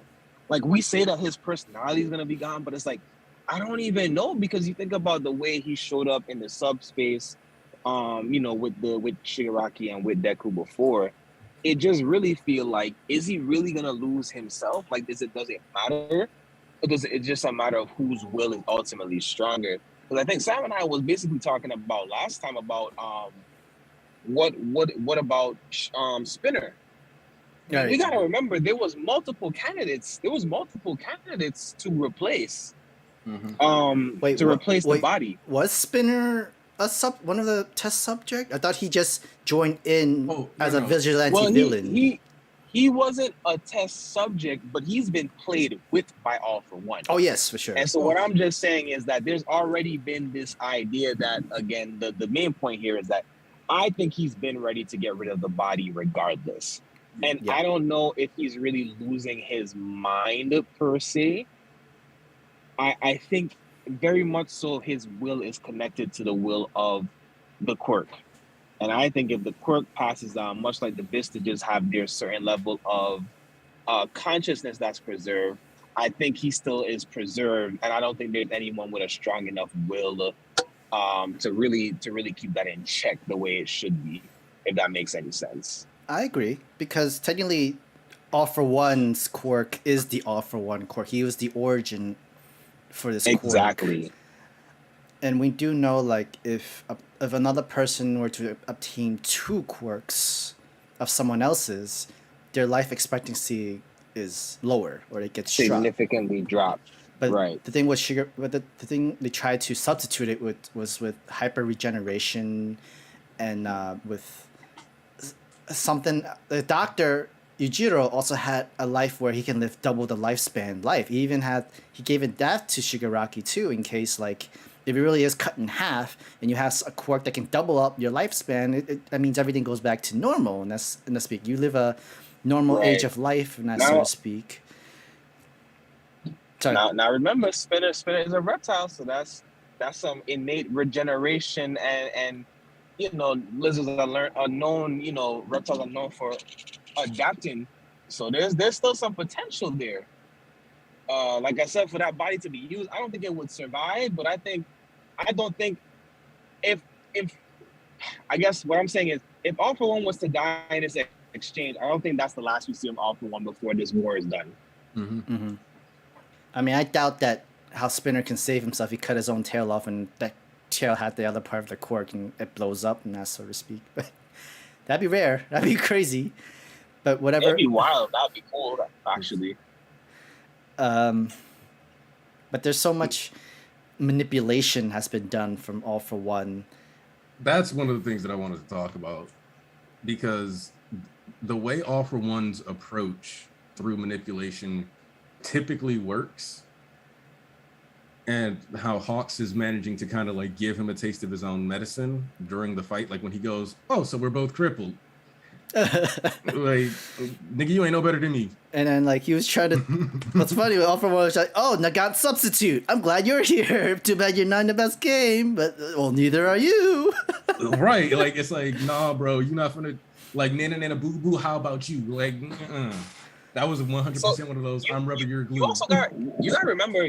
Like we say that his personality is gonna be gone, but it's like I don't even know, because you think about the way he showed up in the subspace, you know, with Shigaraki and with Deku before. It just really feel like, is he really gonna lose himself? Like, does it matter? Or does it's just a matter of whose will is ultimately stronger? Because I think Sam and I was basically talking about last time about what about Spinner? Yeah, we gotta remember there was multiple candidates. There was multiple candidates to replace. Replace the body. Was Spinner one of the test subject? I thought he just joined in as a vigilante villain. He wasn't a test subject, but he's been played with by All for One. Oh yes, for sure. And so what I'm just saying is that there's already been this idea that, again, the main point here is that I think he's been ready to get rid of the body regardless. And I don't know if he's really losing his mind per se. I think very much so his will is connected to the will of the quirk. And I think if the quirk passes on, much like the Vistages have their certain level of consciousness that's preserved, I think he still is preserved. And I don't think there's anyone with a strong enough will to really keep that in check the way it should be, if that makes any sense. I agree, because technically All for One's quirk is the All for One quirk. He was the origin for this quirk. Exactly. And we do know, like, if another person were to obtain two quirks of someone else's, their life expectancy is lower, or it gets significantly dropped. But Right. the thing with sugar, but the thing they tried to substitute it with was with hyper regeneration, and with something. The doctor Yujiro also had a life where he can live double the lifespan life. He gave it that to Shigaraki too, in case like if it really is cut in half and you have a quirk that can double up your lifespan, that means everything goes back to normal. And that's in the speak. You live a normal age Right. of life, and that Now- so to speak. Sorry. Now remember, Spinner is a reptile, so that's some innate regeneration and lizards are known, reptiles are known for adapting. So there's still some potential there. Like I said, for that body to be used, I don't think it would survive, but I don't think if I guess what I'm saying is if All For One was to die in this exchange, I don't think that's the last we see of All For One before this war is done. Mm-hmm. Mm-hmm. I mean, I doubt that how Spinner can save himself. He cut his own tail off, and that tail had the other part of the quirk, and it blows up, and that so to speak. But that'd be rare. That'd be crazy. But whatever. That'd be wild. That'd be cool, actually. But there's so much manipulation has been done from All For One. That's one of the things that I wanted to talk about, because the way All For One's approach through manipulation typically works, and how Hawks is managing to kind of like give him a taste of his own medicine during the fight, like when he goes, "Oh, so we're both crippled." Like, nigga, you ain't no better than me. And then like he was trying to. What's funny? All For One was like, "Oh, Nagat substitute. I'm glad you're here. Too bad you're not in the best game, but well, neither are you." Right? Like it's like, nah, bro, you're not gonna like nana boo boo. How about you? Like, that was 100% one of those. I'm rubber, you're glue. You also gotta remember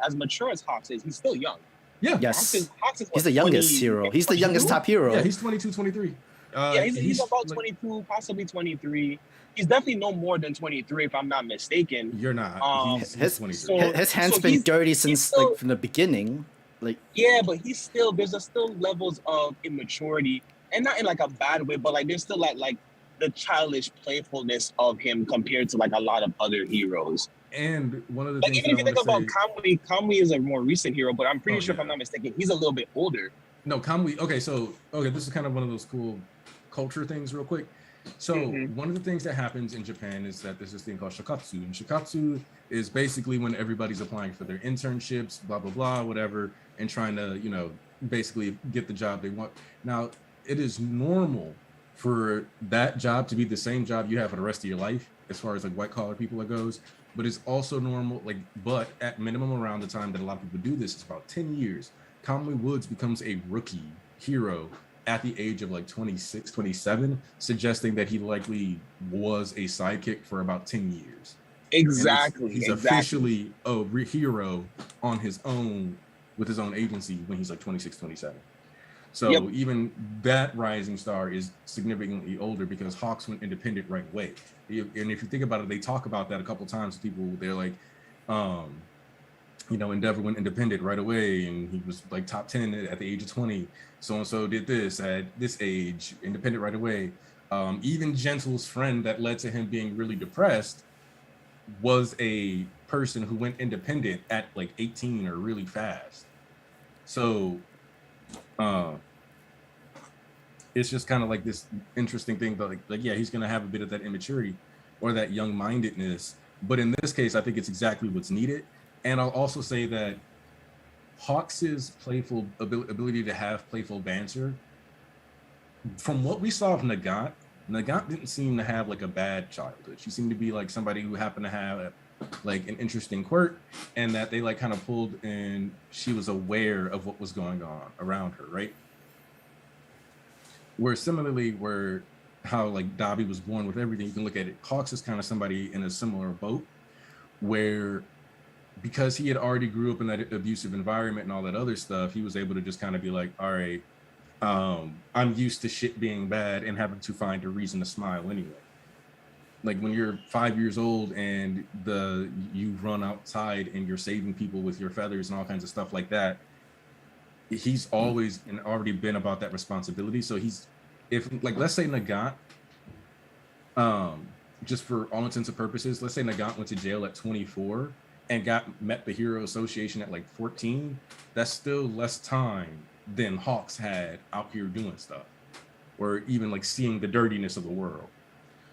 as mature as Hawks is, he's still young. Yeah. Yes. Hawks is He's the youngest hero. He's the youngest top hero. Yeah, he's 22, 23. He's about 22, possibly 23. He's definitely no more than 23, if I'm not mistaken. You're not. He's 23. His hand's been dirty since still, like from the beginning. Like but there's still levels of immaturity, and not in like a bad way, but like there's still like the childish playfulness of him compared to like a lot of other heroes. And one of the like things even if you think about say, Kamui is a more recent hero, but I'm pretty sure if I'm not mistaken, he's a little bit older. No, Kamui. Okay, this is kind of one of those cool culture things, real quick. So one of the things that happens in Japan is that there's this thing called shikatsu, and shikatsu is basically when everybody's applying for their internships, blah blah blah, whatever, and trying to basically get the job they want. Now it is normal for that job to be the same job you have for the rest of your life, as far as like white collar people it goes. But it's also normal, but at minimum around the time that a lot of people do this, it's about 10 years. Kamui Woods becomes a rookie hero at the age of like 26, 27, suggesting that he likely was a sidekick for about 10 years. Exactly. He's officially a hero on his own with his own agency when he's like 26, 27. So even that rising star is significantly older because Hawks went independent right away. And if you think about it, they talk about that a couple times. People, they're like, Endeavor went independent right away, and he was like top 10 at the age of 20. So-and-so did this at this age, independent right away. Even Gentle's friend that led to him being really depressed was a person who went independent at like 18 or really fast. So it's just kind of like this interesting thing, but he's going to have a bit of that immaturity or that young-mindedness. But in this case, I think it's exactly what's needed. And I'll also say that Hawks's playful ability to have playful banter, from what we saw of Nagat didn't seem to have like a bad childhood. She seemed to be like somebody who happened to have like an interesting quirk, and that they like kind of pulled, and she was aware of what was going on around her, right? Where similarly, how like Dobby was born with everything, you can look at it. Hawks is kind of somebody in a similar boat, where because he had already grew up in that abusive environment and all that other stuff, he was able to just kind of be like, all right, I'm used to shit being bad and having to find a reason to smile anyway. Like when you're 5 years old and you run outside and you're saving people with your feathers and all kinds of stuff like that, he's always and already been about that responsibility. So let's say Nagat, just for all intents and purposes, let's say Nagat went to jail at 24 and met the Hero Association at like 14, that's still less time than Hawks had out here doing stuff, or even like seeing the dirtiness of the world.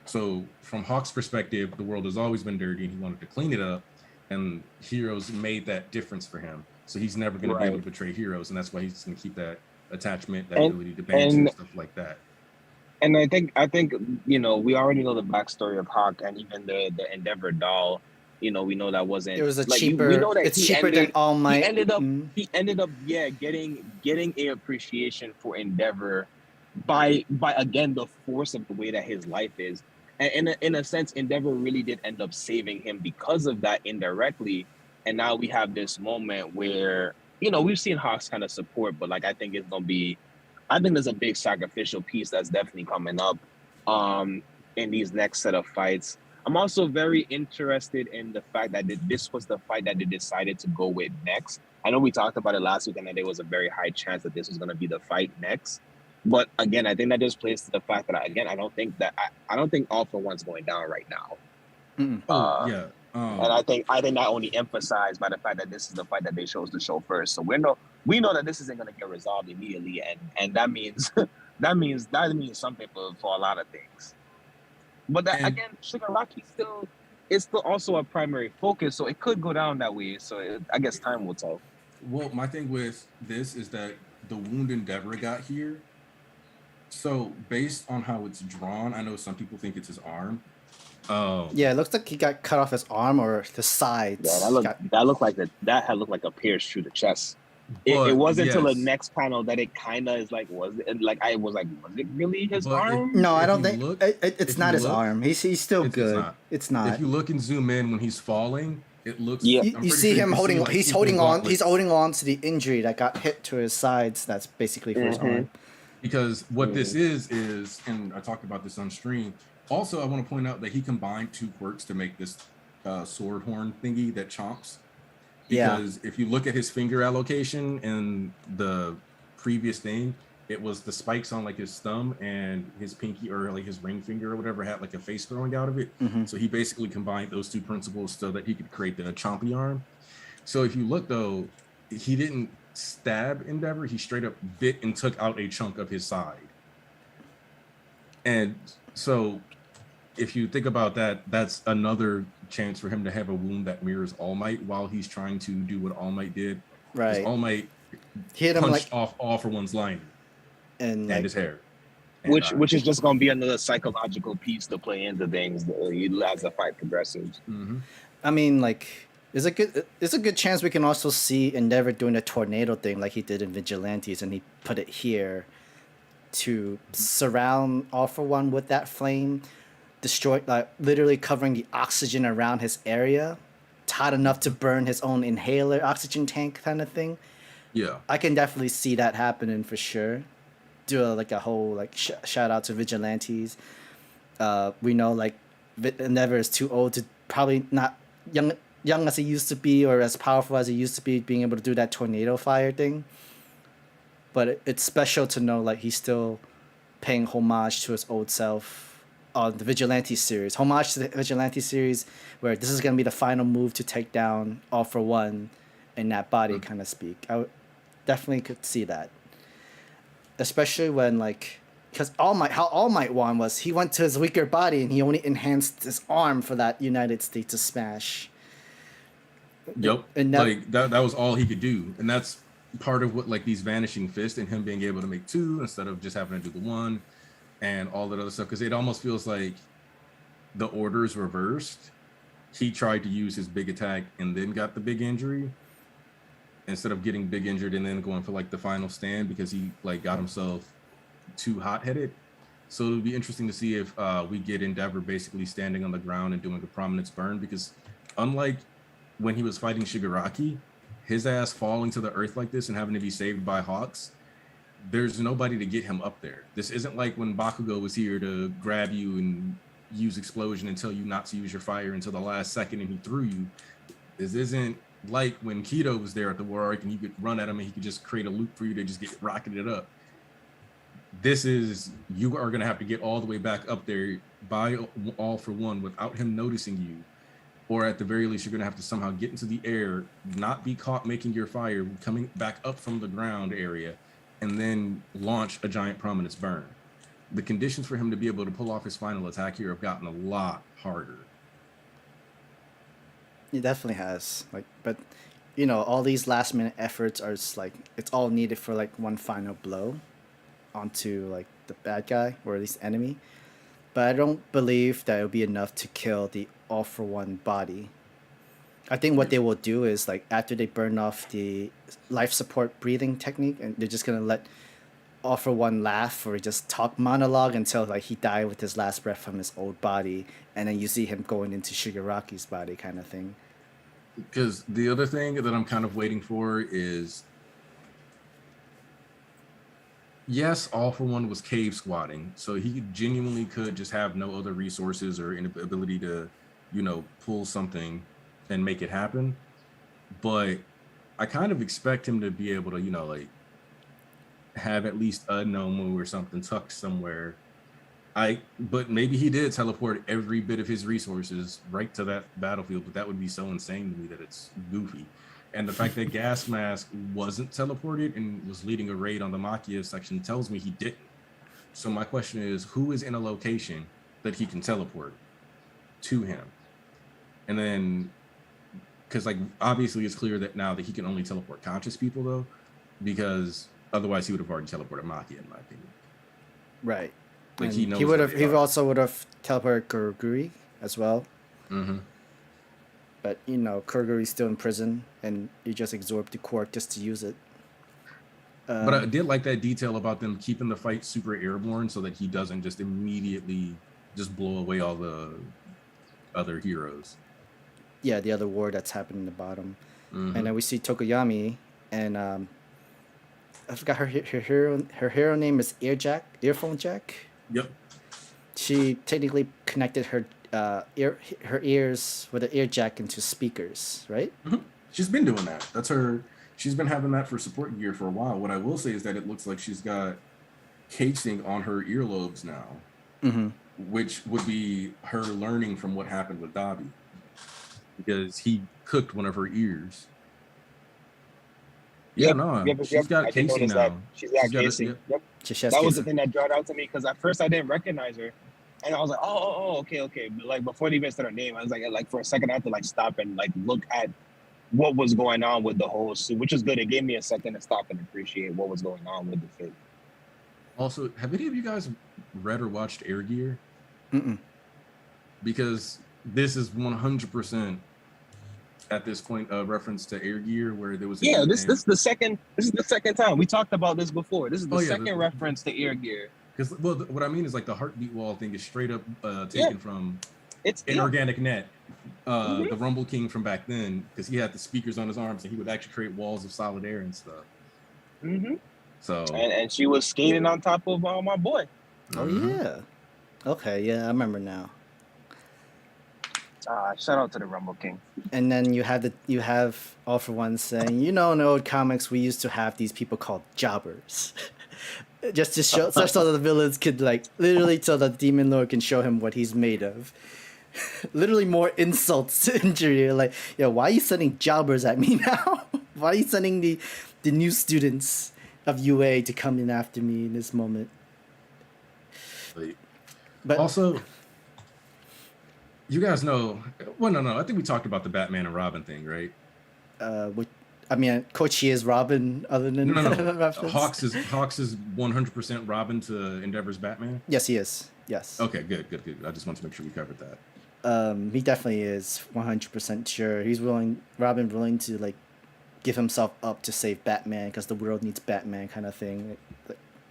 So from Hawk's perspective, the world has always been dirty and he wanted to clean it up, and Heroes made that difference for him. So he's never going to be able to betray Heroes, and that's why he's going to keep that attachment, that ability to bang and stuff like that. And I think we already know the backstory of Hawk, and even the Endeavor doll. We know that wasn't. It was a like, cheaper. We know that it's cheaper than All Might. He ended up getting a appreciation for Endeavor by again the force of the way that his life is. And in a sense, Endeavor really did end up saving him because of that indirectly. And now we have this moment where, we've seen Hawks kind of support, but like I think there's a big sacrificial piece that's definitely coming up in these next set of fights. I'm also very interested in the fact that this was the fight that they decided to go with next. I know we talked about it last week and that there was a very high chance that this was going to be the fight next. But again, I think that just plays to the fact that I don't think All For One's going down right now. And I think that only emphasized by the fact that this is the fight that they chose to show first. So we know that this isn't going to get resolved immediately, and that means something for a lot of things. But again, Shigaraki is still also a primary focus, so it could go down that way. So I guess time will tell. Well, my thing with this is that the wound Endeavor got here. So based on how it's drawn, I know some people think it's his arm. Yeah, it looks like he got cut off his arm or the sides. Yeah, that looked like a pierce through the chest. It wasn't until the next panel that it kind of is like, was it really his arm? No, I don't think it's not his arm. He's still good. It's not. If you look and zoom in when he's falling, it looks. Yeah, you see him holding. He's holding on. He's holding on to the injury that got hit to his sides. That's basically for his arm. Because what this is, and I talked about this on stream. Also, I want to point out that he combined two quirks to make this sword horn thingy that chomps. Because if you look at his finger allocation in the previous thing, it was the spikes on like his thumb and his pinky, or like his ring finger or whatever, had like a face growing out of it. So he basically combined those two principles so that he could create the chompy arm. So if you look though, he didn't stab Endeavor, he straight up bit and took out a chunk of his side. And so if you think about that, that's another chance for him to have a wound that mirrors All Might while he's trying to do what All Might did. Right. All Might hit him punched off All For One's line and his hair. Which is just going to be another psychological piece to play into things as the fight progresses. I mean, like, there's a good chance we can also see Endeavor doing a tornado thing like he did in Vigilantes, and he put it here to surround All For One with that flame, destroy, like literally covering the oxygen around his area, hot enough to burn his own inhaler oxygen tank kind of thing. Yeah, I can definitely see that happening for sure. Do a whole shout out to Vigilantes. We know like Endeavor is too old to, probably not young as he used to be or as powerful as he used to be, being able to do that tornado fire thing. But it's special to know like he's still paying homage to his old self on the Vigilante series. Homage to the Vigilante series, where this is going to be the final move to take down All For One in that body kind of speak. I definitely could see that. Especially when because how All Might won was he went to his weaker body and he only enhanced his arm for that United States to smash. Yep. And that was all he could do. And that's part of what these vanishing fists and him being able to make two instead of just having to do the one and all that other stuff. Because it almost feels like the order's reversed. He tried to use his big attack and then got the big injury instead of getting big injured and then going for the final stand because he got himself too hot-headed. So it'll be interesting to see if we get Endeavor basically standing on the ground and doing a prominence burn, because unlike when he was fighting Shigaraki, his ass falling to the earth like this and having to be saved by Hawks, there's nobody to get him up there. This isn't like when Bakugo was here to grab you and use explosion and tell you not to use your fire until the last second and he threw you. This isn't like when Kido was there at the War Arc and you could run at him and he could just create a loop for you to just get rocketed up. This is, you are going to have to get all the way back up there by All For One without him noticing you or at the very least, you're going to have to somehow get into the air, not be caught making your fire, coming back up from the ground area, and then launch a giant prominence burn. The conditions for him to be able to pull off his final attack here have gotten a lot harder. It definitely has. Like, but you know, all these last minute efforts are just like it's all needed for like one final blow onto like the bad guy or at least enemy. But I don't believe that it'll be enough to kill the all for one body. I think what they will do is like after they burn off the life support breathing technique, and they're just gonna let all for one laugh or just talk monologue until like he died with his last breath from his old body, and then you see him going into Shigaraki's body, kind of thing. Because the other thing that I'm kind of waiting for is, yes, All for One was cave squatting, so he genuinely could just have no other resources or ability to, you know, pull something and make it happen. But I kind of expect him to be able to, you know, like have at least a Nomu or something tucked somewhere. But maybe he did teleport every bit of his resources right to that battlefield, but that would be so insane to me that it's goofy. And the fact that Gas Mask wasn't teleported and was leading a raid on the Makia section tells me he didn't. So my question is, who is in a location that he can teleport to him? And then, because like obviously it's clear that now that he can only teleport conscious people though, because otherwise he would have already teleported Makia in my opinion. Right. Like and he knows. He also would have teleported Kuroguri as well. Mm-hmm. But you know, Kuroguri's still in prison, and you just absorb the quirk just to use it. But I did like that detail about them keeping the fight super airborne, so that he doesn't just immediately just blow away all the other heroes. Yeah, the other war that's happening in the bottom, Mm-hmm. and then we see Tokoyami, and I forgot her hero name is Earphone Jack. Yep. She technically connected her her ears with an ear jack into speakers, right? Mm-hmm. She's been doing that. That's her. She's been having that for support gear for a while. What I will say is that it looks like she's got casing on her earlobes now, Mm-hmm. which would be her learning from what happened with Dabi, because he cooked one of her ears. Yeah, she's got casing now. She's got casing. Yep. That was the thing that drew out to me, because at first I didn't recognize her, and I was like, oh, okay. But like before they even said her name, I was like for a second I had to like stop and like look at what was going on with the whole suit, which is good. It gave me a second to stop and appreciate what was going on with the fit. Also, have any of you guys read or watched Air Gear? Mm-mm. Because this is 100% at this point a reference to Air Gear, where there was this is the second time we talked about this before. This is the second reference to Air Gear. Because what I mean is like the heartbeat wall thing is straight up taken from Inorganic Net, the Rumble King from back then, because he had the speakers on his arms and he would actually create walls of solid air and stuff. Mm-hmm. So and she was skating on top of my boy. Oh yeah. Okay, yeah, I remember now. Shout out to the Rumble King. And then you have All for One saying, you know, in the old comics we used to have these people called jobbers. Just to show such so that the villains could like literally so that Demon Lord can show him what he's made of. Literally more insults to injury. Like, yo, why are you sending jobbers at me now? Why are you sending the new students of UA to come in after me in this moment? But also, you guys know. Well, no. I think we talked about the Batman and Robin thing, right? I mean, Kochi is Robin. Other than no. Hawks is 100% Robin to Endeavor's Batman. Yes, he is. Yes. Okay, good. I just want to make sure we covered that. He definitely is 100% sure. Robin willing to like give himself up to save Batman because the world needs Batman, kind of thing.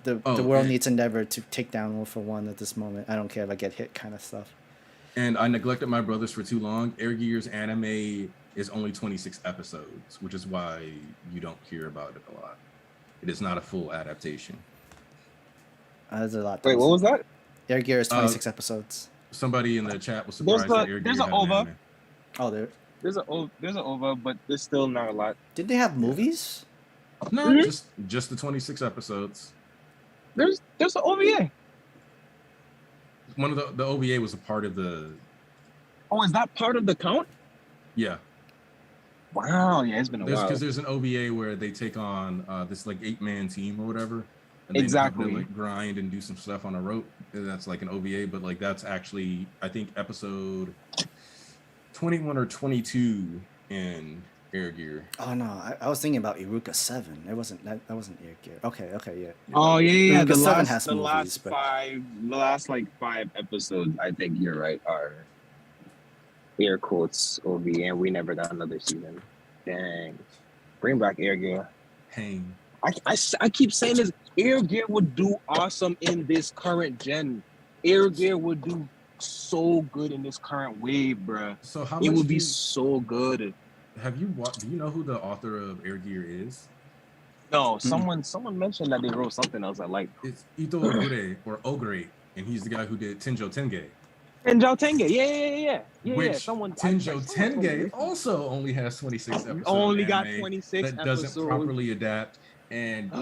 The world needs Endeavor to take down All for One at this moment. I don't care if I get hit, kind of stuff. And I neglected my brothers for too long. Air Gear's anime is only 26 episodes, which is why you don't hear about it a lot. It is not a full adaptation. There's a lot. Wait, what was that? Air Gear is 26 episodes. Somebody in the chat was surprised that Air Gear there's had an an OVA. anime. Oh, there's an OVA, but there's still not a lot. Did they have movies? No, Mm-hmm. just the 26 episodes. There's an OVA. One of the OVA was a part of the. Oh, is that part of the count? Yeah. Wow, yeah, it's been a while. Because there's an OVA where they take on this like 8-man team or whatever, and they Exactly. have to like grind and do some stuff on a rope. And that's like an OVA, but like that's actually I think episode 21 or 22 in Air Gear. Oh no, I was thinking about Iruka 7. It wasn't that wasn't Air Gear. Okay, yeah. Oh yeah. Iruka 7 The has movies, but last like 5 episodes, I think you're right, are air quotes OVA, and we never got another season. Dang. Bring back Air Gear. Pain. I keep saying this. Air Gear would do awesome in this current gen. Air Gear would do so good in this current wave, bruh. So how it much would be so good. Have you do you know who the author of Air Gear is? No, someone mentioned that they wrote something else I like. It's Ito Ogure or Ogre, and he's the guy who did Tenjo Tenge. Tenjo Tenge, yeah. Which Someone Tenjo Tenge also only has 26 episodes. Only got 26 that doesn't properly adapt, and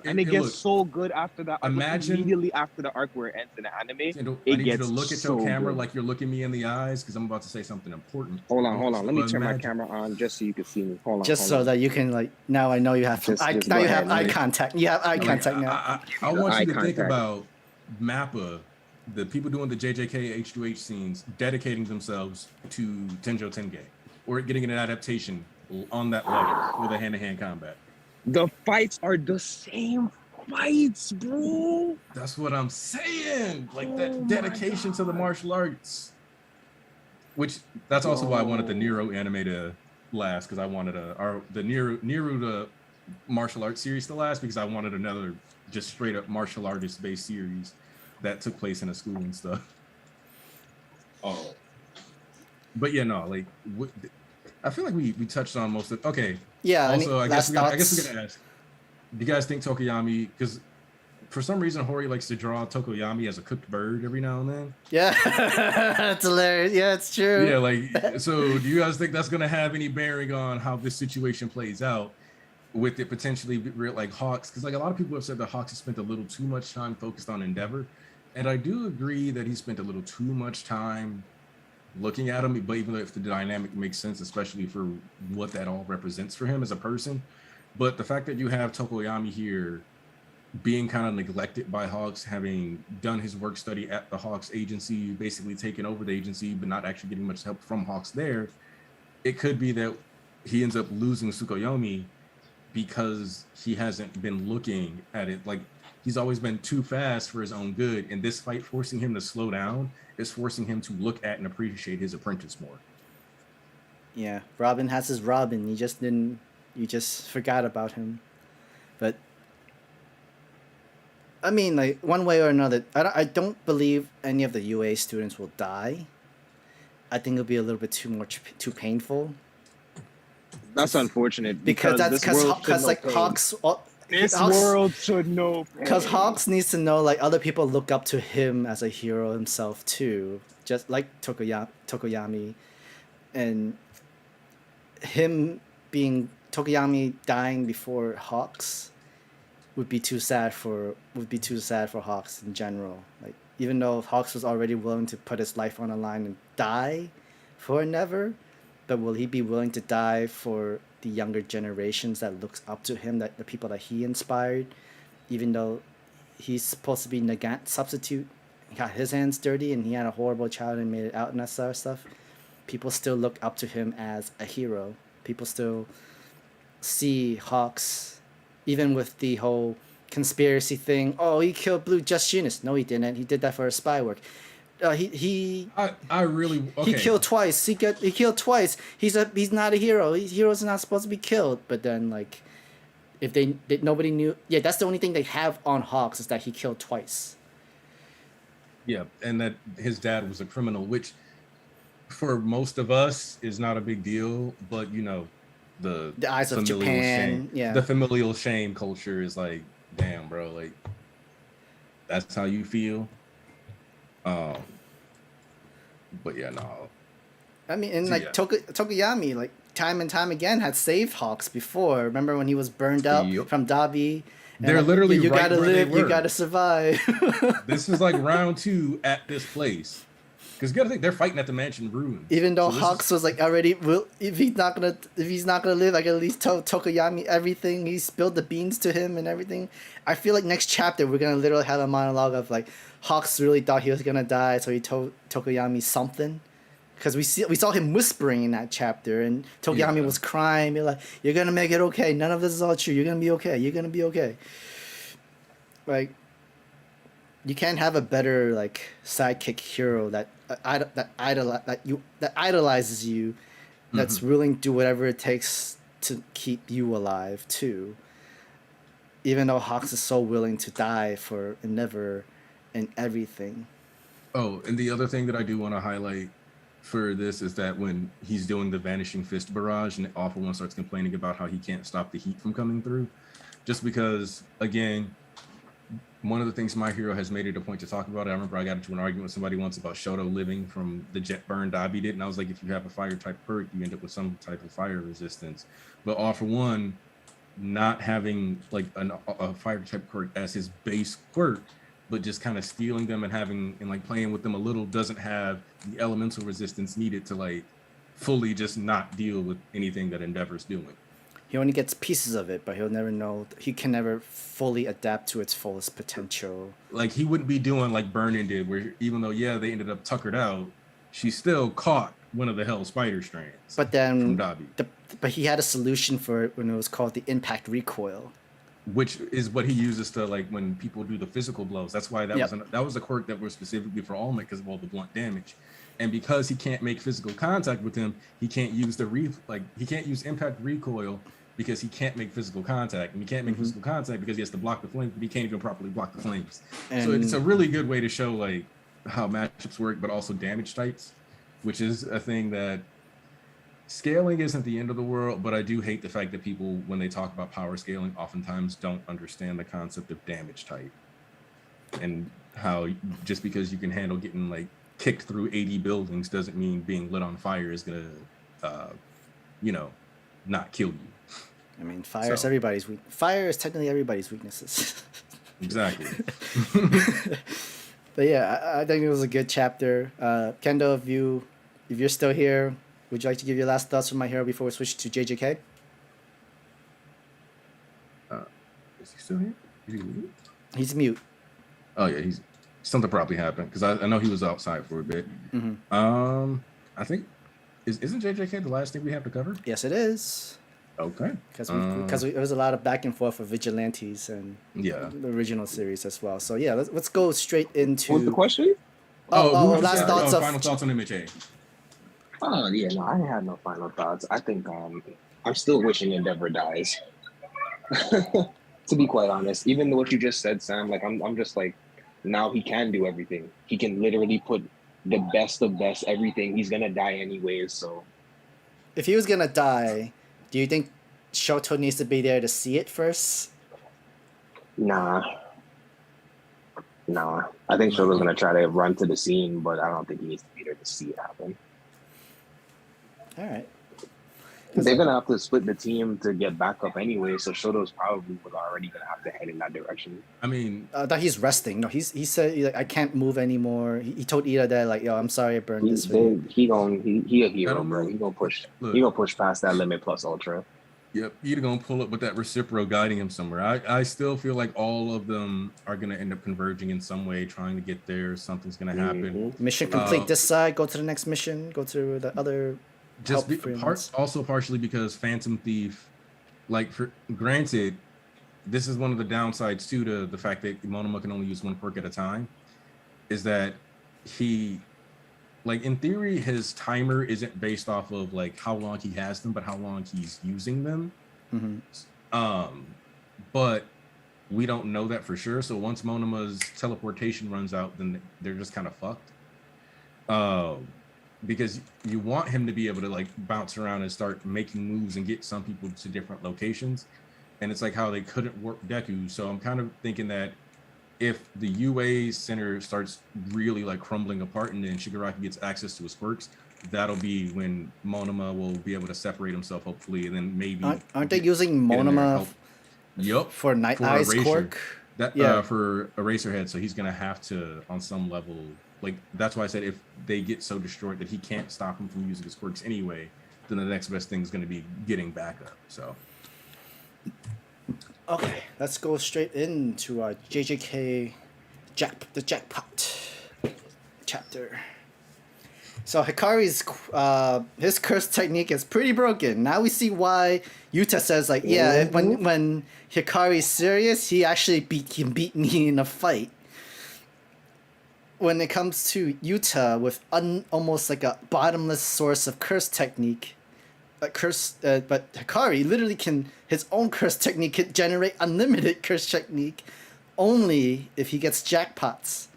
it gets so good after that. Imagine immediately after the arc where it ends in the anime. I need you to look at your camera like you're looking me in the eyes because I'm about to say something important. Hold on. Let me turn my camera on just so you can see me. Hold on. Just so that you can like. Now I know you have. Now you have eye contact. You have eye contact now. I want you to think about Mappa, the people doing the JJK H2H scenes, dedicating themselves to Tenjo Tenge, or getting an adaptation on that level with a hand-to-hand combat. The fights are the same fights, bro. That's what I'm saying. Like that dedication to the martial arts. Which that's also why I wanted the Nero anime to last, because I wanted the Nero the martial arts series to last, because I wanted another just straight up martial artist based series that took place in a school and stuff. Oh. But yeah, no, like I feel like we touched on most of. Okay. Yeah. Also, I guess we're gonna ask. Do you guys think Tokoyami? Because for some reason, Hori likes to draw Tokoyami as a cooked bird every now and then. Yeah, that's hilarious. Yeah, it's true. Yeah, like so. Do you guys think that's gonna have any bearing on how this situation plays out, with it potentially like Hawks? Because like a lot of people have said that Hawks has spent a little too much time focused on Endeavor, and I do agree that he spent a little too much time looking at him, but even if the dynamic makes sense, especially for what that all represents for him as a person. But the fact that you have Tokoyami here being kind of neglected by Hawks, having done his work study at the Hawks agency, basically taking over the agency, but not actually getting much help from Hawks there, it could be that he ends up losing Tsukuyomi because he hasn't been looking at it. Like, he's always been too fast for his own good, and this fight forcing him to slow down is forcing him to look at and appreciate his apprentice more. Yeah, Robin has his Robin. You just forgot about him. But I mean, like, one way or another, I don't believe any of the UA students will die. I think it'll be a little bit too painful. That's unfortunate because like Hawks. This world should know. Because Hawks needs to know, like, other people look up to him as a hero himself too, just like Tokoyami, and him being Tokoyami dying before Hawks would be too sad for Hawks in general. Like, even though Hawks was already willing to put his life on the line and die for Endeavor, but will he be willing to die for the younger generations that looks up to him, that the people that he inspired, even though he's supposed to be Nagant substitute, he got his hands dirty and he had a horrible childhood and made it out and that sort of stuff. People still look up to him as a hero. People still see Hawks, even with the whole conspiracy thing. Oh, he killed Blue Just Genius. No, he didn't. He did that for his spy work. He killed twice. He killed twice. He's not a hero. Heroes are not supposed to be killed. But then, like, if nobody knew, yeah, that's the only thing they have on Hawks is that he killed twice. Yeah, and that his dad was a criminal, which for most of us is not a big deal. But you know, the eyes of Japan, shame, the familial shame culture is like, damn, bro, like that's how you feel. But yeah, no. I mean, and like Tokoyami, like time and time again, had saved Hawks before. Remember when he was burned up from Dabi? They're literally you right gotta where live, they were. You gotta survive. This is like round 2 at this place. Because you gotta think they're fighting at the mansion ruin. Even though So Hawks was like already, well, if he's not gonna live, I can at least tell Tokoyami everything. He spilled the beans to him and everything. I feel like next chapter we're gonna literally have a monologue of like Hawks really thought he was gonna die, so he told Tokoyami something. Because we saw him whispering in that chapter, and Tokoyami was crying, be like, "You're gonna make it okay. None of this is all true. You're gonna be okay. You're gonna be okay." Like, you can't have a better like sidekick hero that idolizes you, that's willing to do whatever it takes to keep you alive too. Even though Hawks is so willing to die for Endeavor and everything. Oh, and the other thing that I do want to highlight for this is that when he's doing the vanishing fist barrage and Awful One starts complaining about how he can't stop the heat from coming through, just because, again, one of the things My Hero has made it a point to talk about, I remember I got into an argument with somebody once about Shoto living from the jet burn Dabi did, and I was like, if you have a fire type perk, you end up with some type of fire resistance. But All For One, not having like a fire type quirk as his base quirk, but just kind of stealing them and having and like playing with them a little, doesn't have the elemental resistance needed to like fully just not deal with anything that Endeavor's doing. He only gets pieces of it, but he'll never know. He can never fully adapt to its fullest potential. Like he wouldn't be doing like Burnin did, where even though they ended up tuckered out, she still caught one of the hell spider strands. But then, from Dabi. But he had a solution for it when it was called the impact recoil, which is what he uses to like when people do the physical blows. That's why that was a quirk that was specifically for All Might because of all the blunt damage. And because he can't make physical contact with him, he can't use he can't use impact recoil because he can't make physical contact. And he can't make physical contact because he has to block the flames, but he can't even properly block the flames. So it's a really good way to show like how matchups work, but also damage types, which is a thing that scaling isn't the end of the world, but I do hate the fact that people, when they talk about power scaling, oftentimes don't understand the concept of damage type and how just because you can handle getting like kicked through 80 buildings doesn't mean being lit on fire is gonna, not kill you. I mean, fire is everybody's weak. Fire is technically everybody's weaknesses. Exactly. But yeah, I think it was a good chapter. Kendall, if you're still here, would you like to give your last thoughts on My Hero before we switch to JJK? Is he still here? Is he mute? He's mute. Oh yeah, something probably happened because I know he was outside for a bit. I think isn't JJK the last thing we have to cover? Yes, it is. Okay. Because there was a lot of back and forth with Vigilantes and the original series as well. So yeah, let's go straight into. What's the question? Last thoughts of final thoughts on MHA. Oh yeah, no, I had no final thoughts. I think I'm still wishing Endeavor dies. To be quite honest, even what you just said, Sam, like I'm just like, now he can do everything. He can literally put the best of best everything. He's gonna die anyways, so. If he was gonna die, do you think Shoto needs to be there to see it first? Nah. I think Shoto's gonna try to run to the scene, but I don't think he needs to be there to see it happen. All right. They're gonna have to split the team to get back up anyway, so Shoto's probably was already gonna have to head in that direction. I mean, that he's resting. No, he said like, I can't move anymore. He told Ida that like, yo, I'm sorry I burned this. He a hero, bro. He gonna push past that limit plus ultra. Yep, Ida gonna pull up with that Recipro guiding him somewhere. I still feel like all of them are gonna end up converging in some way, trying to get there. Something's gonna happen. Mission complete this side. Go to the next mission. Go to the other. Just also partially because Phantom Thief, like granted, this is one of the downsides too to the fact that Monoma can only use one perk at a time, is that he, like in theory, his timer isn't based off of like how long he has them, but how long he's using them. But we don't know that for sure. So once Monoma's teleportation runs out, then they're just kind of fucked. Because you want him to be able to like bounce around and start making moves and get some people to different locations. And it's like how they couldn't work Deku. So I'm kind of thinking that if the UA center starts really like crumbling apart and then Shigaraki gets access to his quirks, that'll be when Monoma will be able to separate himself, hopefully. And then maybe... Aren't they using Monoma for Night Eye's quirk? For Eraserhead. So he's going to have to, on some level, like that's why I said if they get so destroyed that he can't stop him from using his quirks anyway, then the next best thing is going to be getting back up. So Okay, let's go straight into our JJK the jackpot chapter. So Hikari's his curse technique is pretty broken. Now we see why Yuta says like, yeah, when Hikari's serious, he actually can beat me in a fight. When it comes to Yuta with almost like a bottomless source of curse technique, but Hikari literally can, his own curse technique can generate unlimited curse technique only if he gets jackpots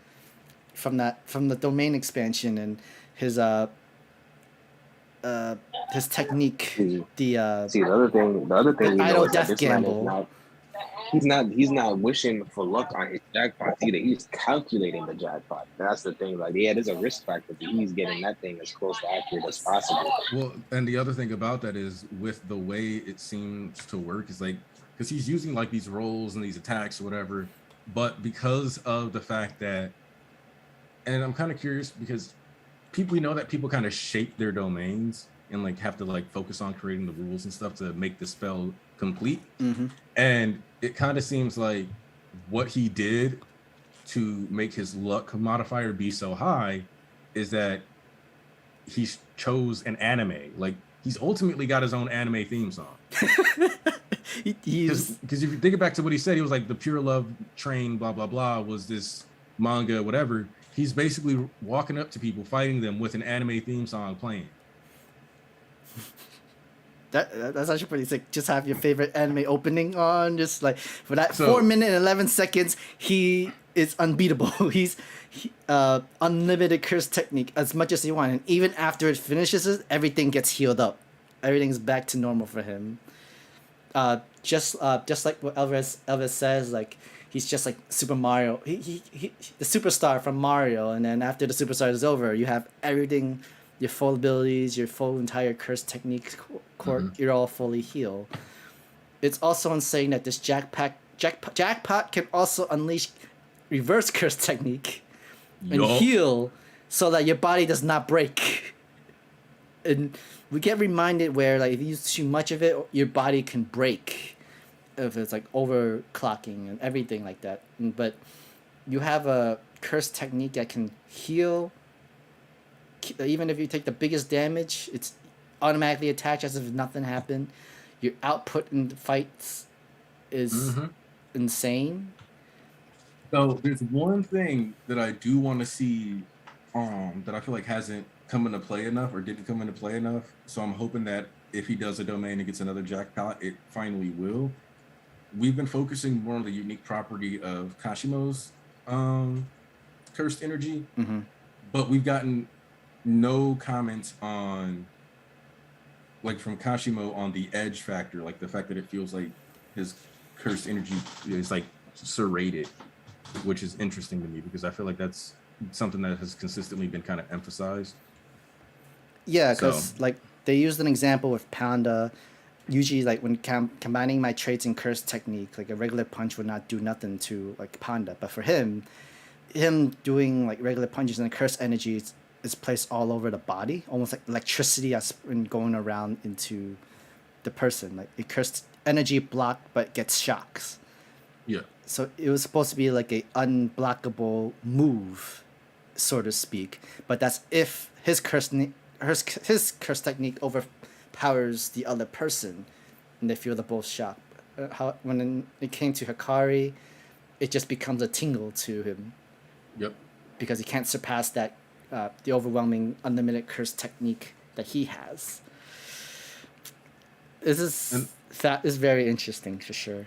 from the domain expansion and his technique. The other thing we idle know is that death this man gamble. is he's not wishing for luck on his jackpots either. He's calculating the jackpot. That's the thing. Like, yeah, there's a risk factor, but he's getting that thing as close to accurate as possible. well, and the other thing about that is with the way it seems to work is like because he's using like these rolls and these attacks or whatever, but because of the fact that, and I'm kind of curious because we know that people kind of shape their domains and like have to like focus on creating the rules and stuff to make the spell complete. Mm-hmm. And it kind of seems like what he did to make his luck modifier be so high is that he chose an anime. Like he's ultimately got his own anime theme song. Because if you think back to what he said, he was like the pure love train, blah, blah, blah, was this manga, whatever. He's basically walking up to people, fighting them with an anime theme song playing. That's actually pretty sick. Just have your favorite anime opening on, just like for that 4 minutes and 11 seconds, he is unbeatable. He's unlimited curse technique as much as you want, and even after it finishes, everything gets healed up. Everything's back to normal for him. Just like what Elvis says, like he's just like Super Mario. He the superstar from Mario, and then after the superstar is over, you have everything. Your full abilities, your full entire curse technique quirk, you're all fully healed. It's also insane that this jackpot can also unleash reverse curse technique and heal so that your body does not break. And we get reminded where like if you use too much of it, your body can break if it's like overclocking and everything like that. But you have a curse technique that can heal. Even if you take the biggest damage, it's automatically attached as if nothing happened. Your output in the fights is insane. So there's one thing that I do want to see that I feel like hasn't come into play enough or didn't come into play enough. So I'm hoping that if he does a domain and gets another jackpot, it finally will. We've been focusing more on the unique property of Kashimo's cursed energy, but we've gotten no comments on like from Kashimo on the edge factor, like the fact that it feels like his cursed energy is like serrated, which is interesting to me because I feel like that's something that has consistently been kind of emphasized. Yeah, because like they used an example with Panda. Usually, like when combining my traits and curse technique, like a regular punch would not do nothing to like Panda, but for him doing like regular punches and curse energy is placed all over the body, almost like electricity that's been going around into the person. Like it cursed energy blocked, but gets shocks. Yeah. So it was supposed to be like a unblockable move, so to speak. But that's if his curse technique overpowers the other person, and they feel the both shock. When it came to Hikari, it just becomes a tingle to him. Yep. Because he can't surpass that. The overwhelming unlimited curse technique that he has. That is very interesting for sure.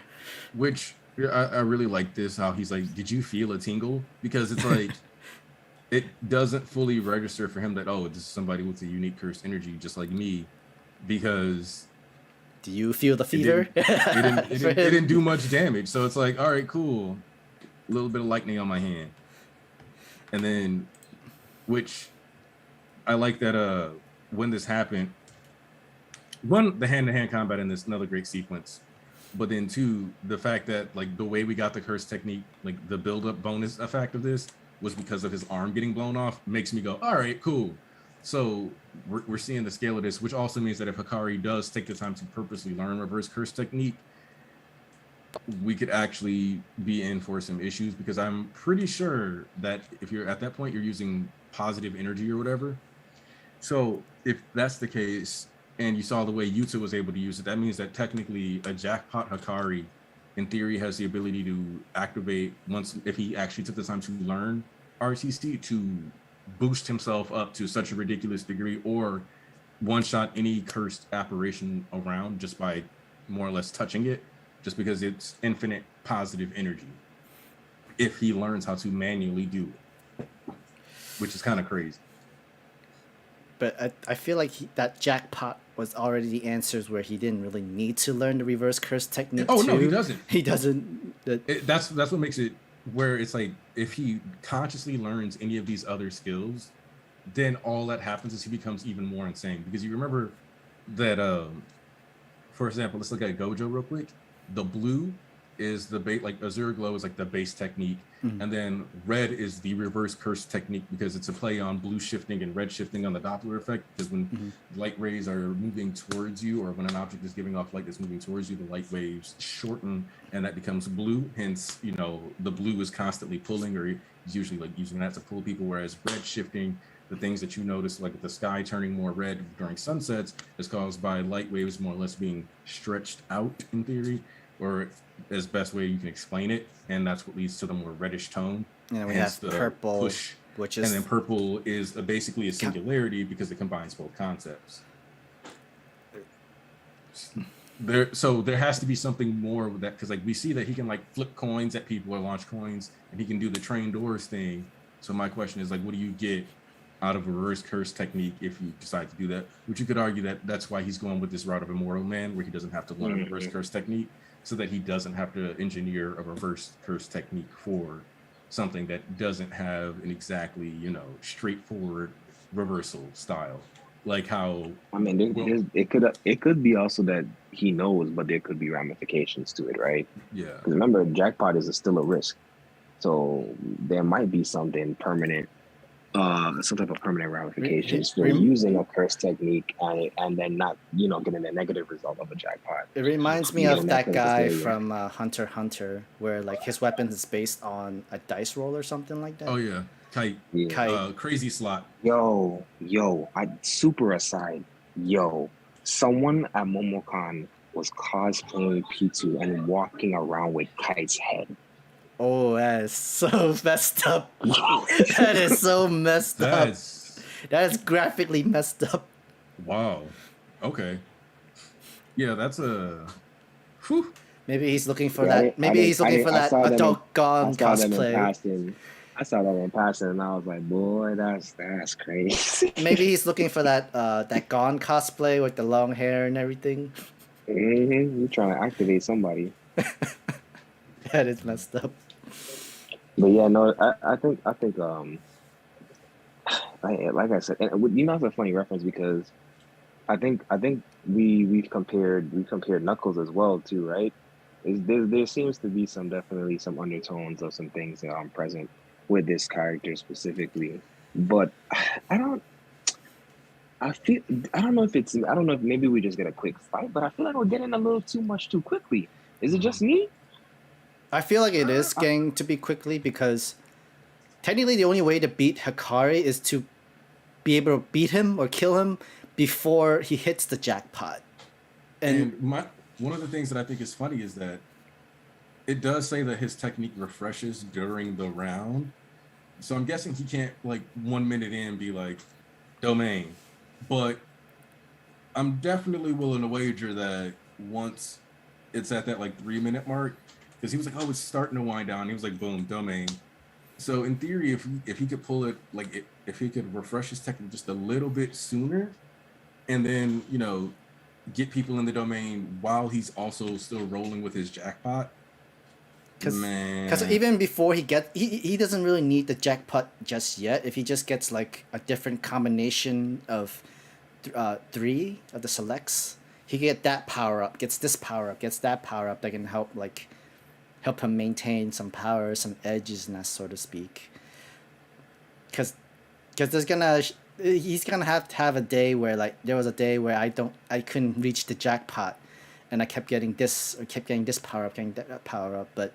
Which I really like this, how he's like, did you feel a tingle? Because it's like, it doesn't fully register for him that, oh, this is somebody with a unique cursed energy just like me, because... Do you feel the fever? It didn't do much damage. So it's like, all right, cool. A little bit of lightning on my hand. And then... Which I like that when this happened, one, the hand-to-hand combat in this, another great sequence, but then two, the fact that like the way we got the curse technique, like the build-up bonus effect of this was because of his arm getting blown off makes me go, all right, cool. So we're seeing the scale of this, which also means that if Hikari does take the time to purposely learn reverse curse technique, we could actually be in for some issues, because I'm pretty sure that if you're at that point, you're using positive energy or whatever. So if that's the case, and you saw the way Yuta was able to use it, that means that technically a jackpot Hikari, in theory, has the ability to activate once, if he actually took the time to learn RTC, to boost himself up to such a ridiculous degree, or one-shot any cursed apparition around just by more or less touching it, just because it's infinite positive energy, if he learns how to manually do it, which is kind of crazy. But I feel like that jackpot was already the answers where he didn't really need to learn the reverse curse technique. Oh, no, he doesn't. He doesn't. That's what makes it where it's like, if he consciously learns any of these other skills, then all that happens is he becomes even more insane. Because you remember that, for example, let's look at Gojo real quick. The blue is the base, like Azure Glow is like the base technique, and then red is the reverse curse technique, because it's a play on blue shifting and red shifting on the Doppler effect. Because when light rays are moving towards you, or when an object is giving off light that's moving towards you, the light waves shorten and that becomes blue. Hence, you know, the blue is constantly pulling, or he's usually like using that to pull people, whereas red shifting, the things that you notice, like the sky turning more red during sunsets, is caused by light waves more or less being stretched out, in theory, or as best way you can explain it, and that's what leads to the more reddish tone. And we have purple, push, which is, and then purple is basically a singularity, because it combines both concepts. So there has to be something more with that, because like we see that he can like flip coins at people or launch coins, and he can do the train doors thing. So my question is, like, what do you get out of a reverse curse technique if you decide to do that? Which you could argue that that's why he's going with this route of Immortal Man, where he doesn't have to learn a reverse curse technique, so that he doesn't have to engineer a reverse curse technique for something that doesn't have an exactly, you know, straightforward reversal style. Like how, I mean, it could be also that he knows, but there could be ramifications to it, right? Yeah. Because remember, jackpot is still a risk, so there might be something permanent, some type of permanent ramifications for using a curse technique and then not, you know, getting a negative result of a jackpot. It reminds me of that guy from Hunter x Hunter, where like his weapon is based on a dice roll or something like that. Oh yeah, Kite. Yeah. Kite. Crazy slot. Yo, I super aside. Yo, someone at MomoCon was cosplaying P2 and walking around with Kite's head. Oh, that is so messed up. That is so messed up. That is graphically messed up. Wow. Okay. Yeah, that's a. Whew. Maybe he's looking for that. Maybe he's looking for that adult gone cosplay. I saw that in passing, and I was like, "Boy, that's crazy." Maybe he's looking for that that gone cosplay with the long hair and everything. You're trying to activate somebody. That is messed up. But yeah, no, I think like I said, and you know, it's a funny reference, because I think we've compared Knuckles as well too, right? There seems to be definitely some undertones of some things that are present with this character specifically, but I don't know if maybe we just get a quick fight, but I feel like we're getting a little too much too quickly. Is it just me? I feel like it is getting to be quickly, because technically the only way to beat Hikari is to be able to beat him or kill him before he hits the jackpot. And one of the things that I think is funny is that it does say that his technique refreshes during the round. So I'm guessing he can't, like, 1 minute in be like, domain. But I'm definitely willing to wager that once it's at that, like, 3 minute mark, because he was like, oh, it's starting to wind down. He was like, boom, domain. So in theory, if he could pull it, like, if he could refresh his technique just a little bit sooner, and then, you know, get people in the domain while he's also still rolling with his jackpot. Because even before he doesn't really need the jackpot just yet. If he just gets like a different combination of 3 of the selects, he can get that power up, gets this power up, gets that power up that can help him maintain some power, some edges, and that, so to speak. because he's gonna have to have a day where like there was a day where I couldn't reach the jackpot, and I kept getting this power up, getting that power up. But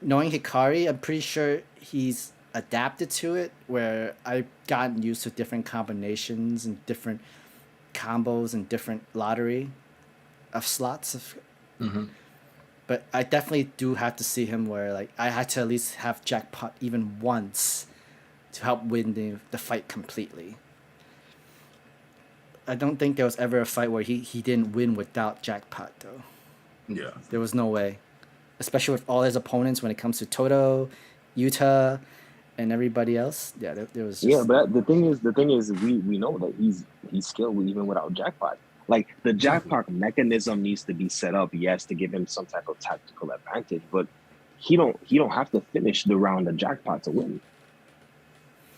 knowing Hikari, I'm pretty sure he's adapted to it, where I've gotten used to different combinations and different combos and different lottery of slots. But I definitely do have to see him where like I had to at least have jackpot even once to help win the fight completely. I don't think there was ever a fight where he didn't win without jackpot though. Yeah. There was no way. Especially with all his opponents when it comes to Toto, Yuta, and everybody else. Yeah, there was just... Yeah, but the thing is we know that he's skilled even without jackpot. Like the jackpot mechanism needs to be set up, yes, to give him some type of tactical advantage, but he don't have to finish the round of jackpot to win.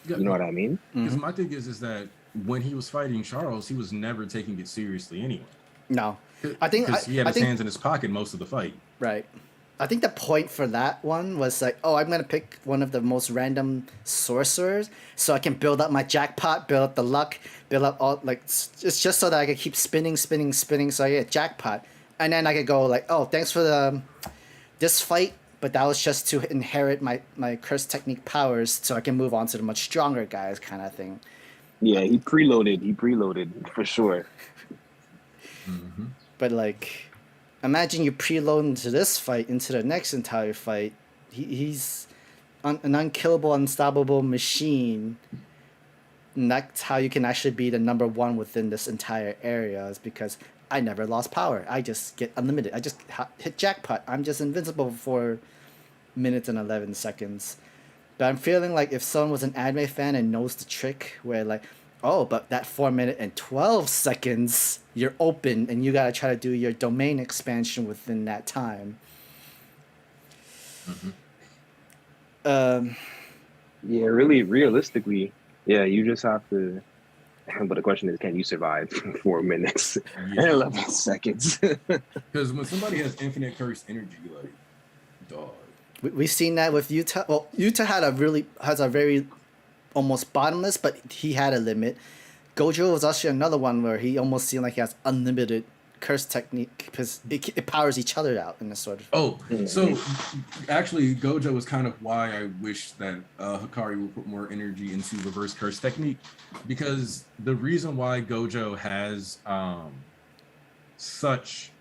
Yeah, you know what I mean? Because my thing is that when he was fighting Charles, he was never taking it seriously anyway. No. I think he had his hands in his pocket most of the fight. Right. I think the point for that one was like, oh, I'm going to pick one of the most random sorcerers so I can build up my jackpot, build up the luck, build up all, like, it's just so that I can keep spinning so I get jackpot. And then I could go like, oh, thanks for this fight, but that was just to inherit my curse technique powers so I can move on to the much stronger guys kind of thing. Yeah, he preloaded for sure. But like... Imagine you preload into this fight, into the next entire fight. He's an unkillable, unstoppable machine. And that's how you can actually be the number one within this entire area, is because I never lost power. I just get unlimited. I just hit jackpot. I'm just invincible for minutes and 11 seconds. But I'm feeling like if someone was an anime fan and knows the trick, where like, oh, but that 4 minute and 12 seconds, you're open and you gotta try to do your domain expansion within that time. Yeah, really, realistically, yeah, you just have to. But the question is, can you survive 4 minutes and 11 seconds? Because when somebody has infinite curse energy, like, dog. We've seen that with Yuta. Well, Yuta has a very almost bottomless, but he had a limit. Gojo was actually another one where he almost seemed like he has unlimited curse technique because it powers each other out in a sort of... Oh, so actually Gojo was kind of why I wish that Hikari would put more energy into reverse curse technique, because the reason why Gojo has such...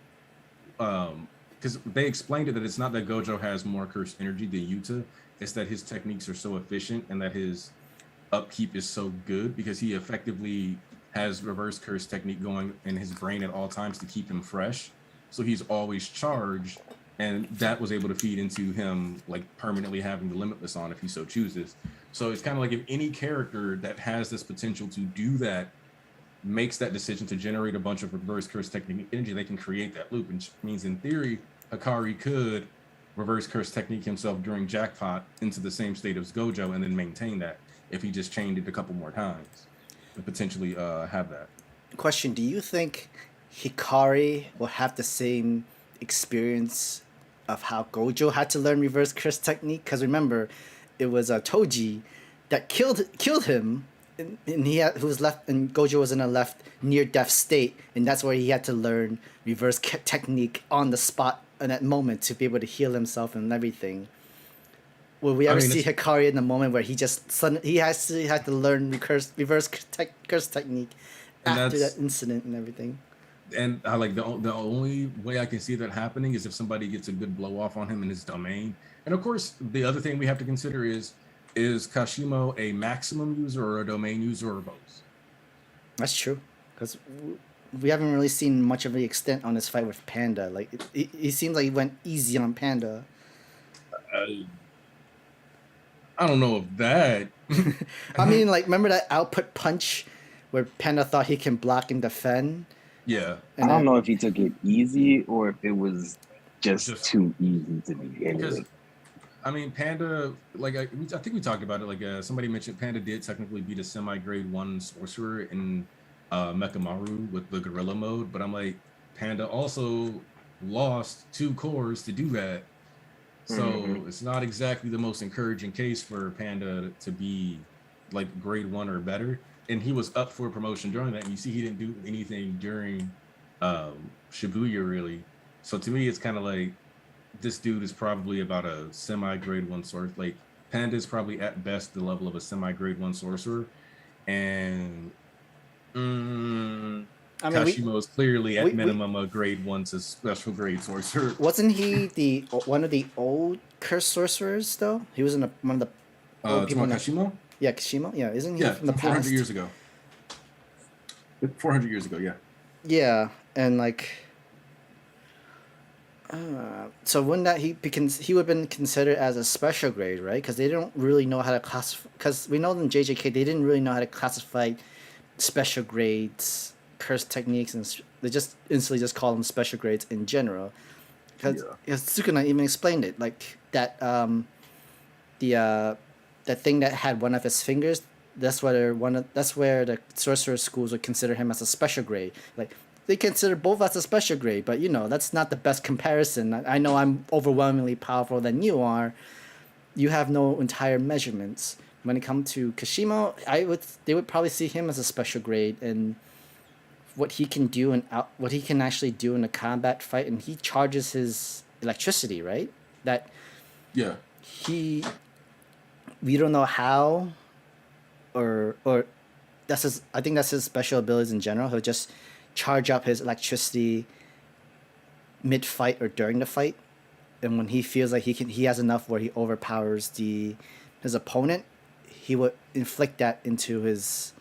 because they explained it that it's not that Gojo has more curse energy than Yuta, it's that his techniques are so efficient and that his upkeep is so good because he effectively has reverse curse technique going in his brain at all times to keep him fresh. So he's always charged, and that was able to feed into him like permanently having the limitless on if he so chooses. So it's kind of like if any character that has this potential to do that makes that decision to generate a bunch of reverse curse technique energy, they can create that loop, which means in theory Hikari could reverse curse technique himself during jackpot into the same state as Gojo and then maintain that if he just chained it a couple more times and potentially have that. Question, do you think Hikari will have the same experience of how Gojo had to learn reverse curse technique? Because remember, it was Toji that killed him, and who was left, and Gojo was in a left near death state, and that's where he had to learn reverse technique on the spot in that moment to be able to heal himself and everything. Will we ever see Hikari in the moment where he had to learn reverse curse technique after that incident and everything? And I like the only way I can see that happening is if somebody gets a good blow off on him in his domain. And of course, the other thing we have to consider is Kashimo a maximum user or a domain user or both? That's true, because we haven't really seen much of the extent on his fight with Panda. Like it seems like he went easy on Panda. I don't know if that. I mean, like, remember that output punch where Panda thought he can block and defend? Yeah. And I don't know if he took it easy or if it was just too easy to be. Anyway. I mean, Panda, like, I think we talked about it. Like, somebody mentioned Panda did technically beat a semi-grade 1 sorcerer in Mechamaru with the gorilla mode, but I'm like, Panda also lost 2 cores to do that. So it's not exactly the most encouraging case for Panda to be like grade 1 or better, and he was up for promotion during that. And you see, he didn't do anything during Shibuya really. So to me, it's kind of like this dude is probably about a semi grade 1 source. Like Panda is probably at best the level of a semi grade 1 sorcerer, and I mean, Kashimo is clearly at minimum a grade 1 to special grade sorcerer. Wasn't he one of the old cursed sorcerers though? He was in one of the old people. Kashimo? Yeah, Kashimo. Yeah, isn't he from the 400 past? years ago. 400 years ago, yeah. Yeah, and like, so wouldn't that he would have been considered as a special grade, right? Because they don't really know how to classify. Because we know in JJK they didn't really know how to classify special grades, curse techniques, and they just instantly just call them special grades in general. Because Sukuna even explained it, like that that thing that had one of his fingers. That's where the sorcerer schools would consider him as a special grade. Like they consider both as a special grade, but that's not the best comparison. I know I'm overwhelmingly powerful than you are. You have no entire measurements. When it comes to Kashimo, they would probably see him as a special grade and what he can do and what he can actually do in a combat fight, and he charges his electricity, right? We don't know how, or that's his. I think that's his special abilities in general. He'll just charge up his electricity mid fight or during the fight, and when he feels like he has enough where he overpowers his opponent, he would inflict that in his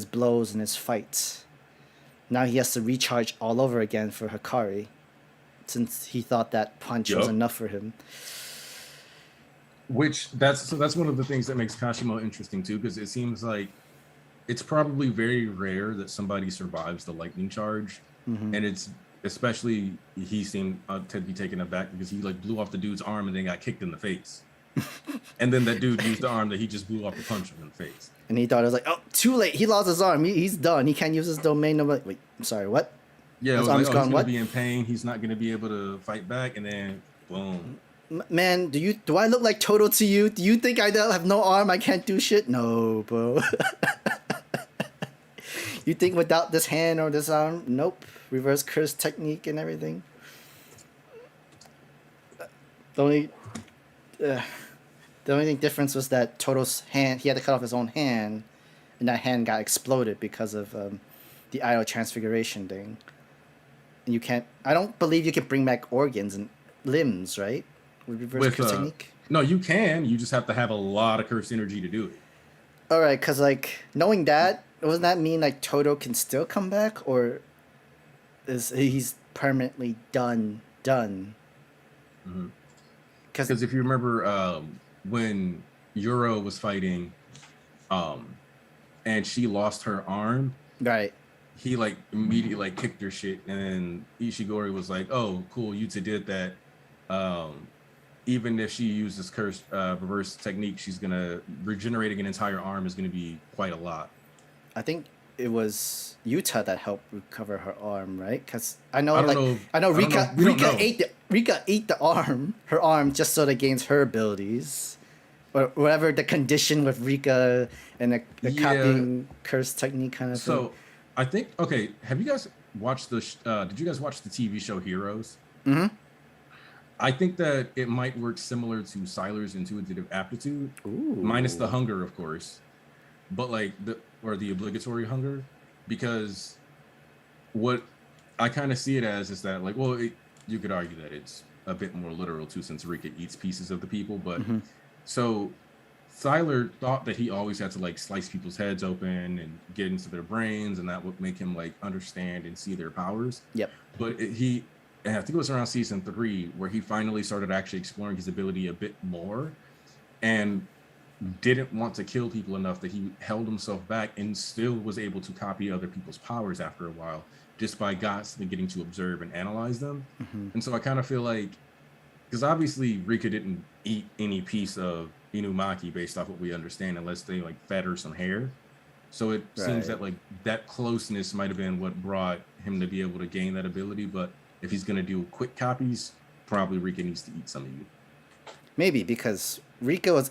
blows and his fights. Now he has to recharge all over again for Hikari, since he thought that punch was enough for him. That's one of the things that makes Kashimo interesting too, because it seems like it's probably very rare that somebody survives the lightning charge, and it's especially he seemed to be taken aback because he like blew off the dude's arm and then got kicked in the face, and then that dude used the arm that he just blew off to punch him in the face. And he thought it was like, oh, too late. He lost his arm. He's done. He can't use his domain. No, wait, I'm sorry, what? Yeah, his arm's gone. He's gonna be in pain. He's not gonna be able to fight back, and then boom. Man, do I look like Toto to you? Do you think I have no arm? I can't do shit? No, bro. You think without this hand or this arm? Nope. Reverse curse technique and everything. The only difference was that Toto's hand, he had to cut off his own hand, and that hand got exploded because of the idol transfiguration thing. And I don't believe you can bring back organs and limbs, right? With curse technique? No, you can. You just have to have a lot of curse energy to do it. All right, because like knowing that, doesn't that mean like Toto can still come back, or he's permanently done? Because if you remember when Yuro was fighting, and she lost her arm, right? He like immediately like kicked her shit, and then Ishigori was like, "Oh, cool, Yuta did that." Even if she uses curse reverse technique, she's gonna regenerating an entire arm is gonna be quite a lot. I think it was Yuta that helped recover her arm, right? Because I know Rika ate the arm, her arm, just so that gains her abilities, or whatever the condition with Rika and the copying curse technique kind of thing. So, I think have you guys watched did you guys watch the TV show Heroes? Mm-hmm. I think that it might work similar to Sylar's intuitive aptitude, minus the hunger, of course, but like the obligatory hunger, because what I kind of see it as is that like, you could argue that it's a bit more literal too, since Rika eats pieces of the people, but so Sylar thought that he always had to like slice people's heads open and get into their brains, and that would make him like understand and see their powers. Yep. But I think it was around season 3 where he finally started actually exploring his ability a bit more, and didn't want to kill people enough that he held himself back and still was able to copy other people's powers after a while, just by constantly getting to observe and analyze them. And so I kind of feel like, because obviously Rika didn't eat any piece of Inumaki based off what we understand, unless they like fed her some hair. So it seems that like that closeness might have been what brought him to be able to gain that ability. But if he's going to do quick copies, probably Rika needs to eat some of you. Maybe because Rika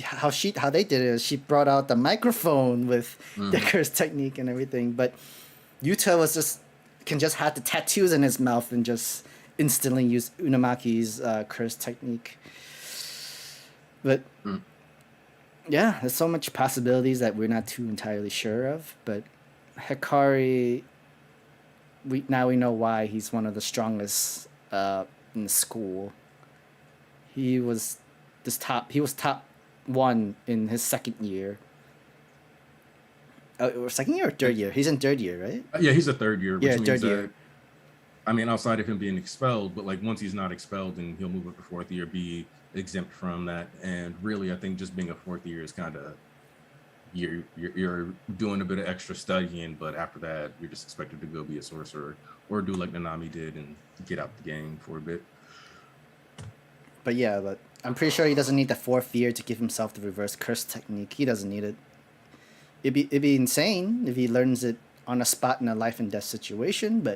how they did it is she brought out the microphone with the curse technique and everything, but Yuta can just have the tattoos in his mouth and just instantly use Unamaki's curse technique. But yeah, there's so much possibilities that we're not too entirely sure of. But Hikari, we know why he's one of the strongest in the school. He was top one in his second year. Second year or third year? He's in third year, right? Yeah, he's a third year. Which Yeah, means third that, year. I mean, outside of him being expelled, but like once he's not expelled, then he'll move up to fourth year, be exempt from that. And really, I think just being a fourth year is kind of you're doing a bit of extra studying, but after that, you're just expected to go be a sorcerer or do like Nanami did and get out the game for a bit. But yeah, but I'm pretty sure he doesn't need the fourth year to give himself the reverse curse technique. He doesn't need it. It'd be insane if he learns it on a spot in a life and death situation,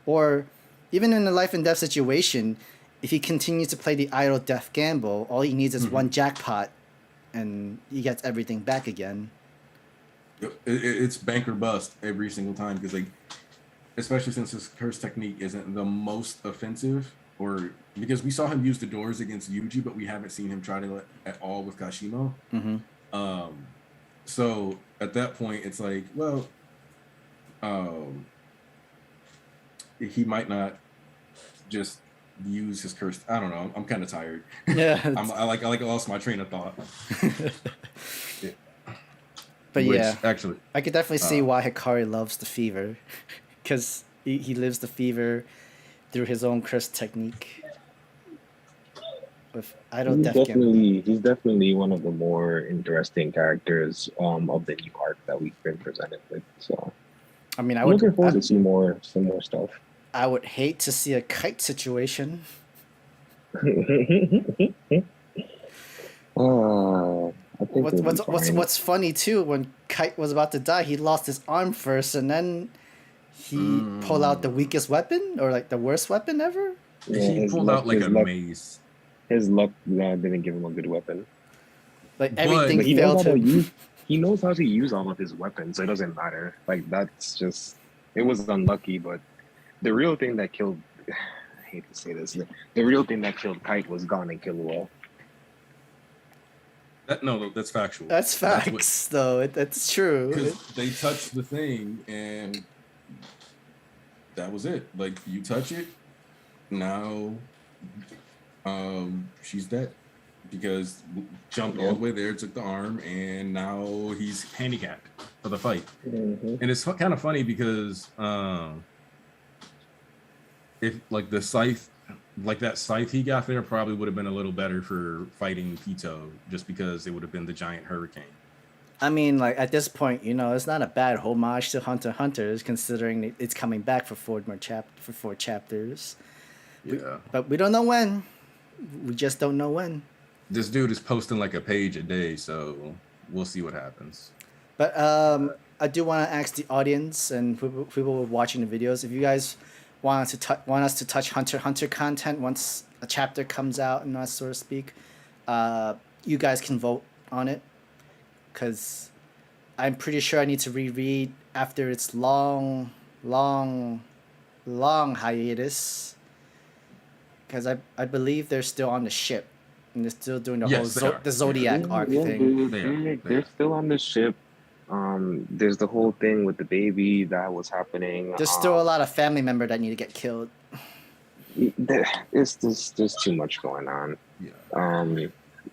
or even in a life and death situation, if he continues to play the idle death gamble, all he needs is one jackpot, and he gets everything back again. It's bank or bust every single time because, like, especially since his curse technique isn't the most offensive, or because we saw him use the doors against Yuji, but we haven't seen him try to at all with Kashimo. So at that point, it's like, well, he might not just use his curse. I don't know. I'm kind of tired. Yeah, I lost my train of thought. Yeah. But yeah, actually, I could definitely see why Hikari loves the fever, because he lives the fever through his own curse technique. With idle death gamble. He's definitely one of the more interesting characters of the new arc that we've been presented with. So I mean, I'm looking forward to see some more stuff. I would hate to see a Kite situation. I think What's funny too, when Kite was about to die, he lost his arm first, and then he pulled out the weakest weapon, or like the worst weapon ever. Yeah, he pulled out like a mace. His luck didn't give him a good weapon. Like everything he failed him. He knows how to use all of his weapons, so it doesn't matter. Like that's just, it was unlucky, but the real thing that killed, I hate to say this, the real thing that killed Kite was Gon and Killua. No, that's factual. That's facts, though. That's true. Because they touched the thing, and that was it. Like, you touch it, now she's dead. Because jumped all the way there, took the arm, and now he's handicapped for the fight. And it's kind of funny because if like the scythe, like that scythe he got there probably would have been a little better for fighting Pito, just because it would have been the giant hurricane. I mean, like at this point, it's not a bad homage to Hunter x Hunter, considering it's coming back for four chapters. Yeah, but we don't know when. We just don't know when. This dude is posting like a page a day, so we'll see what happens. But I do want to ask the audience and people watching the videos, if you guys want us to touch Hunter x Hunter content once a chapter comes out, and so to speak, you guys can vote on it, because I'm pretty sure I need to reread after its long hiatus, because I believe they're still on the ship and they're still doing the whole the Zodiac arc thing. They're still on the ship. There's the whole thing with the baby that was happening. There's still a lot of family member that need to get killed. There's too much going on. Yeah.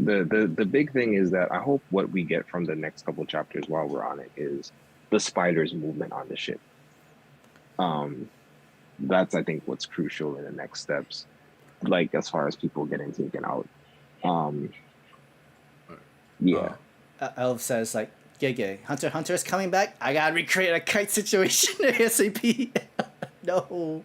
The big thing is that I hope what we get from the next couple chapters while we're on it is the spider's movement on the ship. That's, I think, what's crucial in the next steps, like as far as people getting taken out. Elf says, like, Gege, Hunter x Hunter is coming back. I gotta recreate a Kite situation ASAP. No.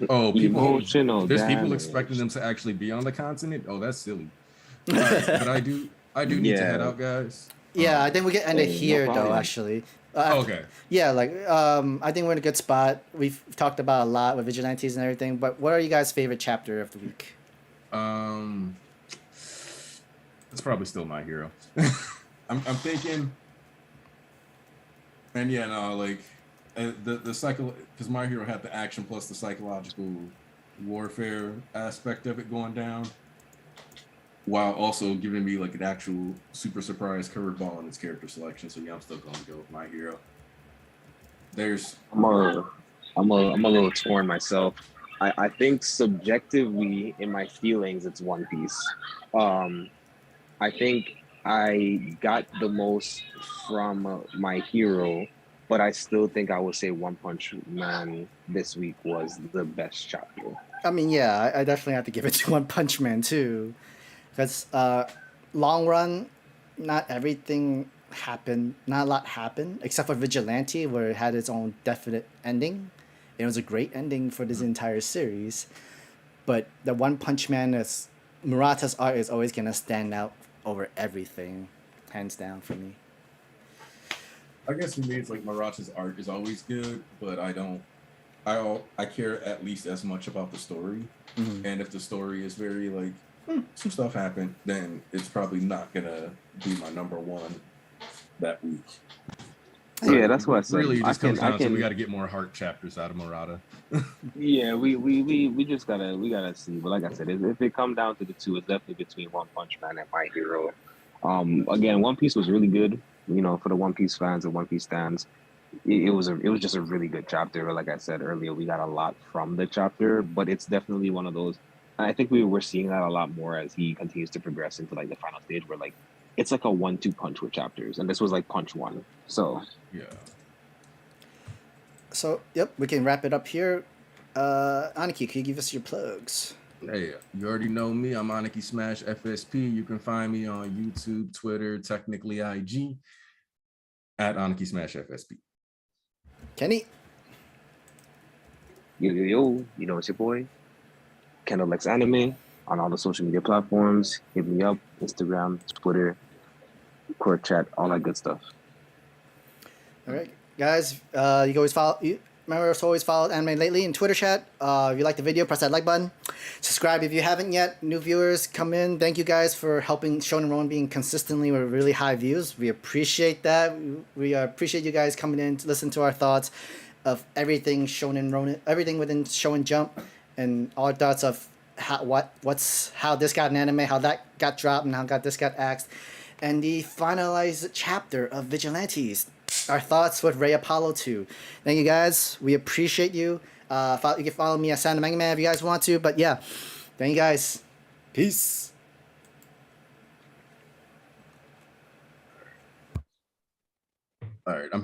Oh, emotional. There's people expecting them to actually be on the continent. Oh, that's silly. But I do need to head out, guys. Yeah, I think we can end it here, no though. problem. Actually. Okay. Yeah, like I think we're in a good spot. We've talked about a lot with Vigilantes and everything. But what are you guys' favorite chapter of the week? It's probably still My Hero. I'm thinking, and yeah, no, like the cycle, because My Hero had the action plus the psychological warfare aspect of it going down, while also giving me like an actual super surprise curveball in its character selection. So yeah, I'm still going to go with My Hero. I'm a little torn myself. I think subjectively in my feelings, it's One Piece. I think I got the most from My Hero, but I still think I would say One Punch Man this week was the best chapter. I mean, yeah, I definitely have to give it to One Punch Man too, because long run, not everything happened. Not a lot happened except for Vigilante, where it had its own definite ending. It was a great ending for this entire series, but the One Punch Man is Murata's art is always gonna stand out over everything, hands down for me. I guess for me, it's like Murata's art is always good, but I care at least as much about the story. Mm-hmm. And if the story is very like some stuff happened, then it's probably not gonna be my number one that week. Yeah, that's what I said. Really, it just comes down to we got to get more heart chapters out of Murata. Yeah, we just gotta see. But like I said, if it come down to the two, it's definitely between One Punch Man and My Hero. Again, One Piece was really good. You know, for the One Piece fans and One Piece stands, it was just a really good chapter. Like I said earlier, we got a lot from the chapter, but it's definitely one of those. I think we're seeing that a lot more as he continues to progress into like the final stage, where like it's like a 1-2 punch with chapters, and this was like punch one. So yeah. So yep, we can wrap it up here. Aniki, can you give us your plugs? Hey, you already know me. I'm Aniki Smash FSP. You can find me on YouTube, Twitter, technically IG, at Aniki Smash FSP. Kenny? Yo, you know it's your boy, KendellxAnime, on all the social media platforms. Hit me up, Instagram, Twitter, Court chat, all that good stuff. All right, guys. You can always follow. Remember to always follow Anime Lately in Twitter chat. If you like the video, press that like button. Subscribe if you haven't yet. New viewers come in. Thank you guys for helping Shonen Ronin being consistently with really high views. We appreciate that. We appreciate you guys coming in to listen to our thoughts of everything Shonen Ronin, everything within Shonen Jump, and our thoughts of how this got an anime, how that got dropped, and how this got axed, and the finalized chapter of Vigilantes. Our thoughts with Ray Apollo 2. Thank you guys. We appreciate you. You can follow me at SamtheMangaMan if you guys want to. But yeah, thank you guys. Peace. All right, I'm